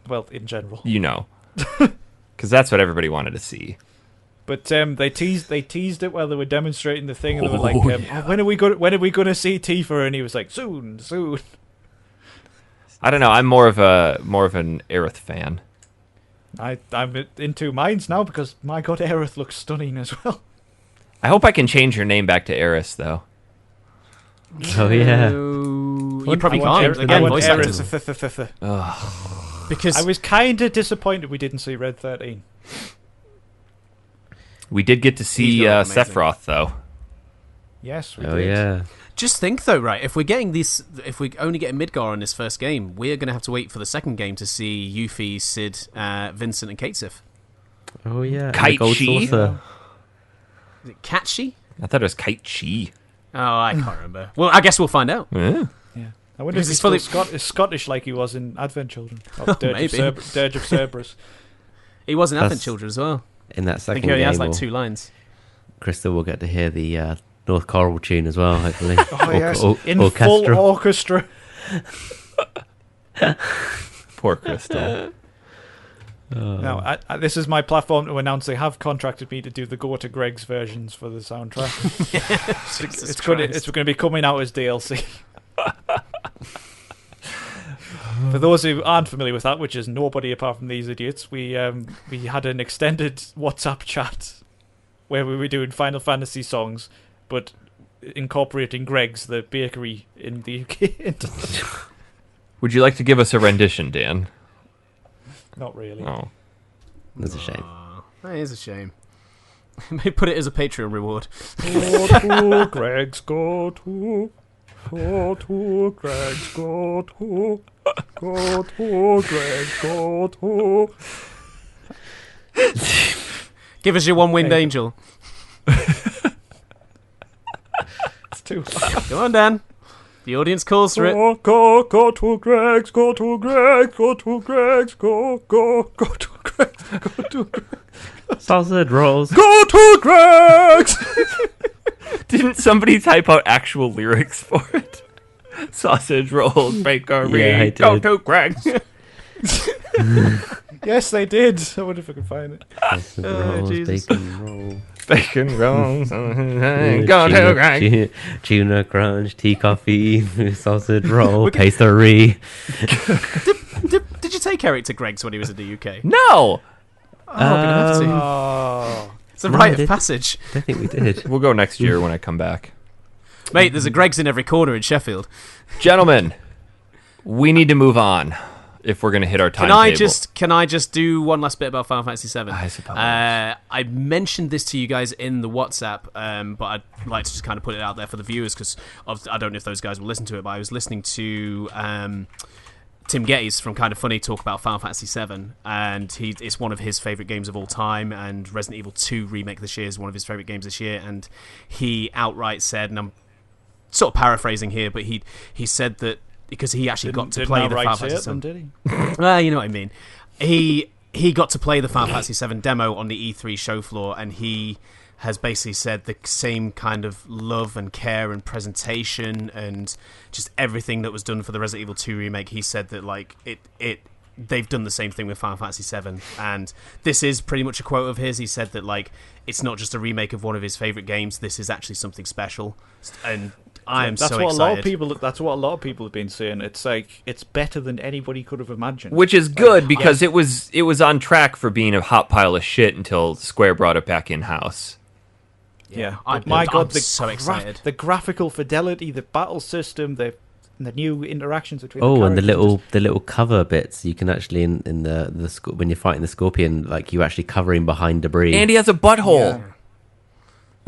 Well, in general. Because that's what everybody wanted to see. But they teased it while they were demonstrating the thing, and they were like, "When are we going to see Tifa?" And he was like, "Soon." I don't know. I'm more of an Aerith fan. I'm in two minds now because my God, Aerith looks stunning as well. I hope I can change your name back to Eris, though. Oh yeah. You probably can't. Again, voice actors. Because I was kind of disappointed we didn't see Red 13. We did get to see Sephiroth, though. Yes, we Oh did. yeah. just think though, right? If we're only getting Midgar in this first game, we're going to have to wait for the second game to see Yuffie, Sid, Vincent, and Kate Sith. Oh yeah. Kite Gold Chi? Saucer. Is it Catchy? I thought it was Kite Chi. Oh, I can't remember. Well, I guess we'll find out. Yeah. I wonder if he's fully Scottish like he was in Advent Children. Or Dirge of Cerberus. He was in Advent That's- Children as well. In that I second think he only game, has like 2 lines. Crystal will get to hear the North Choral tune as well, hopefully. Oh yes, in orchestra. full orchestra. Poor Crystal. Now, this is my platform to announce they have contracted me to do the Go to Greg's versions for the soundtrack. It's going to be coming out as DLC. For those who aren't familiar with that, which is nobody apart from these idiots, we had an extended WhatsApp chat where we were doing Final Fantasy songs, but incorporating Greg's, the bakery in the UK. Would you like to give us a rendition, Dan? Not really. Oh. That's a shame. That is a shame. Maybe put it as a Patreon reward. Go to Greg's, go to Greg's, go to Greg's, go to. Give us your one-winged angel. It's too hard. Come on, Dan. The audience calls for it. Go to Greg's, go to Greg's, go to Greg's, go to Greg's, go to Greg's. Sausage rolls. Go to Greg's! Didn't somebody type out actual lyrics for it? Sausage rolls, bakery, Yeah, I go did. to Greg. Yes, they did. I wonder if I can find it. Sausage rolls, Jesus. bacon roll. Bacon rolls, go to Greg. Tuna crunch, tea coffee, sausage roll, pastry. Did you take Eric to Greg's when he was in the UK? No! Oh, we're gonna have to. Oh. It's a no, rite I of did. passage. I don't think we did. We'll go next year when I come back. Mate, there's a Greg's in every corner in Sheffield. Gentlemen, we need to move on if we're going to hit our Can timetable. I just do one last bit about Final Fantasy VII? I suppose. I mentioned this to you guys in the WhatsApp, but I'd like to just kind of put it out there for the viewers because I don't know if those guys will listen to it, but I was listening to Tim Geddes from Kind of Funny talk about Final Fantasy VII, and it's one of his favourite games of all time, and Resident Evil 2 Remake this year is one of his favourite games this year, and he outright said, and I'm sort of paraphrasing here, but he said that because he actually got to play the Final Fantasy VII. Did he? Well, you know what I mean. He got to play the Final Fantasy VII demo on the E3 show floor, and he has basically said the same kind of love and care and presentation and just everything that was done for the Resident Evil 2 remake. He said that like they've done the same thing with Final Fantasy VII, and this is pretty much a quote of his. He said that like it's not just a remake of one of his favorite games. This is actually something special, and I am That's so what excited. That's what a lot of people have been saying. It's like it's better than anybody could have imagined. Which is good because it was on track for being a hot pile of shit until Square brought it back in-house. Yeah, I'm my God, so excited. The graphical fidelity, the battle system, the and the new interactions between. And the little cover bits you can actually in the when you're fighting the scorpion, like you actually covering behind debris. And he has a butthole.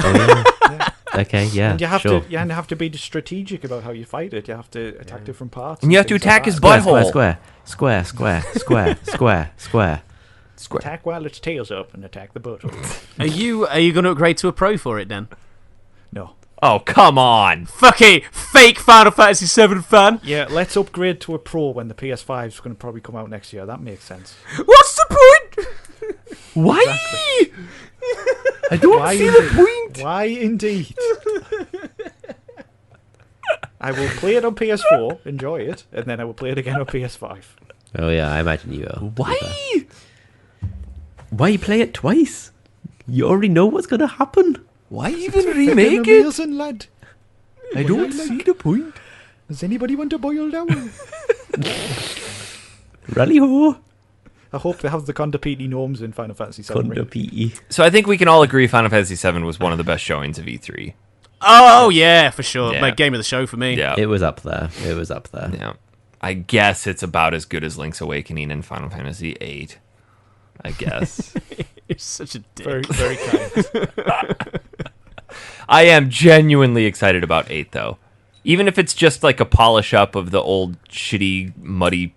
Yeah. Yeah. Okay, yeah. And you have sure. to have to be strategic about how you fight it. You have to attack different parts. And you have to things attack like his that. butthole. Square. Attack while its tail's up and attack the butthole. Are you going to upgrade to a pro for it then? No. Oh, come on. Fucking fake Final Fantasy VII fan. Yeah, let's upgrade to a pro when the PS5 is going to probably come out next year. That makes sense. What's the point? Why? Exactly. I don't see the point. Why indeed? I will play it on PS4, enjoy it, and then I will play it again on PS5. Oh yeah, I imagine you will. Why? Why play it twice? You already know what's going to happen. Why even remake it? Amazing, lad. I don't see the point. Does anybody want to boil down? Rally ho! I hope they have the Condopiti gnomes in Final Fantasy VII. Condopiti. So I think we can all agree Final Fantasy VII was one of the best showings of E3. Oh yeah, for sure. Yeah. Like game of the show for me. Yeah. It was up there. Yeah. I guess it's about as good as Link's Awakening and Final Fantasy VIII. I guess. You're such a dick. Very, very kind. I am genuinely excited about 8, though. Even if it's just like a polish up of the old shitty, muddy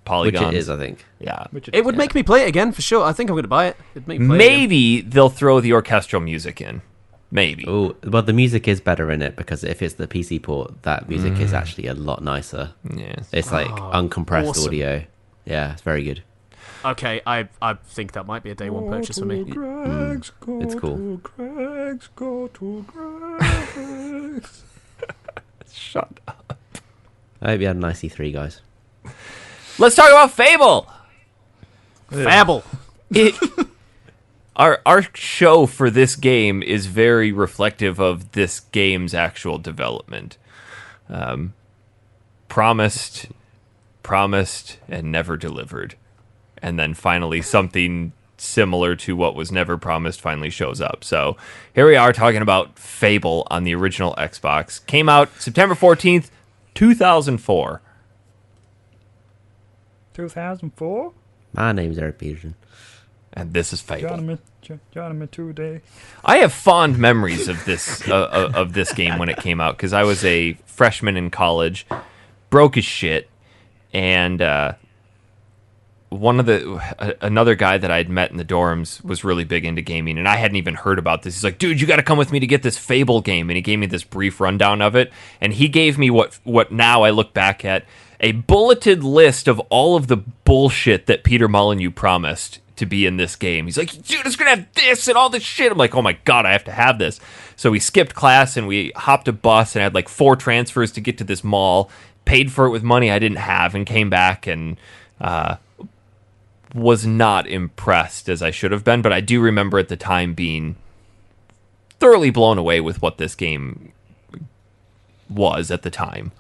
polygons. Which it is, I think. Yeah. It would make me play it again for sure. I think I'm going to buy it. It'd make me play it Maybe they'll throw the orchestral music in. Maybe. Oh, well, the music is better in it because if it's the PC port, that music is actually a lot nicer. Yes. It's like uncompressed awesome. audio. Yeah, it's very good. again. Okay, I think that might be a day one purchase for me. It's cool. Shut up. I hope you had a nice E3, guys. Let's talk about Fable. Fable. Our show for this game is very reflective of this game's actual development. Promised, and never delivered. And then finally something similar to what was never promised finally shows up. So here we are talking about Fable on the original Xbox. Came out September 14th, 2004. 2004? My name's Eric Peterson. And this is Fable. Jonathan today. I have fond memories of this game when it came out because I was a freshman in college, broke as shit, and another guy that I'd met in the dorms was really big into gaming, and I hadn't even heard about this. He's like, "Dude, you got to come with me to get this Fable game," and he gave me this brief rundown of it, and he gave me what now I look back at a bulleted list of all of the bullshit that Peter Molyneux promised to be in this game. He's like, dude, it's gonna have this and all this shit. I'm like, oh my god, I have to have this. So we skipped class and we hopped a bus and had like 4 transfers to get to this mall, paid for it with money I didn't have, and came back and was not impressed as I should have been, but I do remember at the time being thoroughly blown away with what this game was at the time.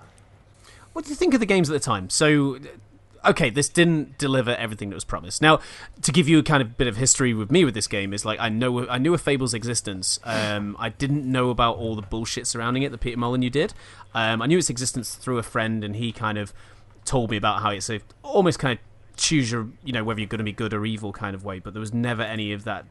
What do you think of the games at the time? So, okay, this didn't deliver everything that was promised. Now, to give you a kind of bit of history with me with this game is like I knew of Fable's existence. I didn't know about all the bullshit surrounding it that Peter Molyneux did. I knew its existence through a friend, and he kind of told me about how it's almost kind of choose your, whether you're going to be good or evil kind of way. But there was never any of that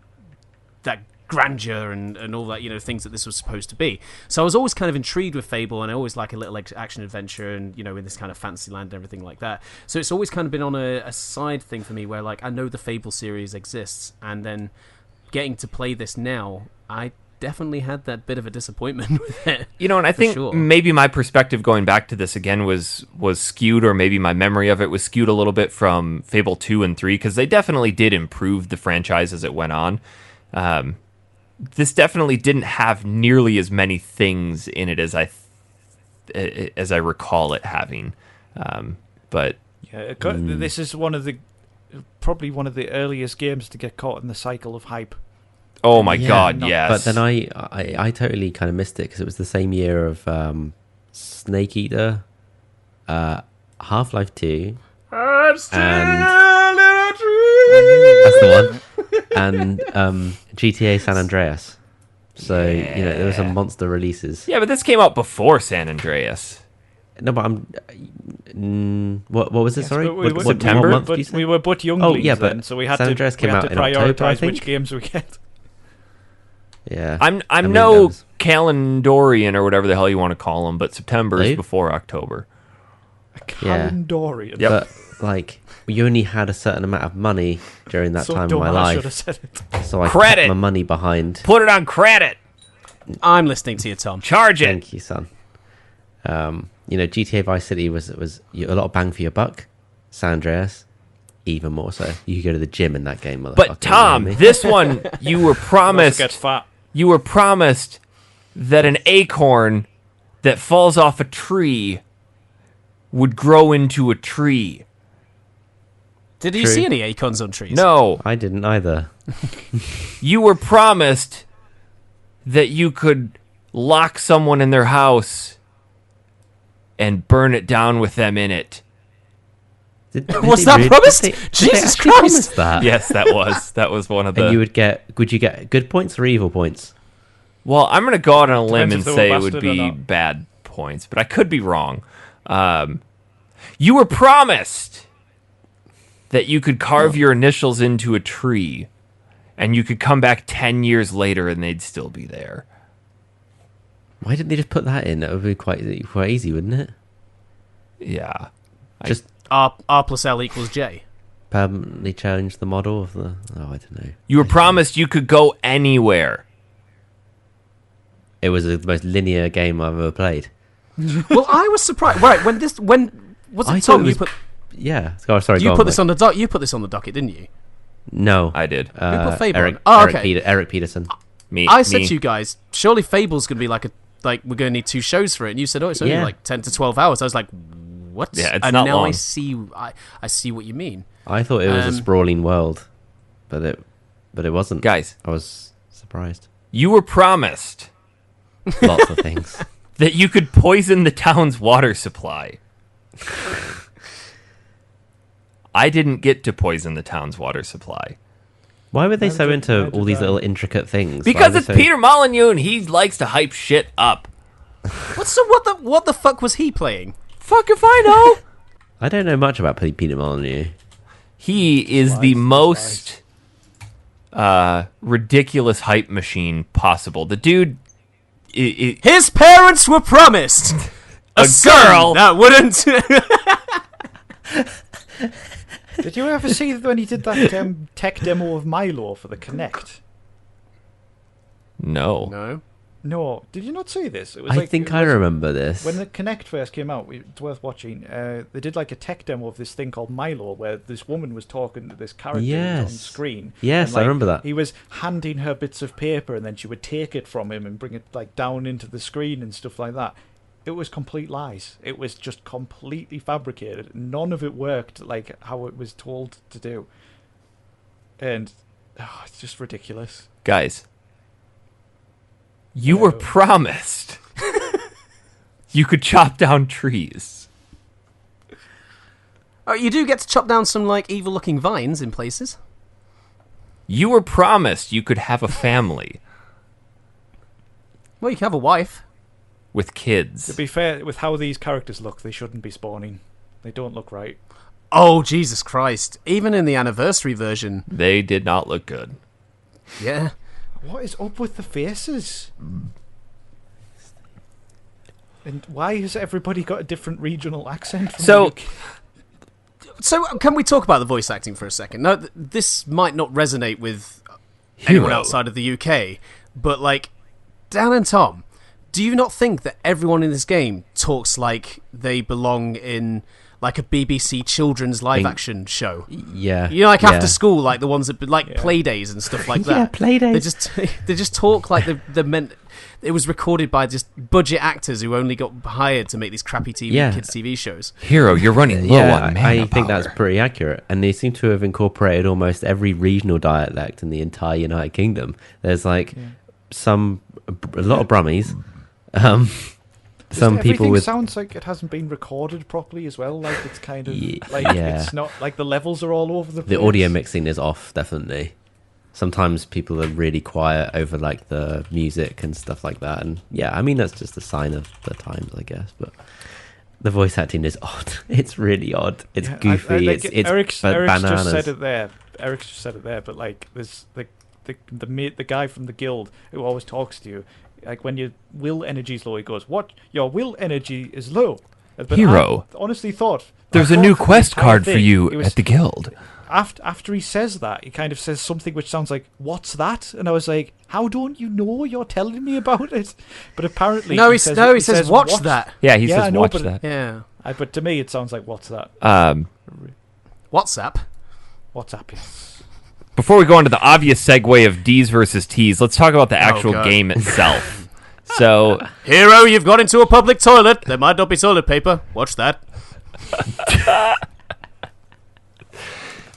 grandeur and all that, things that this was supposed to be. So I was always kind of intrigued with Fable, and I always like a little action adventure and, in this kind of fantasy land and everything like that. So it's always kind of been on a side thing for me where, like, I know the Fable series exists, and then getting to play this now, I definitely had that bit of a disappointment with it. And I think maybe my perspective going back to this again was skewed, or maybe my memory of it was skewed a little bit from Fable 2 and 3, because they definitely did improve the franchise as it went on. This definitely didn't have nearly as many things in it as I recall it having. But yeah, this is probably one of the earliest games to get caught in the cycle of hype. Oh my god, yes. But then I totally kind of missed it because it was the same year of Snake Eater, Half-Life 2, that's the one. And GTA San Andreas. So, there were some monster releases. Yeah, but this came out before San Andreas. No, but what was it? Yes, Sorry, but we were- September? What month did you say? We were but younglings yeah, but then, so we had San to, Andreas came we had out to in October, I prioritise think. which games we get. Yeah, I'm I mean, no that was- calendorian or whatever the hell you want to call them, but September Are is you? before October. A calendorian. Yep. But like, you only had a certain amount of money during that So time of dumb, my I should have life, said it. so I Credit. kept my money behind. Put it on credit. I'm listening to you, Tom. Charge it. Thank you, son. GTA Vice City was a lot of bang for your buck. San Andreas, even more so. You could go to the gym in that game, motherfucker. But Tom, you know me? this one you were Also promised. gets fat. You were promised that an acorn that falls off a tree would grow into a tree. Did you True. see any acorns on trees? No, I didn't either. you were promised that you could lock someone in their house and burn it down with them in it. Was they that promised? did they Jesus actually Christ. promise that? Yes, that was one of the. And would you get good points or evil points? Well, I'm going to go out on a limb Depends and if they say were it would busted or be not. bad points, but I could be wrong. You were promised that you could carve your initials into a tree, and you could come back 10 years later and they'd still be there. Why didn't they just put that in? That would be quite easy, wouldn't it? Yeah. Just R plus L equals J. permanently change the model of the... Oh, I don't know. You were promised you could go anywhere. It was the most linear game I've ever played. Well, I was surprised. Right, when was it I thought Tom? it was- You put Yeah. Oh, sorry, you go put on, this mate. on the doc. You put this on the docket, didn't you? No. I did. Who put Fable Eric, on? Oh, Eric, okay. Eric Peterson. Me. I said me. to you guys, surely Fable's going to be like we're going to need 2 shows for it, and you said, oh, it's only Yeah. like 10 to 12 hours. I was like, what? Yeah, it's and not now long. I see what you mean. I thought it was a Um, sprawling world, but it wasn't. Guys, I was surprised. you were promised Lots of things. that you could poison the town's water supply. I didn't get to poison the town's water supply. Why were they Why so did- into why did all these that- little intricate things? Why Because are they it's so- Peter Molyneux and he likes to hype shit up. What the fuck was he playing? Fuck if I know. I don't know much about Peter Molyneux. He is the Lies, most ridiculous hype machine possible. The dude, His parents were promised a son girl. that wouldn't. Did you ever see when he did that tech demo of Milo for the Kinect? No. No. No, did you not see this? It was I like, think it I was- remember this. When the Kinect first came out, it's worth watching. They did like a tech demo of this thing called Milo, where this woman was talking to this character who was on Yes. screen. Yes, and, I like, remember that. He was handing her bits of paper, and then she would take it from him and bring it like down into the screen and stuff like that. It was complete lies. It was just completely fabricated. None of it worked like how it was told to do. And it's just ridiculous. Guys, you were No. promised you could chop down trees. Oh, you do get to chop down some like evil-looking vines in places. You were promised you could have a family Well, you can have a wife. with To kids. be fair, with how these characters look, they shouldn't be spawning. They don't look right. Oh, Jesus Christ! Even in the anniversary version, They did not look good. yeah. What is up with the faces? And why has everybody got a different regional accent? From So- the UK? So, can we talk about the voice acting for a second? No, this might not resonate with anyone Hero. outside of the UK, but like, Dan and Tom, do you not think that everyone in this game talks like they belong in like a BBC children's live action show? Yeah. You know, like yeah. after school, like the ones that like Yeah. play days and stuff like Yeah, that. play days. They just talk like they're meant. It was recorded by just budget actors who only got hired to make these crappy Yeah. kids TV shows. Hero, you're running low Yeah, on mana I think that's power. pretty accurate. And they seem to have incorporated almost every regional dialect in the entire United Kingdom. There's like a lot of Brummies. Some people Everything with sounds like it hasn't been recorded properly as well. Like it's kind of like yeah. it's not like the levels are all over the place. the audio mixing is off, definitely. Sometimes people are really quiet over like the music and stuff like that. And yeah, I mean that's just a sign of the times, I guess. But The voice acting is odd. It's really odd. It's goofy. It's Eric's bananas. just said it there. Eric's just said it there. But like, there's the guy from the guild who always talks to you. Like when your will energy is low, he goes, "What? Your will energy is low." But Hero. I honestly thought there's a new quest card for you at the guild. After he says that, he kind of says something which sounds like, "What's that?" And I was like, "How don't you know? You're telling me about it." But apparently, he says, "Watch that." Yeah, he says, "Watch that." Yeah. But to me, it sounds like, "What's that?" WhatsApp. WhatsApp. Before we go into the obvious segue of D's versus T's, let's talk about the actual game itself. So, Hero, you've got into a public toilet. There might not be toilet paper. Watch that.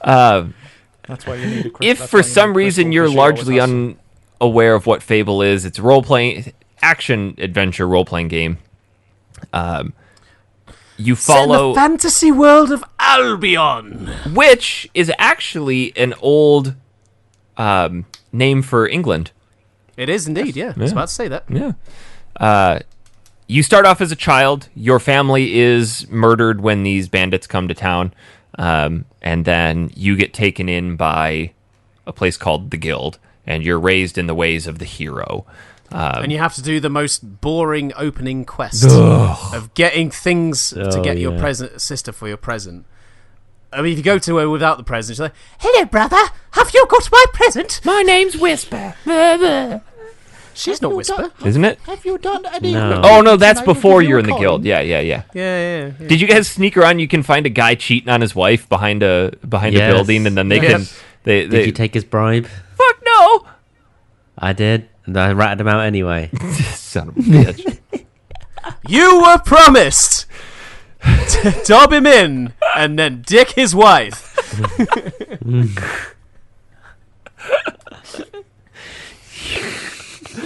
That's why you need a if for some reason you're largely unaware of what Fable is, it's a role-playing, action-adventure role-playing game. You follow... Set in the fantasy world of Albion. Which is actually an old name for England. It is indeed, yeah. I was about to say that. Yeah. You start off as a child. Your family is murdered when these bandits come to town. And then you get taken in by a place called the Guild. And you're raised in the ways of the hero. And you have to do the most boring opening quest of getting things to get your sister for your present. I mean, if you go to her without the present, she's like, "Hello, brother. Have you got my present? My name's Whisper." She's not Whisper. Isn't it? Have you done any? No. Oh, no, that's before you're in the Guild. Yeah. Yeah. Did you guys sneak around? You can find a guy cheating on his wife behind a building, and then they can... Did you take his bribe? Fuck no! I did, and I ratted him out anyway. Son of a bitch. You were promised to dob him in and then dick his wife.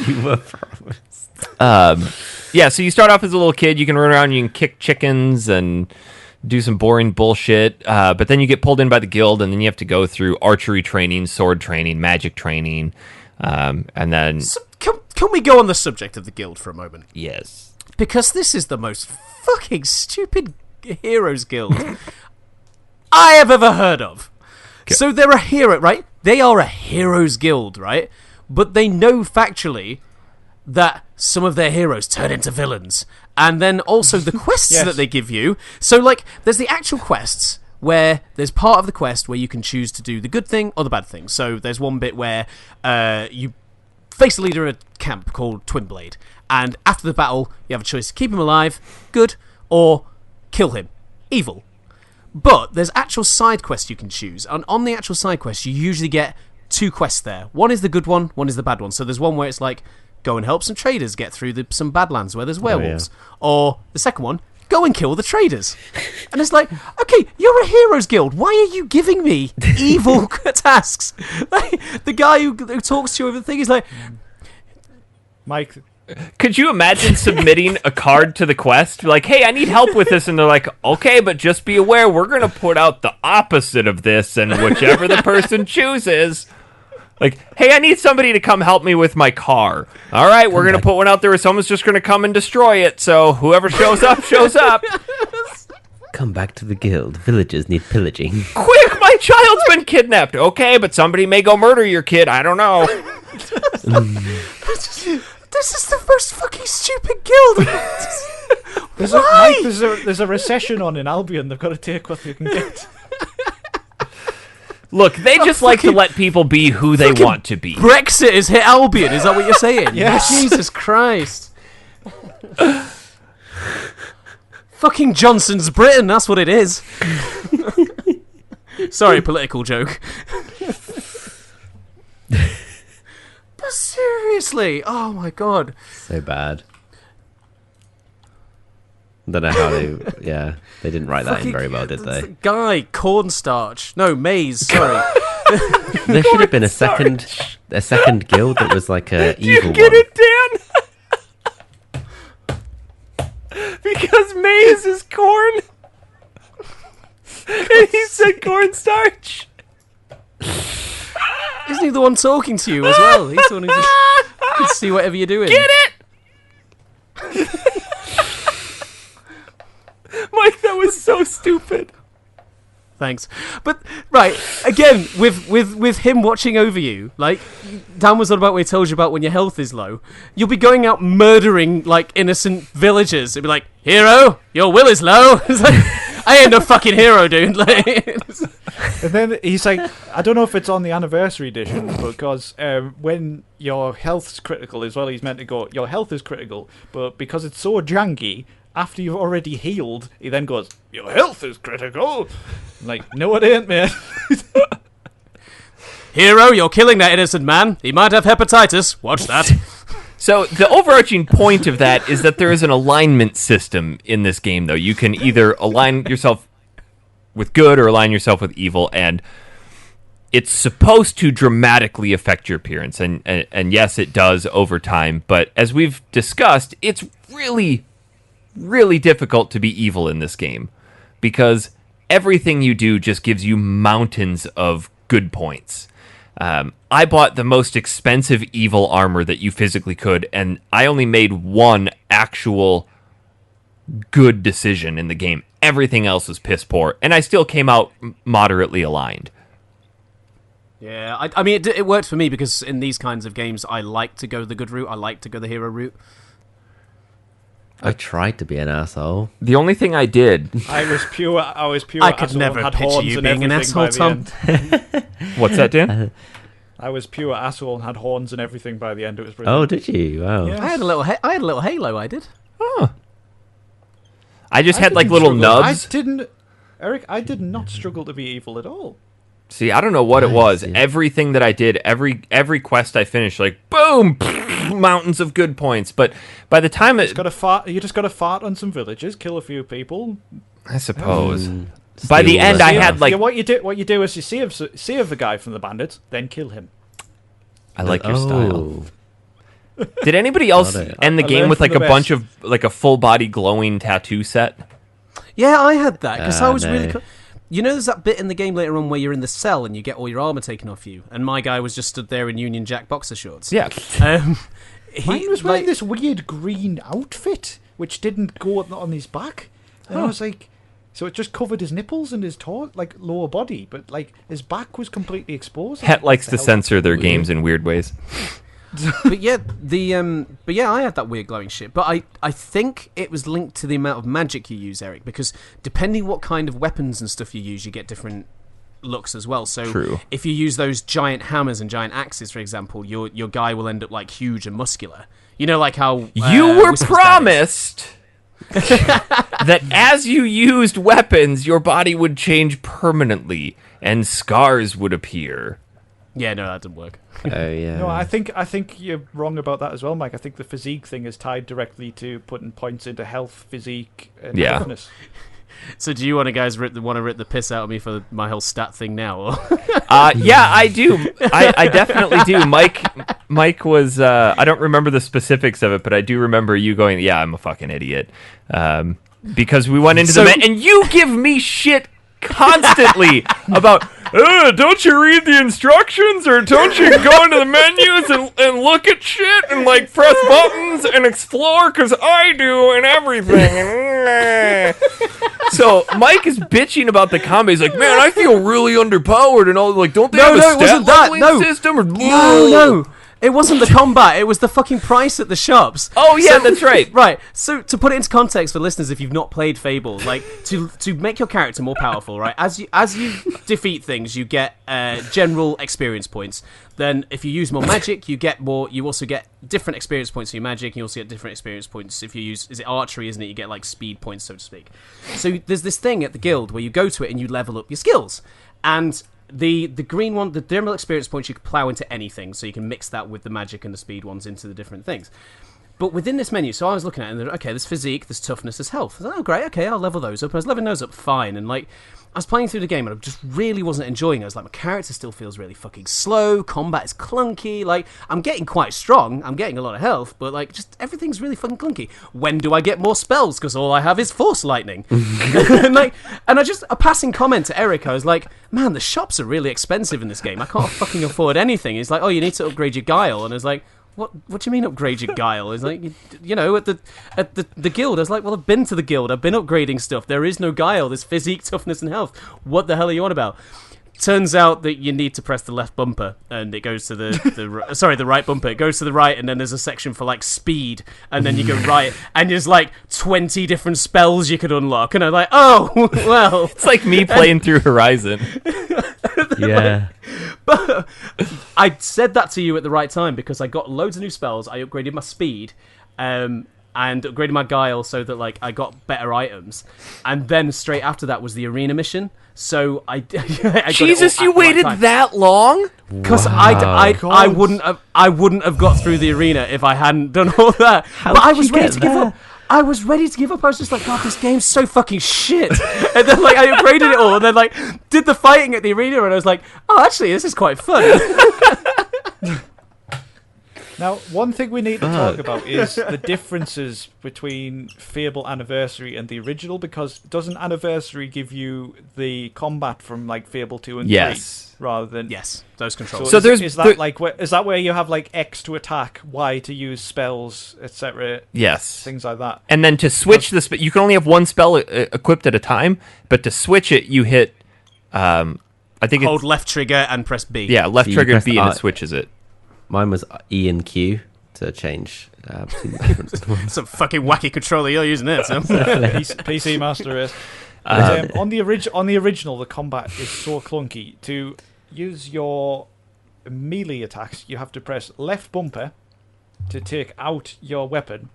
You were promised. Yeah, so you start off as a little kid. You can run around, you can kick chickens and do some boring bullshit. But then you get pulled in by the Guild, and then you have to go through archery training, sword training, magic training. And then... So, can we go on the subject of the Guild for a moment? Yes. Because this is the most fucking stupid heroes guild I have ever heard of. Okay. So they're a hero, right? They are a heroes guild, right? But they know factually that some of their heroes turn into villains. And then also the quests that they give you. So, like, there's the actual quests where there's part of the quest where you can choose to do the good thing or the bad thing. So there's one bit where you face the leader of a camp called Twinblade. And after the battle, you have a choice to keep him alive, good, or kill him, evil. But there's actual side quests you can choose. And on the actual side quests, you usually get two quests there. One is the good one is the bad one. So there's one where it's like, go and help some traders get through some badlands where there's werewolves. Or the second one, go and kill the traders. And it's like, okay, you're a heroes guild. Why are you giving me evil tasks? Like, the guy who talks to you over the thing is like... Mike... Could you imagine submitting a card to the quest? Like, hey, I need help with this. And they're like, okay, but just be aware, we're going to put out the opposite of this. And whichever the person chooses... Like, hey, I need somebody to come help me with my car. All right, we're going to put one out there where someone's just going to come and destroy it. So whoever shows up, shows up. Come back to the guild. Villagers need pillaging. Quick, my child's been kidnapped. Okay, but somebody may go murder your kid. I don't know. This is the most fucking stupid guild. Why? There's a recession on in Albion. They've got to take what they can get. Look, they just like to let people be who they want to be. Brexit has hit Albion, is that what you're saying? Yes. Jesus Christ. Fucking Johnson's Britain, that's what it is. Sorry, political joke. But seriously, oh my god. So bad. Don't know how they... Yeah, they didn't write that in very well, did they? Guy, cornstarch. No, maize, sorry. There should have been a second guild that was like a evil one. You get it, Dan? Because maize is corn. And he said cornstarch. Isn't he the one talking to you as well? He's the one who can see whatever you're doing. Get it? Thanks. But, right, again, with him watching over you, like, Dan was on about what he told you about when your health is low. You'll be going out murdering, like, innocent villagers. It'd be like, hero, your will is low. It's like, I ain't no fucking hero, dude. Like, and then he's like, I don't know if it's on the anniversary edition, because when your health's critical as well, he's meant to go, your health is critical, but because it's so janky, after you've already healed, he then goes, your health is critical. I'm like, no, it ain't, man. Hero, you're killing that innocent man. He might have hepatitis. Watch that. So the overarching point of that is that there is an alignment system in this game, though. You can either align yourself with good or align yourself with evil, and it's supposed to dramatically affect your appearance. And yes, it does over time, but as we've discussed, it's really difficult to be evil in this game because everything you do just gives you mountains of good points. I bought the most expensive evil armor that you physically could, and I only made one actual good decision in the game. Everything else was piss poor, and I still came out moderately aligned. Yeah, I mean, it worked for me because in these kinds of games, I like to go the good route. I like to go the hero route. I tried to be an asshole. The only thing I did... I was pure I could never picture you being an asshole, Tom. What's that, Dan? I was pure asshole and had horns and everything by the end. It was brilliant. Oh, did you? Wow. Yeah. I had a little halo, I did. Oh. I just had like little nubs. Eric, I did not struggle to be evil at all. See, I don't know what it was. Yeah. Everything that I did, every quest I finished, like boom, mountains of good points. But by the time you just got to fart on some villages, kill a few people. I suppose. By the end, I had like what you do is you save the guy from the bandits, then kill him. I like your style. Did anybody else end the game with like a bunch of like a full body glowing tattoo set? Yeah, I had that because I was really. You know, there's that bit in the game later on where you're in the cell and you get all your armor taken off you, and my guy was just stood there in Union Jack boxer shorts. Yeah. He was wearing this weird green outfit which didn't go on his back, and I was like, so it just covered his nipples and his lower body, but like his back was completely exposed. Het likes to censor their games in weird ways. But yeah, I had that weird glowing shit. But I think it was linked to the amount of magic you use, Eric, because depending what kind of weapons and stuff you use, you get different looks as well. So True. If you use those giant hammers and giant axes, for example, your guy will end up like huge and muscular. You know, like how you were promised that as you used weapons, your body would change permanently and scars would appear. Yeah, no, that didn't work. Oh yeah. No, I think you're wrong about that as well, Mike. I think the physique thing is tied directly to putting points into health, physique, and toughness. So do you want to guys rip the piss out of me for my whole stat thing now? Or? Yeah, I do. I definitely do. Mike was, I don't remember the specifics of it, but I do remember you going, yeah, I'm a fucking idiot. Because we went into and you give me shit constantly about, don't you read the instructions, or don't you go into the menus and look at shit and like press buttons and explore, because I do and everything. So Mike is bitching about the combat. He's like, man, I feel really underpowered and all. Like, don't they have a stat leveling system? Or, no. It wasn't the combat, it was the fucking price at the shops. Oh, yeah, that's right. Right, so to put it into context for listeners, if you've not played Fable, like, to make your character more powerful, right, as you defeat things, you get general experience points. Then, if you use more magic, you also get different experience points for your magic, and you also get different experience points if you use, is it archery, isn't it? You get, like, speed points, so to speak. So, there's this thing at the guild where you go to it and you level up your skills. And the green one, the general experience points, you can plow into anything, so you can mix that with the magic and the speed ones into the different things. But within this menu, so I was looking at it, and okay, there's physique, there's toughness, there's health. I was like, oh, great, okay, I'll level those up. And I was leveling those up fine, and like, I was playing through the game, and I just really wasn't enjoying it. I was like, my character still feels really fucking slow, combat is clunky, like, I'm getting quite strong, I'm getting a lot of health, but like, just everything's really fucking clunky. When do I get more spells? Because all I have is Force Lightning. and a passing comment to Eric, I was like, man, the shops are really expensive in this game. I can't fucking afford anything. He's like, oh, you need to upgrade your Guile. And I was like, what do you mean upgrade your guile? It's like, you know, at the guild, I was like, well, I've been to the guild, I've been upgrading stuff. There is no guile. There's physique, toughness, and health. What the hell are you on about? Turns out that you need to press the left bumper, and it goes to the right bumper. It goes to the right, and then there's a section for like speed, and then you go right, and there's like 20 different spells you could unlock. And I'm like, oh well, it's like me playing through Horizon. Yeah. But I said that to you at the right time because I got loads of new spells. I upgraded my speed, and upgraded my guile so that like I got better items, and then straight after that was the arena mission. So I got Jesus, you waited that long? Because I wouldn't have got through the arena if I hadn't done all that. But I was ready to give up. I was ready to give up. I was just like, God, this game's so fucking shit. And then like I upgraded it all, and then like did the fighting at the arena, and I was like, oh, actually, this is quite fun. Now, one thing we need to talk about is the differences between Fable Anniversary and the original, because doesn't Anniversary give you the combat from like Fable 2 and 3 rather than those controls? So is that where you have like X to attack, Y to use spells, etc.? Yes, things like that. And then to switch you can only have one spell equipped at a time, but to switch it, you hit. I think hold left trigger and press B. Yeah, left trigger and B, and it switches it. Mine was E and Q to change between the different ones. Some fucking wacky controller you're using it. So. PC Master Race. On the original, the combat is so clunky. To use your melee attacks, you have to press left bumper to take out your weapon,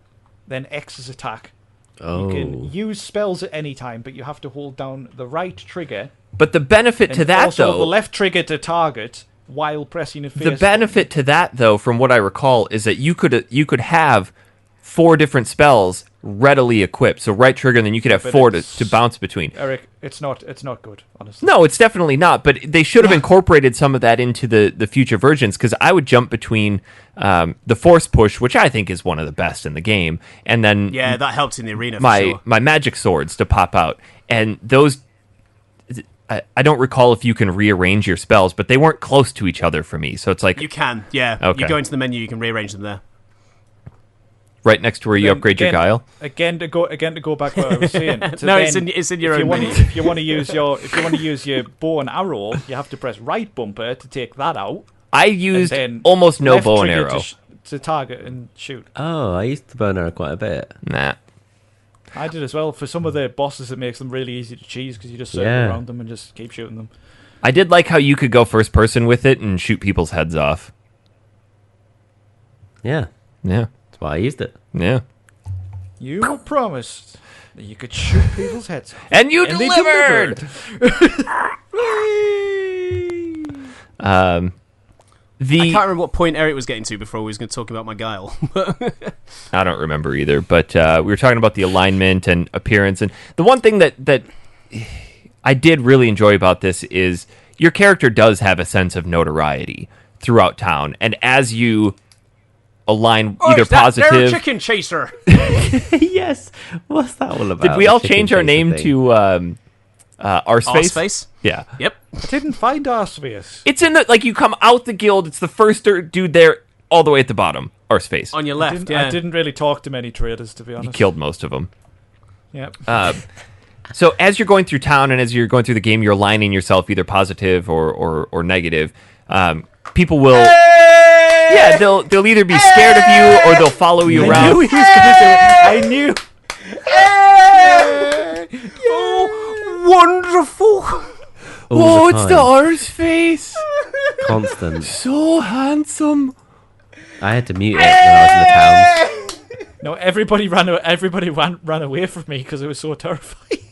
then X is attack. Oh. You can use spells at any time, but you have to hold down the right trigger. But the benefit to that, also though, the left trigger to target while pressing a face. The benefit to that, though, from what I recall, is that you could have 4 different spells readily equipped. So right trigger, and then you could have 4 to bounce between. Eric, it's not good, honestly. No, it's definitely not. But they should have incorporated some of that into the future versions, because I would jump between the Force Push, which I think is one of the best in the game, and then that helps in the arena. My magic swords to pop out, and those. I don't recall if you can rearrange your spells, but they weren't close to each other for me. So it's like you can, yeah. Okay. You go into the menu, you can rearrange them there. Right next to where you upgrade your guile. Again to go back to what I was saying. It's in your own menu. If you want to use your bow and arrow, you have to press right bumper to take that out. I used almost no bow and arrow to target and shoot. Oh, I used the bow and arrow quite a bit. Nah. I did as well. For some of the bosses, it makes them really easy to cheese because you just circle around them and just keep shooting them. I did like how you could go first person with it and shoot people's heads off. Yeah. That's why I used it. Yeah. You were promised that you could shoot people's heads off. And you delivered! I can't remember what point Eric was getting to before we was going to talk about my guile. I don't remember either, but we were talking about the alignment and appearance, and the one thing that I did really enjoy about this is your character does have a sense of notoriety throughout town, and as you align either positive... They're a chicken chaser! Yes! What's that all about? Did we all change our name to... Arseface? Yeah. Yep. I didn't find Arseface. It's in the... Like, you come out the guild, it's the first dude there, all the way at the bottom. Arseface. On your left, I didn't really talk to many traders, to be honest. You killed most of them. Yep. So, as you're going through town and as you're going through the game, you're aligning yourself either positive or negative. People will... Hey! Yeah, they'll either be scared of you or they'll follow you around. I knew he was going to do it. I knew. Oh, wonderful! Whoa, it's the Arseface! Constant. So handsome. I had to mute it when I was in the towns. No, everybody ran away from me because it was so terrifying.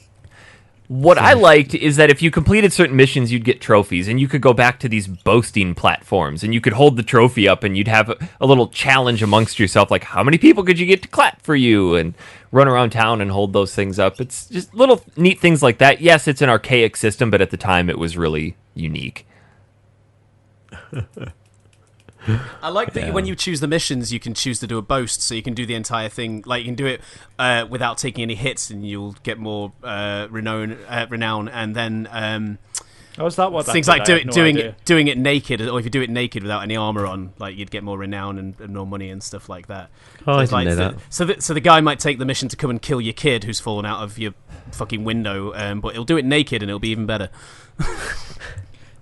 What I liked is that if you completed certain missions, you'd get trophies, and you could go back to these boasting platforms, and you could hold the trophy up, and you'd have a little challenge amongst yourself, like how many people could you get to clap for you, and run around town and hold those things up. It's just little neat things like that. Yes, it's an archaic system, but at the time it was really unique. I like that when you choose the missions, you can choose to do a boast, so you can do the entire thing. Like, you can do it without taking any hits, and you'll get more renown. And then Oh, is that what that things did? like I had no idea. doing it naked, or if you do it naked without any armor on, like you'd get more renown and more money and stuff like that. Oh, So I it's didn't like, know that. So the guy might take the mission to come and kill your kid who's fallen out of your fucking window, but he'll do it naked and it'll be even better.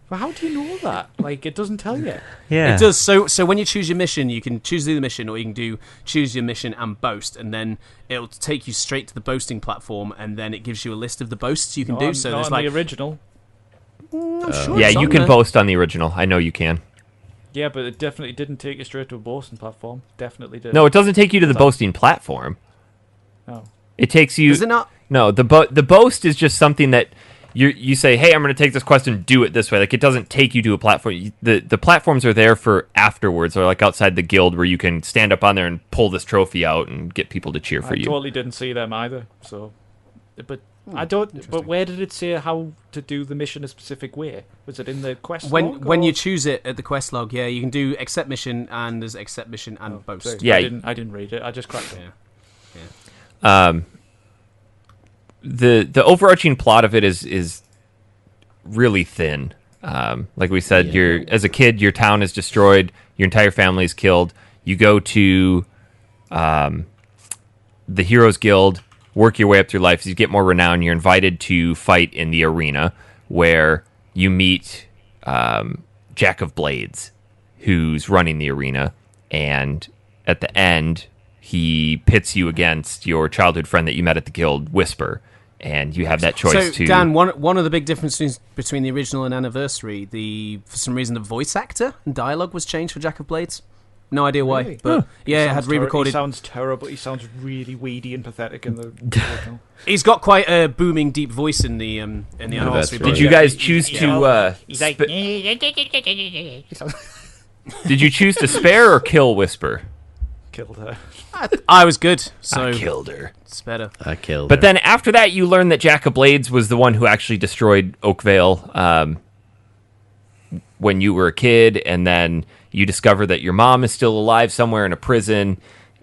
But how do you know that? Like, it doesn't tell you. Yeah. It does. So when you choose your mission, you can choose to do the mission, or you can choose your mission and boast, and then it'll take you straight to the boasting platform, and then it gives you a list of the boasts you can do. So not there's on like the original. I'm sure Yeah, it's you on can there. boast on the original. I know you can. Yeah, but it definitely didn't take you straight to a boasting platform. Definitely did. No, it doesn't take you to the boasting platform. Oh. It takes you. Is it not? No, the boast is just something that you say, hey, I'm going to take this quest and do it this way. Like, it doesn't take you to a platform. The platforms are there for afterwards, or like outside the guild, where you can stand up on there and pull this trophy out and get people to cheer for I you. totally didn't see them either. So, but I don't. But where did it say how to do the mission a specific way? Was it in the quest log? When or- you choose it at the quest log, yeah, you can do accept mission, and there's accept mission and Oh, boast. sorry. Yeah. I didn't read it. I just cracked it. The overarching plot of it is really thin. Like we said, as a kid, your town is destroyed, your entire family is killed. You go to the Heroes Guild, work your way up through life. As you get more renown, you're invited to fight in the arena, where you meet Jack of Blades, who's running the arena, and at the end, he pits you against your childhood friend that you met at the guild, Whisper. And you have that choice So, to... Dan, one of the big differences between the original and Anniversary, for some reason the voice actor and dialogue was changed for Jack of Blades. No idea why, Really? but yeah, it had He re-recorded. sounds terrible. He sounds really weedy and pathetic in the original. He's got quite a booming, deep voice in the Anniversary. Did you guys choose He's to... like, Did you choose to spare or kill Whisper? killed her. I was good, so Killed her. it's better. I killed But her. then after that, you learn that Jack of Blades was the one who actually destroyed Oakvale when you were a kid, and then you discover that your mom is still alive somewhere in a prison,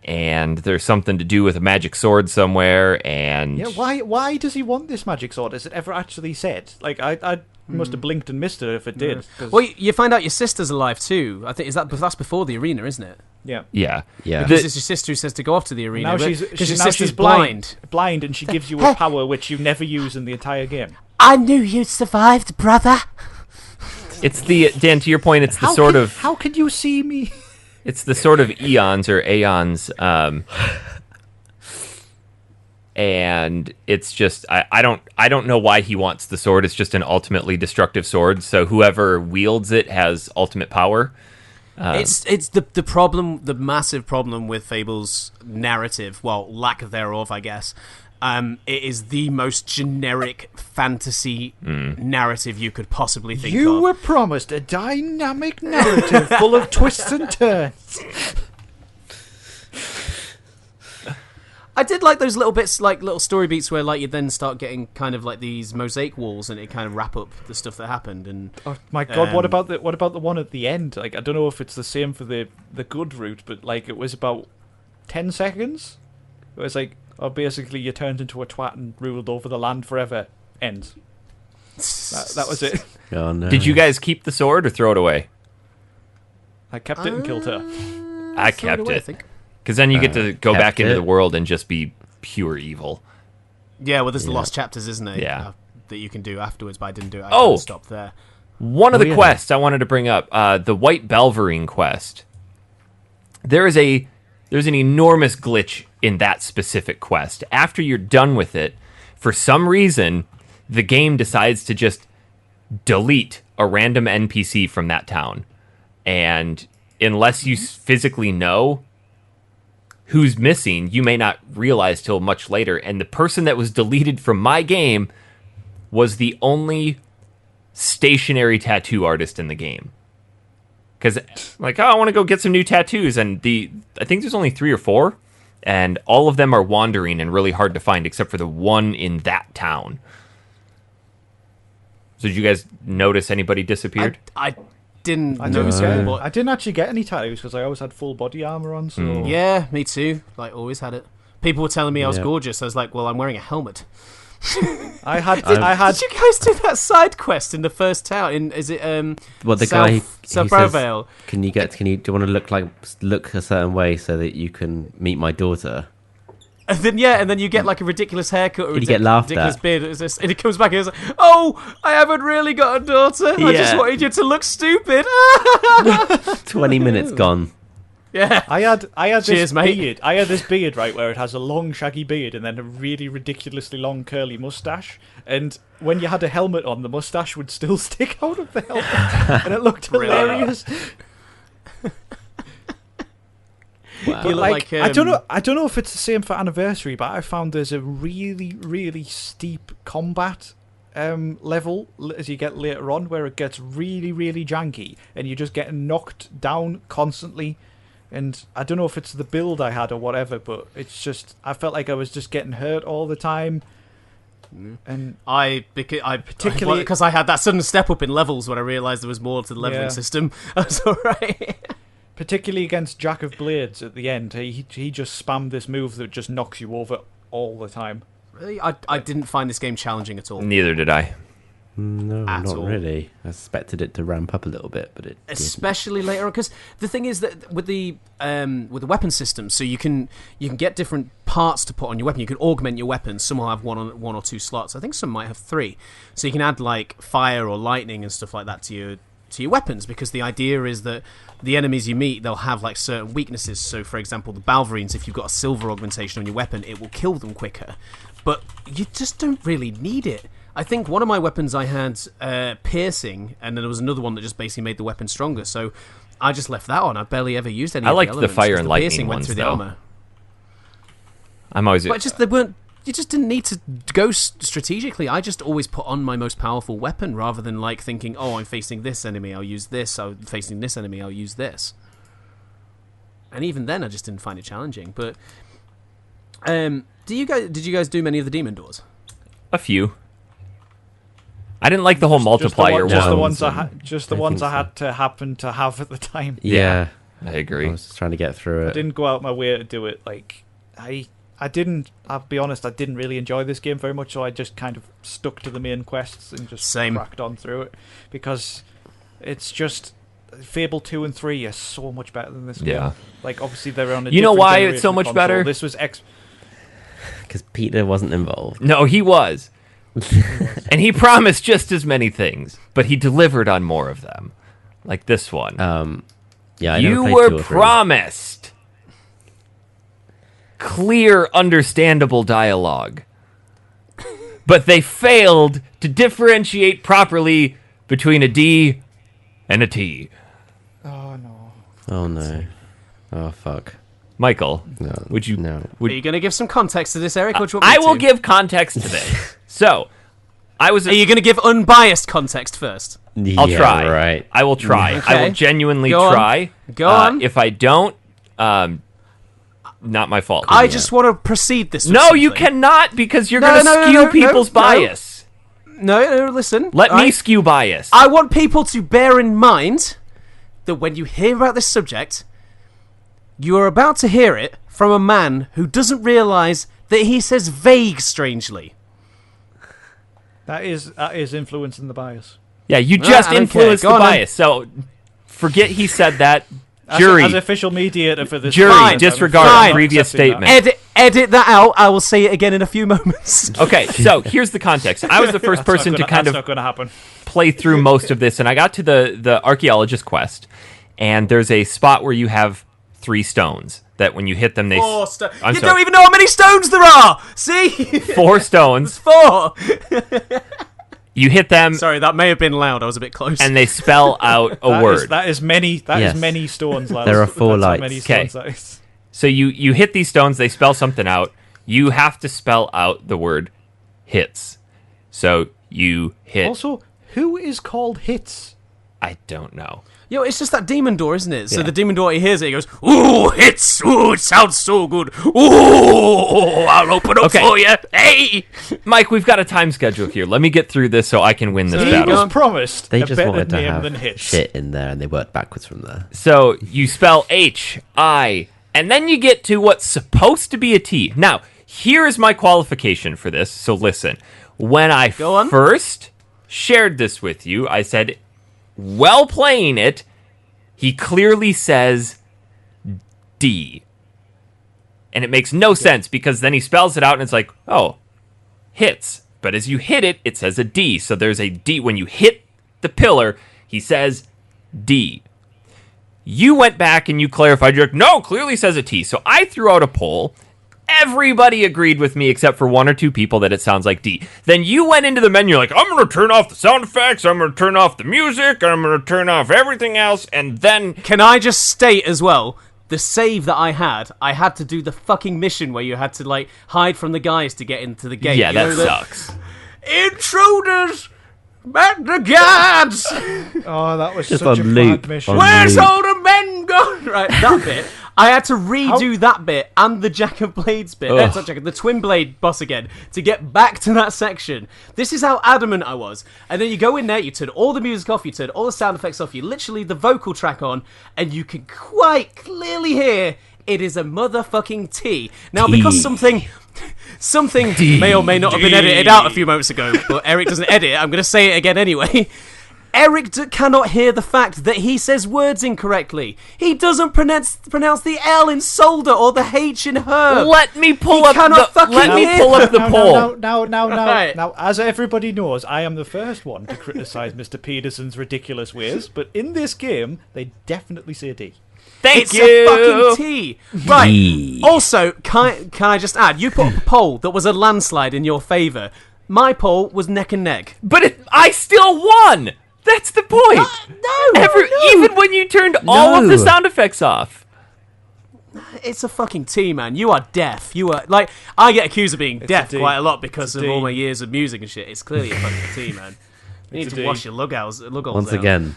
and there's something to do with a magic sword somewhere, and... Yeah, why does he want this magic sword? Is it ever actually said? Like, I must have blinked and missed it if it did. 'cause- Well, you find out your sister's alive too. I think that's before the arena, isn't it? yeah. Yeah. Yeah. Because it's your sister who says to go off to the arena. Now because she's your now sister's she's blind, and she gives you a power which you never use in the entire game. I knew you survived, brother. It's the... Dan, to your point, it's the How can you see me? It's the sort of eons or aeons, and it's just I don't know why he wants the sword. It's just an ultimately destructive sword. So whoever wields it has ultimate power. It's the problem, the massive problem with Fable's narrative. Well, lack thereof, I guess. It is the most generic fantasy narrative you could possibly think You of. were promised a dynamic narrative full of twists and turns. I did like those little bits, like little story beats, where like you then start getting kind of like these mosaic walls, and it kind of wrap up the stuff that happened. And Oh my god! What about the one at the end? Like, I don't know if it's the same for the good route, but like it was about 10 seconds. It was like, oh, basically you turned into a twat and ruled over the land forever. Ends. That was it. Oh, no. Did you guys keep the sword or throw it away? I kept it and killed her. I throw kept away, I it. think. Because then you get to go kept back into it. the world and just be pure evil. Yeah, well, there's the Yeah. lost chapters, isn't it? Yeah. That you can do afterwards, but I didn't do it. I Oh! stopped there. One of Oh, the yeah. quests I wanted to bring up, the White Belverine quest. There's an enormous glitch in that specific quest. After you're done with it, for some reason, the game decides to just delete a random NPC from that town. And unless you physically know who's missing, you may not realize till much later. And the person that was deleted from my game was the only stationary tattoo artist in the game. Because, like, oh, I want to go get some new tattoos. And I think there's only 3 or 4. And all of them are wandering and really hard to find, except for the one in that town. So did you guys notice anybody disappeared? I didn't I notice didn't, it, get, but I didn't actually get any tattoos because I always had full body armor on. So yeah, me too. Like, always had it. People were telling me I was Yeah. gorgeous. I was like, well, I'm wearing a helmet. I had. Did you guys do that side quest in the first town? Is it Well, the South, guy South who says, Brevale? do you want to look a certain way so that you can meet my daughter? And then you get like a ridiculous haircut or You get laughed ridiculous at. beard, and he comes back and he's like, "Oh, I haven't really got a daughter. I just Yeah. wanted you to look stupid." 20 minutes gone. Yeah, I had Cheers, this mate. beard. I had this beard, right, where it has a long shaggy beard and then a really ridiculously long curly mustache. And when you had a helmet on, the mustache would still stick out of the helmet, and it looked hilarious. Wow. You look like, I don't know if it's the same for Anniversary, but I found there's a really, really steep combat level as you get later on, where it gets really, really janky, and you're just getting knocked down constantly. And I don't know if it's the build I had or whatever, but it's just I felt like I was just getting hurt all the time. And particularly because I had that sudden step up in levels when I realised there was more to the leveling system. I was alright. particularly against Jack of Blades at the end, he just spammed this move that just knocks you over all the time. Really, I didn't find this game challenging at all. Neither did I. No, At not all. really. I expected it to ramp up a little bit, but it didn't. Especially later on, because the thing is that with the weapon system, so you can get different parts to put on your weapon. You can augment your weapons. Some will have one or two slots. I think some might have 3. So you can add like fire or lightning and stuff like that to your weapons, because the idea is that the enemies you meet, they'll have like certain weaknesses. So for example, the Balverines, if you've got a silver augmentation on your weapon, it will kill them quicker. But you just don't really need it. I think one of my weapons I had piercing, and then there was another one that just basically made the weapon stronger. So I just left that on. I barely ever used any. I of liked the the elements, fire 'cause and the lightning piercing went ones, through the though. armor. I'm always. But just they weren't. You just didn't need to go strategically. I just always put on my most powerful weapon rather than like thinking, "Oh, I'm facing this enemy, I'll use this. I'm facing this enemy, I'll use this." And even then, I just didn't find it challenging. But did you guys do many of the demon doors? A few. I didn't like the whole multiplier Just the ones. ones I had to happen to have at the time. Yeah, I agree. I was just trying to get through it. I didn't go out my way to do it. Like I'll be honest, I didn't really enjoy this game very much, so I just kind of stuck to the main quests and just cracked on through it, because it's just Fable 2 and 3 are so much better than this game. Yeah. Like obviously they're on a You know different why generation it's so of much console. better? This was Because Peter wasn't involved. No, he was. And he promised just as many things, but he delivered on more of them. Like this one. Yeah, I You never played were 2 or 3. promised clear, understandable dialogue. But they failed to differentiate properly between a D and a T. oh no. Oh no. Oh fuck. Michael, No. would you? No. Are you going to give some context to this, Eric? Or do you want me I will to? give context to this. So, Are you going to give unbiased context first? I'll Yeah, try. Right. I will try. Okay. I will genuinely Go on. try. Go on. If I don't, not my fault. I just want to proceed this. With No, you something. cannot, because you're No, going to no, skew no, people's no. bias. No, listen. Let me Alright? skew bias. I want people to bear in mind that when you hear about this subject, you are about to hear it from a man who doesn't realise that he says vague strangely. That is influencing the bias. Yeah, you just okay, influenced go the on then. bias. So forget he said that. Jury, As official mediator for this. jury, Fine. disregard Fine. the previous Accepting that. statement. Edit that out. I will say it again in a few moments. Okay, so here's the context. I was the first person to kind That's of not going to happen. play through most of this, and I got to the archaeologist quest, and there's a spot where you have 3 stones that when you hit them, they... You I'm sorry. don't even know how many stones there are. See, 4 stones. 4. You hit them, Sorry, that may have been loud. I was a bit close. and they spell out a word. That is many. That Yes. is many stones, lads. There are 4 That's how lights. many Okay. stones that is. So you hit these stones, they spell something out. You have to spell out the word hits. So you hit... Also, who is called Hits? I don't know. Yo, it's just that demon door, isn't it? So Yeah. the demon door, he hears it, he goes, "Ooh, hits! Ooh, it sounds so good! Ooh, I'll open up Okay. for you! Hey!" Mike, we've got a time schedule here. Let me get through this so I can win this So He you battle. go. was promised They a just better wanted to name have than Hits. shit in there, and they worked backwards from there. So you spell H-I, and then you get to what's supposed to be a T. Now, Here is my qualification for this. So listen, when I first shared this with you, I said, while playing it, he clearly says D. And it makes no sense because then he spells it out and it's like, oh, hits. But as you hit it, it says a D. So there's a D. When you hit the pillar, he says D. You went back and you clarified. You're like, no, clearly says a T. So I threw out a poll. Everybody agreed with me except for one or two people that it sounds like D. Then you went into the menu like, I'm going to turn off the sound effects. I'm going to turn off the music. I'm going to turn off everything else. And then... Can I just state as well, the save that I had to do the fucking mission where you had to, like, hide from the guys to get into the gate. Yeah, that sucks. Intruders! Back the guards! Oh, that was just such a bad mission. Where's all the men gone? Right, that bit. I had to redo that bit and the Jack of Blades bit. Not Jack, the Twin Blade boss again to get back to that section. This is how adamant I was. And then you go in there, you turn all the music off, you turn all the sound effects off, you literally the vocal track on, and you can quite clearly hear it is a motherfucking T. Now, because something may or may not have been edited out a few moments ago, but Eric doesn't edit it, I'm going to say it again anyway. Eric cannot hear the fact that he says words incorrectly. He doesn't pronounce the L in solder or the H in herb. Let me pull up the poll. Now, as everybody knows, I am the first one to criticise Mr. Peterson's ridiculous ways, but in this game, they definitely say D. It's a fucking T. Right. Also, can I just add, you put up a poll that was a landslide in your favour. My poll was neck and neck. But I still won! That's the point! No! Even when you turned all of the sound effects off. It's a fucking T, man. You are deaf. You are, like, I get accused of being deaf quite a lot because of all my years of music and shit. It's clearly a fucking T, man. You need to wash your lug holes once out. Again.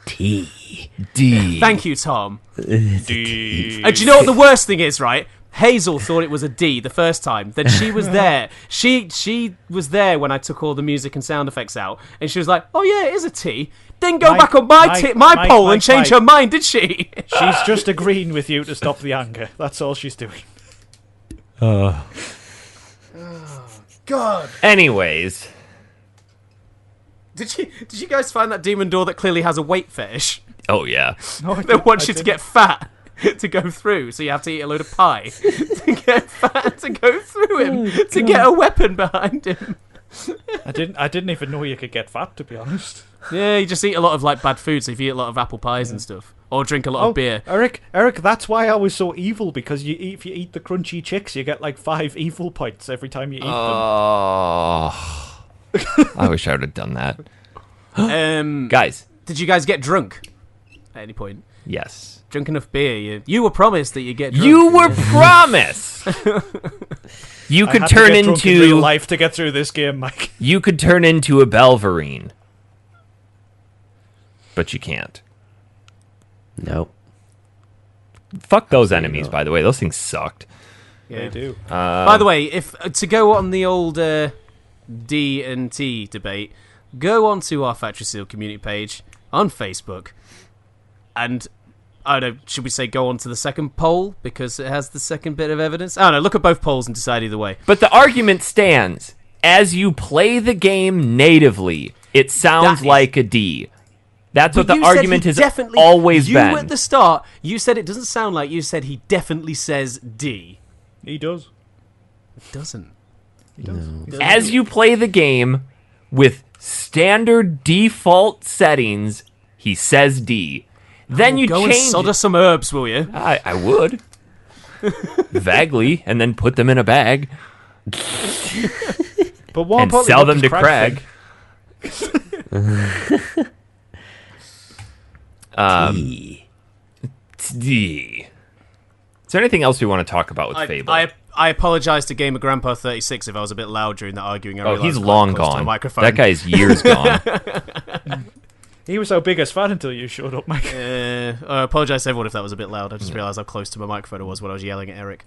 T. D. Thank you, Tom. D. And do you know what the worst thing is, right? Hazel thought it was a D the first time. Then she was there. She was there when I took all the music and sound effects out, and she was like, "Oh yeah, it is a T." Didn't go back on my poll and change her mind, did she? She's just agreeing with you to stop the anger. That's all she's doing. Oh, God. Anyways, did you guys find that demon door that clearly has a weight fetish? Oh yeah. No, they want you to get fat to go through, so you have to eat a load of pie to get fat to go through him, to get a weapon behind him. I didn't even know you could get fat, to be honest. Yeah, you just eat a lot of like bad food, so if you eat a lot of apple pies and stuff, or drink a lot of beer. Eric, that's why I was so evil, because if you eat the crunchy chicks, you get like 5 evil points every time you eat them. Oh, I wish I would have done that. Guys, did you guys get drunk at any point? Yes. Drink enough beer. You were promised that you get drunk. You were promised. You could turn into in real life to get through this game, Mike. You could turn into a Belverine, but you can't. Nope. Fuck those enemies, by the way. Those things sucked. Yeah. They do. By the way, if to go on the old D and T debate, go onto our Factory Seal community page on Facebook, and I don't know, should we say go on to the second poll because it has the second bit of evidence? I don't know, look at both polls and decide either way. But the argument stands. As you play the game natively, it sounds like a D. That's what the argument has always been. You at the start, you said it doesn't sound like, you said he definitely says D. He does. It doesn't. He does. No. He As you play the game with standard default settings, he says D. Then you go change. And solder some herbs, will you? I would. Vaguely, and then put them in a bag. But more and sell them to Craig. D. Is there anything else we want to talk about with Fable? I apologize to Gamer Grandpa 36 if I was a bit loud during that arguing. He's long gone. That guy's years gone. He was our biggest fan until you showed up, Mike. I apologise to everyone if that was a bit loud. I just realised how close to my microphone I was when I was yelling at Eric.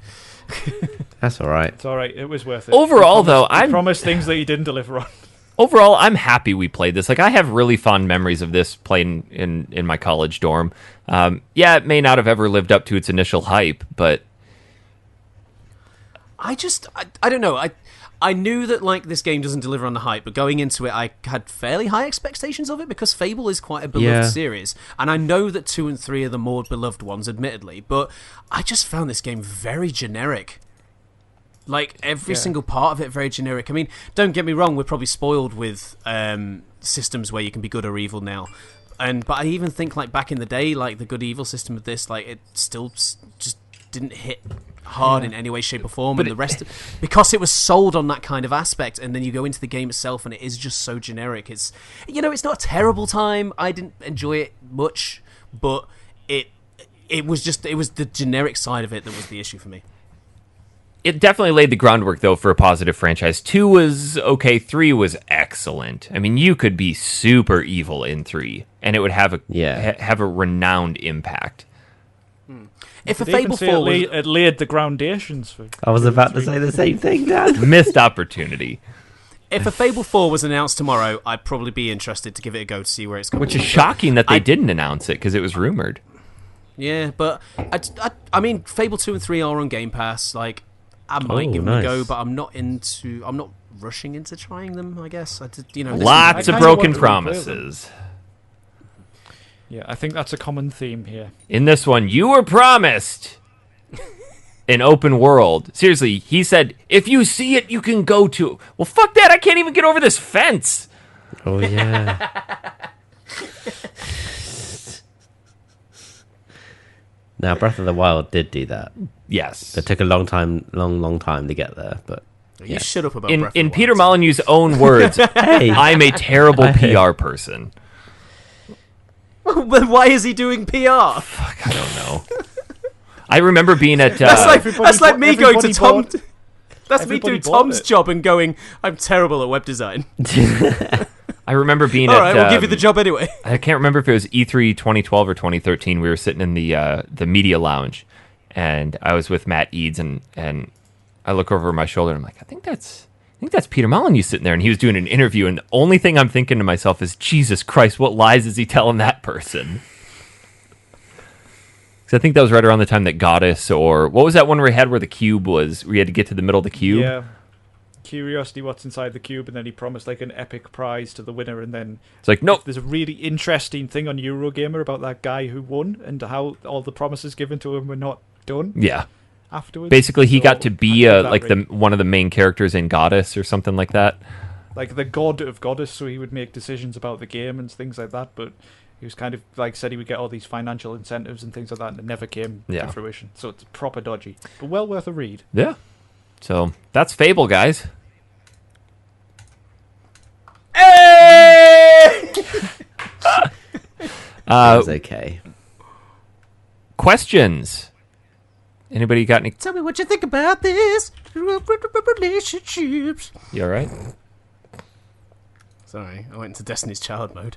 That's all right. It's all right. It was worth it. Overall, though, I promised things that you didn't deliver on. Overall, I'm happy we played this. Like, I have really fond memories of this playing in my college dorm. Yeah, it may not have ever lived up to its initial hype, but I don't know. I knew that like this game doesn't deliver on the hype, but going into it, I had fairly high expectations of it because Fable is quite a beloved series, and I know that 2 and 3 are the more beloved ones, admittedly. But I just found this game very generic. Like every single part of it, very generic. I mean, don't get me wrong, we're probably spoiled with systems where you can be good or evil now. But I even think like back in the day, like the good evil system of this, like it still just didn't hit hard in any way, shape, or form. But and the rest, because it was sold on that kind of aspect, and then you go into the game itself, and it is just so generic. It's it's not a terrible time. I didn't enjoy it much, but it was the generic side of it that was the issue for me. It definitely laid the groundwork, though, for a positive franchise. 2 was okay. 3 was excellent. I mean, you could be super evil in 3, and it would have a renowned impact. If a Fable 4 it laid the foundations for... I was about to say the same thing, Dan. Missed opportunity. If a Fable 4 was announced tomorrow, I'd probably be interested to give it a go to see where it's going. Which is shocking that they didn't announce it, because it was rumored. Yeah, but I mean, Fable 2 and 3 are on Game Pass. Like, I might give them a go, but I'm not rushing into trying them, I guess. Lots of broken promises. Yeah, I think that's a common theme here. In this one, you were promised an open world. Seriously, he said, if you see it, you can go to... Well, fuck that, I can't even get over this fence. Oh, yeah. Now, Breath of the Wild did do that. Yes. It took a long time to get there, but... You shut up about in Breath of the Wild. Peter Molyneux's own words, hey, I'm a terrible PR person. But why is he doing PR? Fuck, I don't know. I remember being at... That's like me going to Tom... That's me doing Tom's it. job and going, I'm terrible at web design. I remember being All at... right, we'll give you the job anyway. I can't remember if it was E3 2012 or 2013. We were sitting in the media lounge, and I was with Matt Eads, and I look over my shoulder, and I'm like, I think that's Peter Molyneux sitting there, and he was doing an interview, and the only thing I'm thinking to myself is, Jesus Christ, what lies is he telling that person? Because I think that was right around the time that Goddess, or what was that one where he had where the cube was, where you had to get to the middle of the cube? Yeah. Curiosity, what's inside the cube, and then he promised like an epic prize to the winner, and then it's like, nope. There's a really interesting thing on Eurogamer about that guy who won and how all the promises given to him were not done. Yeah. Afterwards, basically, he got to be one of the main characters in Goddess or something like that. Like the god of Goddess, so he would make decisions about the game and things like that. But he was kind of like said he would get all these financial incentives and things like that, and it never came to fruition. So it's proper dodgy, but well worth a read. Yeah. So that's Fable, guys. Hey! That was okay. Questions. Anybody got any? Tell me what you think about this relationships. You all right? Sorry, I went into Destiny's Child mode.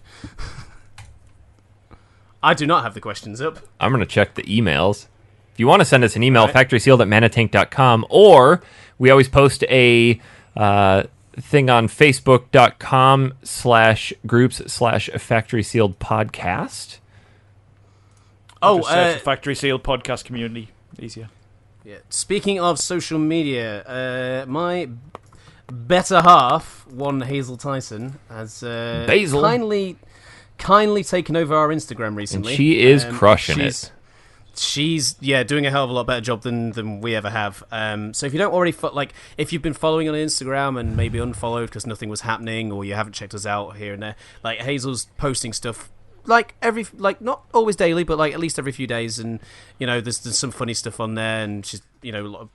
I do not have the questions up. I'm going to check the emails. If you want to send us an email, factorysealed@manatank.com, or we always post a thing on facebook.com/groups/Factory Sealed Podcast. Factory Sealed Podcast community. Easier. Yeah. Speaking of social media, my better half, one Hazel Tyson, has kindly taken over our Instagram recently. And she is crushing it. She's doing a hell of a lot better job than we ever have. So if you don't already if you've been following on Instagram and maybe unfollowed because nothing was happening, or you haven't checked us out here and there, like Hazel's posting stuff not always daily, but at least every few days, and there's some funny stuff on there, and she's a lot of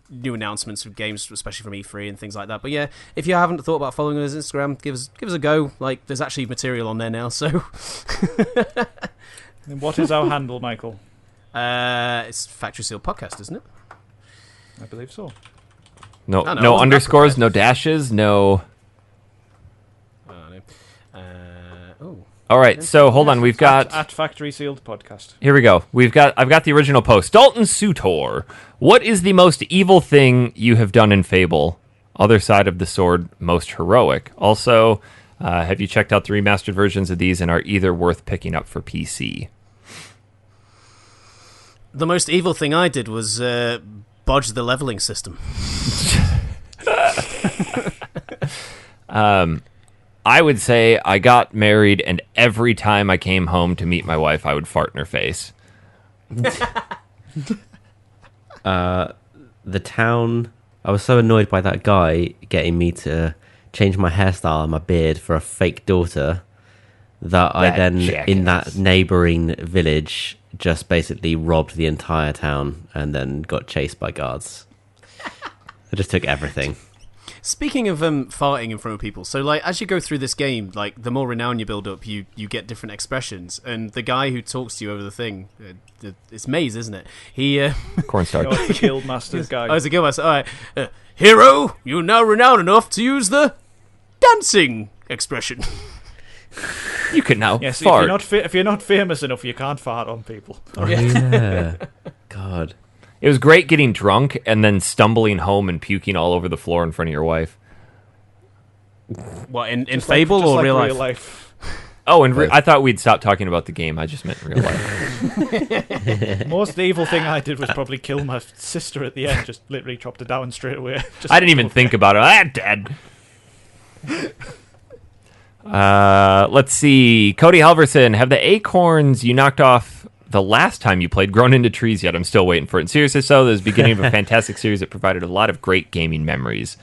new announcements of games, especially from E3 and things like that. But yeah, if you haven't thought about following us on Instagram, give us a go. There's actually material on there now. So, and what is our handle, Michael? It's Factory Seal Podcast, isn't it? I believe so. No underscores, no dashes, no. All right, so hold on. We've got at Factory Sealed Podcast. Here we go. I've got the original post. Dalton Sutor, what is the most evil thing you have done in Fable? Other side of the sword, most heroic. Also, have you checked out the remastered versions of these, and are either worth picking up for PC? The most evil thing I did was bodge the leveling system. I would say I got married, and every time I came home to meet my wife, I would fart in her face. The town, I was so annoyed by that guy getting me to change my hairstyle and my beard for a fake daughter that I then, in that neighbouring village, just basically robbed the entire town and then got chased by guards. I just took everything. Speaking of farting in front of people, so like as you go through this game, like the more renown you build up, you get different expressions. And the guy who talks to you over the thing, it's Maze, isn't it? He Cornstarch. The Guildmaster's guy. Oh, it's a Guildmaster. All right, hero, you're now renowned enough to use the dancing expression. You can now Yes, fart. if you're not famous enough, you can't fart on people. Oh, yeah. God. It was great getting drunk and then stumbling home and puking all over the floor in front of your wife. What, in Just Fable like, or just like real life? Oh, and I thought we'd stop talking about the game. I just meant real life. Most evil thing I did was probably kill my sister at the end. Just literally chopped her down straight away. Just I didn't even think about it. I'm dead. Let's see. Cody Halverson, have the acorns you knocked off the last time you played grown into trees yet? I'm still waiting for it. And seriously, so this is the beginning of a fantastic series that provided a lot of great gaming memories.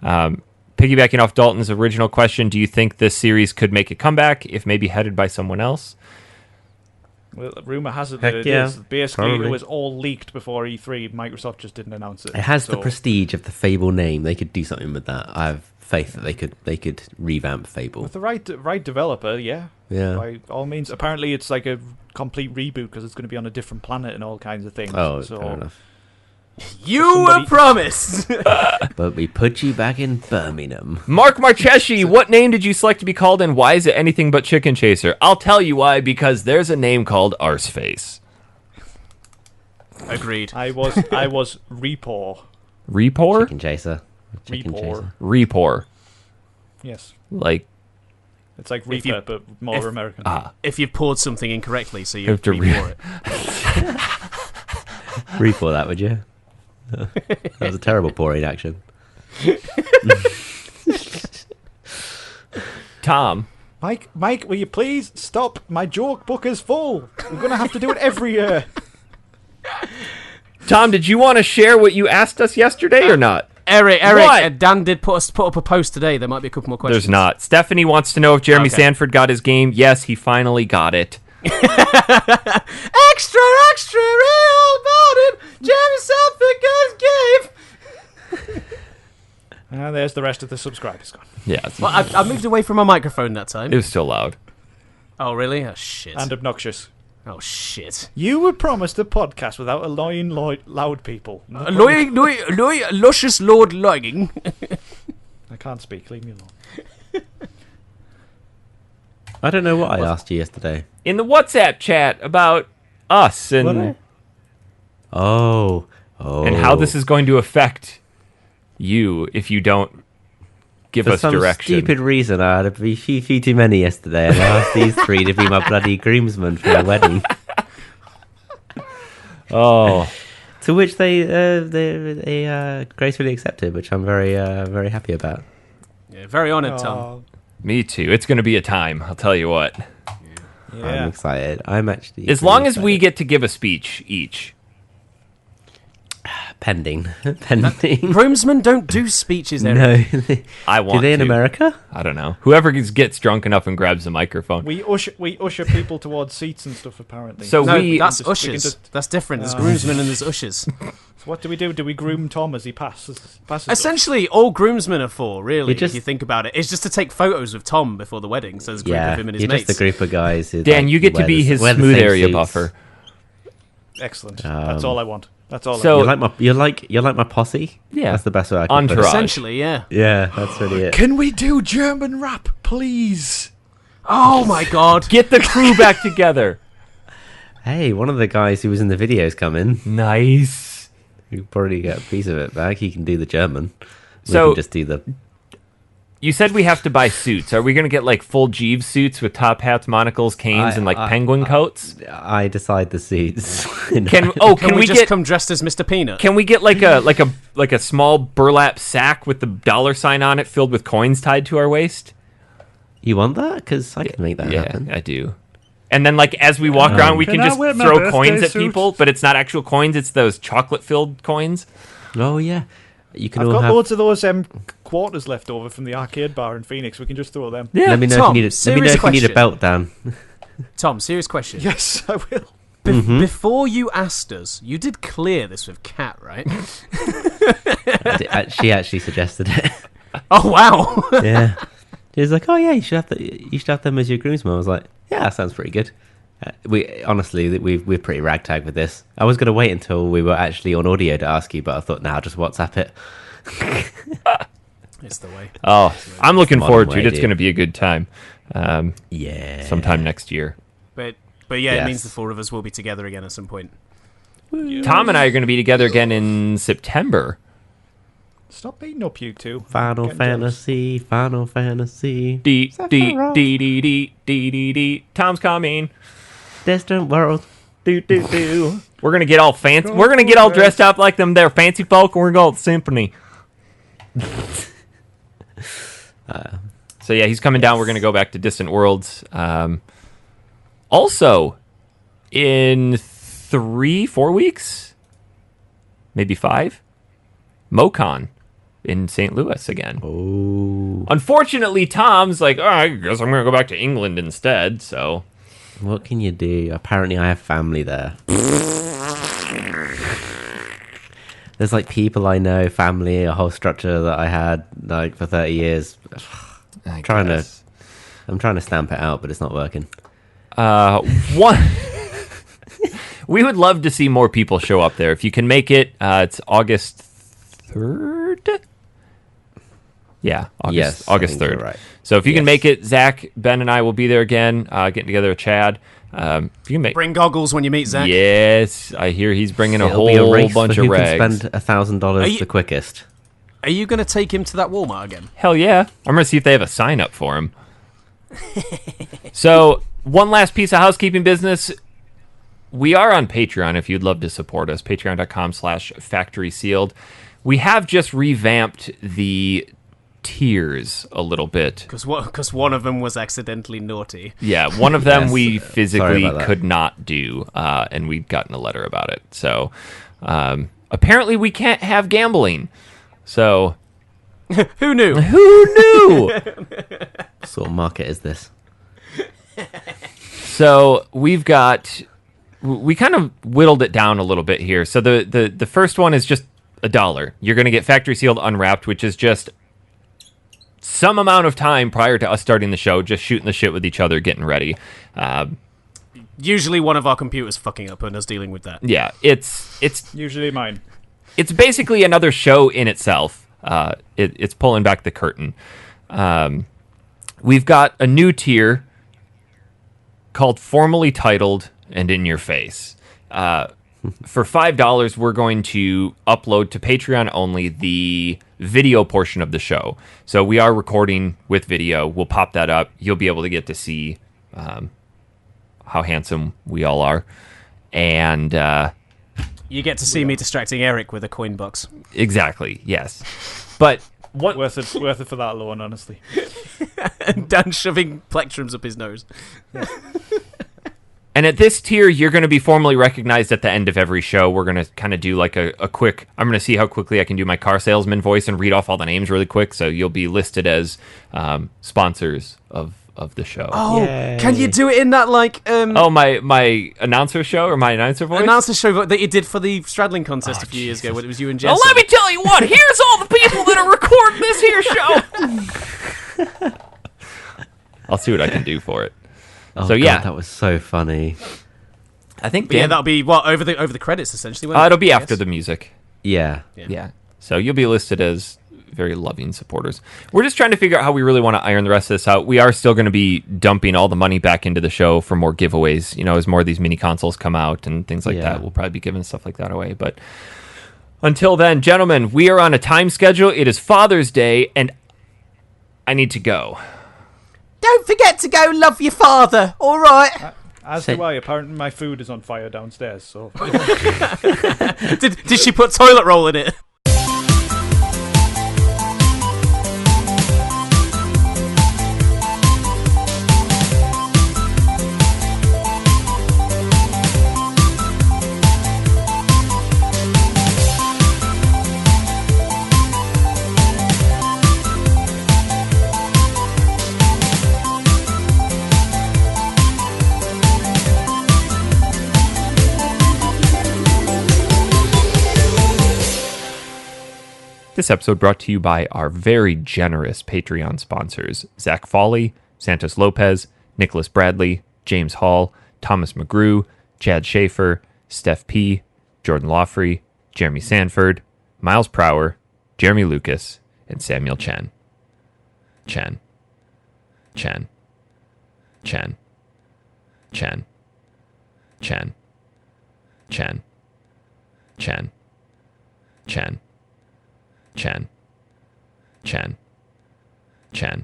Piggybacking off Dalton's original question, do you think this series could make a comeback if maybe headed by someone else? Well, rumor has it that it is. Basically, probably. it was all leaked before E3. Microsoft just didn't announce it. It has the So- prestige of the Fable name. They could do something with that. I have faith that they could revamp Fable. With the right developer, yeah. Yeah. By all means. Apparently, it's like a complete reboot because it's going to be on a different planet and all kinds of things. Oh, so fair enough. You were promised. But we put you back in Birmingham. Mark Marcheschi, what name did you select to be called, and why is it anything but Chicken Chaser? I'll tell you why, because there's a name called Arseface. Agreed. I was Repaw. Repor? Chicken Chaser. Chicken Repaw. Chaser. Repor. Yes. Like, It's like If you- Reaper, but more American. If you've poured something incorrectly, so you have to re-pour it. Repo that, would you? That was a terrible pouring action. Tom. Mike, will you please stop? My joke book is full. We're going to have to do it every year. Tom, did you want to share what you asked us yesterday or not? Eric, What? Dan did put up a post today. There might be a couple more questions. There's not. Stephanie wants to know if Jeremy Okay. Sanford got his game. Yes, he finally got it. Extra, real about it. Jeremy Sanford got his game. And there's the rest of the subscribers gone. Yeah, Well, I moved away from my microphone that time. it was still loud. Oh, really? Oh, shit. And obnoxious. Oh, shit. You were promised a podcast without annoying loud people. Annoying, luscious Lord Lying. I can't speak. Leave me alone. I don't know what I asked you yesterday. In the WhatsApp chat about us and Oh. how this is going to affect you if you don't give For us some direction. stupid reason, I had a few too many yesterday, and I asked these three to be my bloody groomsmen for my wedding. Oh, To which they gracefully accepted, which I'm very happy about. Yeah, very honoured, Tom. Oh, me too. It's going to be a time. I'll tell you what. I'm yeah. excited. I'm actually As long as we get to give a speech each. pending. Groomsmen don't do speeches, Eric. No, I want do they in to. America? I don't know. Whoever gets drunk enough and grabs the microphone. We usher people towards seats and stuff, apparently. So No, we- that's we can ushers. just- That's different. There's groomsmen and there's ushers. So what do we do? Do we groom Tom as he passes us? Essentially, all groomsmen are for, really, You just- if you think about it. It's just to take photos with Tom before the wedding, so there's a group Yeah, of him and his you're mates. just a group of guys. Who, Dan, like, you get to wear be the- his wear the smooth same area suits. buffer. Excellent. That's all I want. That's all. So- I want. You're like my posse. Yeah. That's the best way I can put Entourage. it. Essentially, yeah. Yeah, that's really it. Can we do German rap, please? Oh, my God. Get the crew back together. Hey, one of the guys who was in the videos coming. Nice. You probably get a piece of it back. He can do the German. We So- can just do the. You said we have to buy suits. Are we going to get like full Jeeves suits with top hats, monocles, canes, and like penguin coats? I decide the suits. Can we just get come dressed as Mr. Peanut? Can we get like a small burlap sack with the $sign on it, filled with coins tied to our waist? You want that? Because I can make that happen. Yeah, I do. And then, like, as we walk around, we can just throw coins at people, but it's not actual coins; it's those chocolate-filled coins. Oh yeah, you can. I've all got have... loads of those quarters left over from the arcade bar in Phoenix. We can just throw them. Yeah. Let me know Tom, if you need a belt, Dan. Tom, serious question. Yes, I will. Before you asked us, you did clear this with Kat, right? She actually suggested it. Oh wow! Yeah. She was like, "Oh yeah, you should have them as your groomsmen." I was like, "Yeah, that sounds pretty good." We're pretty ragtag with this. I was going to wait until we were actually on audio to ask you, but I thought, just WhatsApp it. It's the way. Oh, I'm looking forward to it. way, It's going to be a good time. Yeah. Sometime next year. But yeah, it means the four of us will be together again at some point. Tom and I are going to be together again in September. Stop beating up, you two. Final Fantasy. D. Tom's coming. Distant world. We're gonna get all fancy. We're gonna get all dressed up like them. They're fancy folk, and we're going to the symphony. So yeah, he's coming down. We're gonna go back to Distant Worlds. Also, in 3-4 weeks, maybe 5, MoCon in St. Louis again. Oh. Unfortunately, Tom's like, I guess I'm going to go back to England instead, so... What can you do? Apparently I have family there. There's like people I know, family, a whole structure that I had like for 30 years. I'm trying to stamp it out, but it's not working. We would love to see more people show up there. If you can make it, it's August 3rd? Yeah, August 3rd. Right. So if you can make it, Zach, Ben, and I will be there again, getting together with Chad. If you can Bring goggles when you meet Zach. Yes, I hear he's bringing It'll be a whole race bunch for of who rags. can spend $1,000 the quickest. Are you going to take him to that Walmart again? Hell yeah. I'm going to see if they have a sign up for him. So, one last piece of housekeeping business. We are on Patreon if you'd love to support us. Patreon.com/factorysealed. We have just revamped the tiers a little bit. Because one of them was accidentally naughty. Yeah, one of them Yes. we physically that. could not do, and we'd gotten a letter about it. So, apparently we can't have gambling. So... Who knew? Who knew? What sort of market is this? So we kind of whittled it down a little bit here. So the first one is just $1. You're going to get factory sealed unwrapped, which is just some amount of time prior to us starting the show, just shooting the shit with each other, getting ready. Usually one of our computers fucking up and us dealing with that. Yeah, it's Usually mine. It's basically another show in itself. It's pulling back the curtain. We've got a new tier called Formally Titled and In Your Face. For $5, we're going to upload to Patreon only the video portion of the show. So we are recording with video. We'll pop that up. You'll be able to get to see how handsome we all are. And... You get to see me distracting Eric with a coin box. Exactly, yes. But what Worth it for that alone, honestly. And Dan shoving plectrums up his nose. And at this tier, you're going to be formally recognized at the end of every show. We're going to kind of do like a quick... I'm going to see how quickly I can do my car salesman voice and read off all the names really quick. So you'll be listed as sponsors of the show. Oh, Yay. can you do it in that, like... my announcer show or my announcer voice? announcer show that you did for the straddling contest a few years ago when it was you and Jess. Well, let me tell you what. Here's all the people that are recording this here show. I'll see what I can do for it. Oh, So, God, yeah. that was so funny. I think But yeah, that'll be, over the credits, essentially. won't it'll be Yes. after the music. Yeah. Yeah. So you'll be listed as very loving supporters. We're just trying to figure out how we really want to iron the rest of this out. We are still going to be dumping all the money back into the show for more giveaways. You know, as more of these mini consoles come out and things like that, we'll probably be giving stuff like that away. But until then, gentlemen, we are on a time schedule. It is Father's Day, and I need to go. Don't forget to go love your father, all right? As do I. Apparently my food is on fire downstairs, so... Did she put toilet roll in it? This episode brought to you by our very generous Patreon sponsors, Zach Foley, Santos Lopez, Nicholas Bradley, James Hall, Thomas McGrew, Chad Schaefer, Steph P., Jordan Lawfrey, Jeremy Sanford, Miles Prower, Jeremy Lucas, and Samuel Chen. Chen. Chen. Chen. Chen. Chen. Chen. Chen. Chen. Chen. Chen. Chen.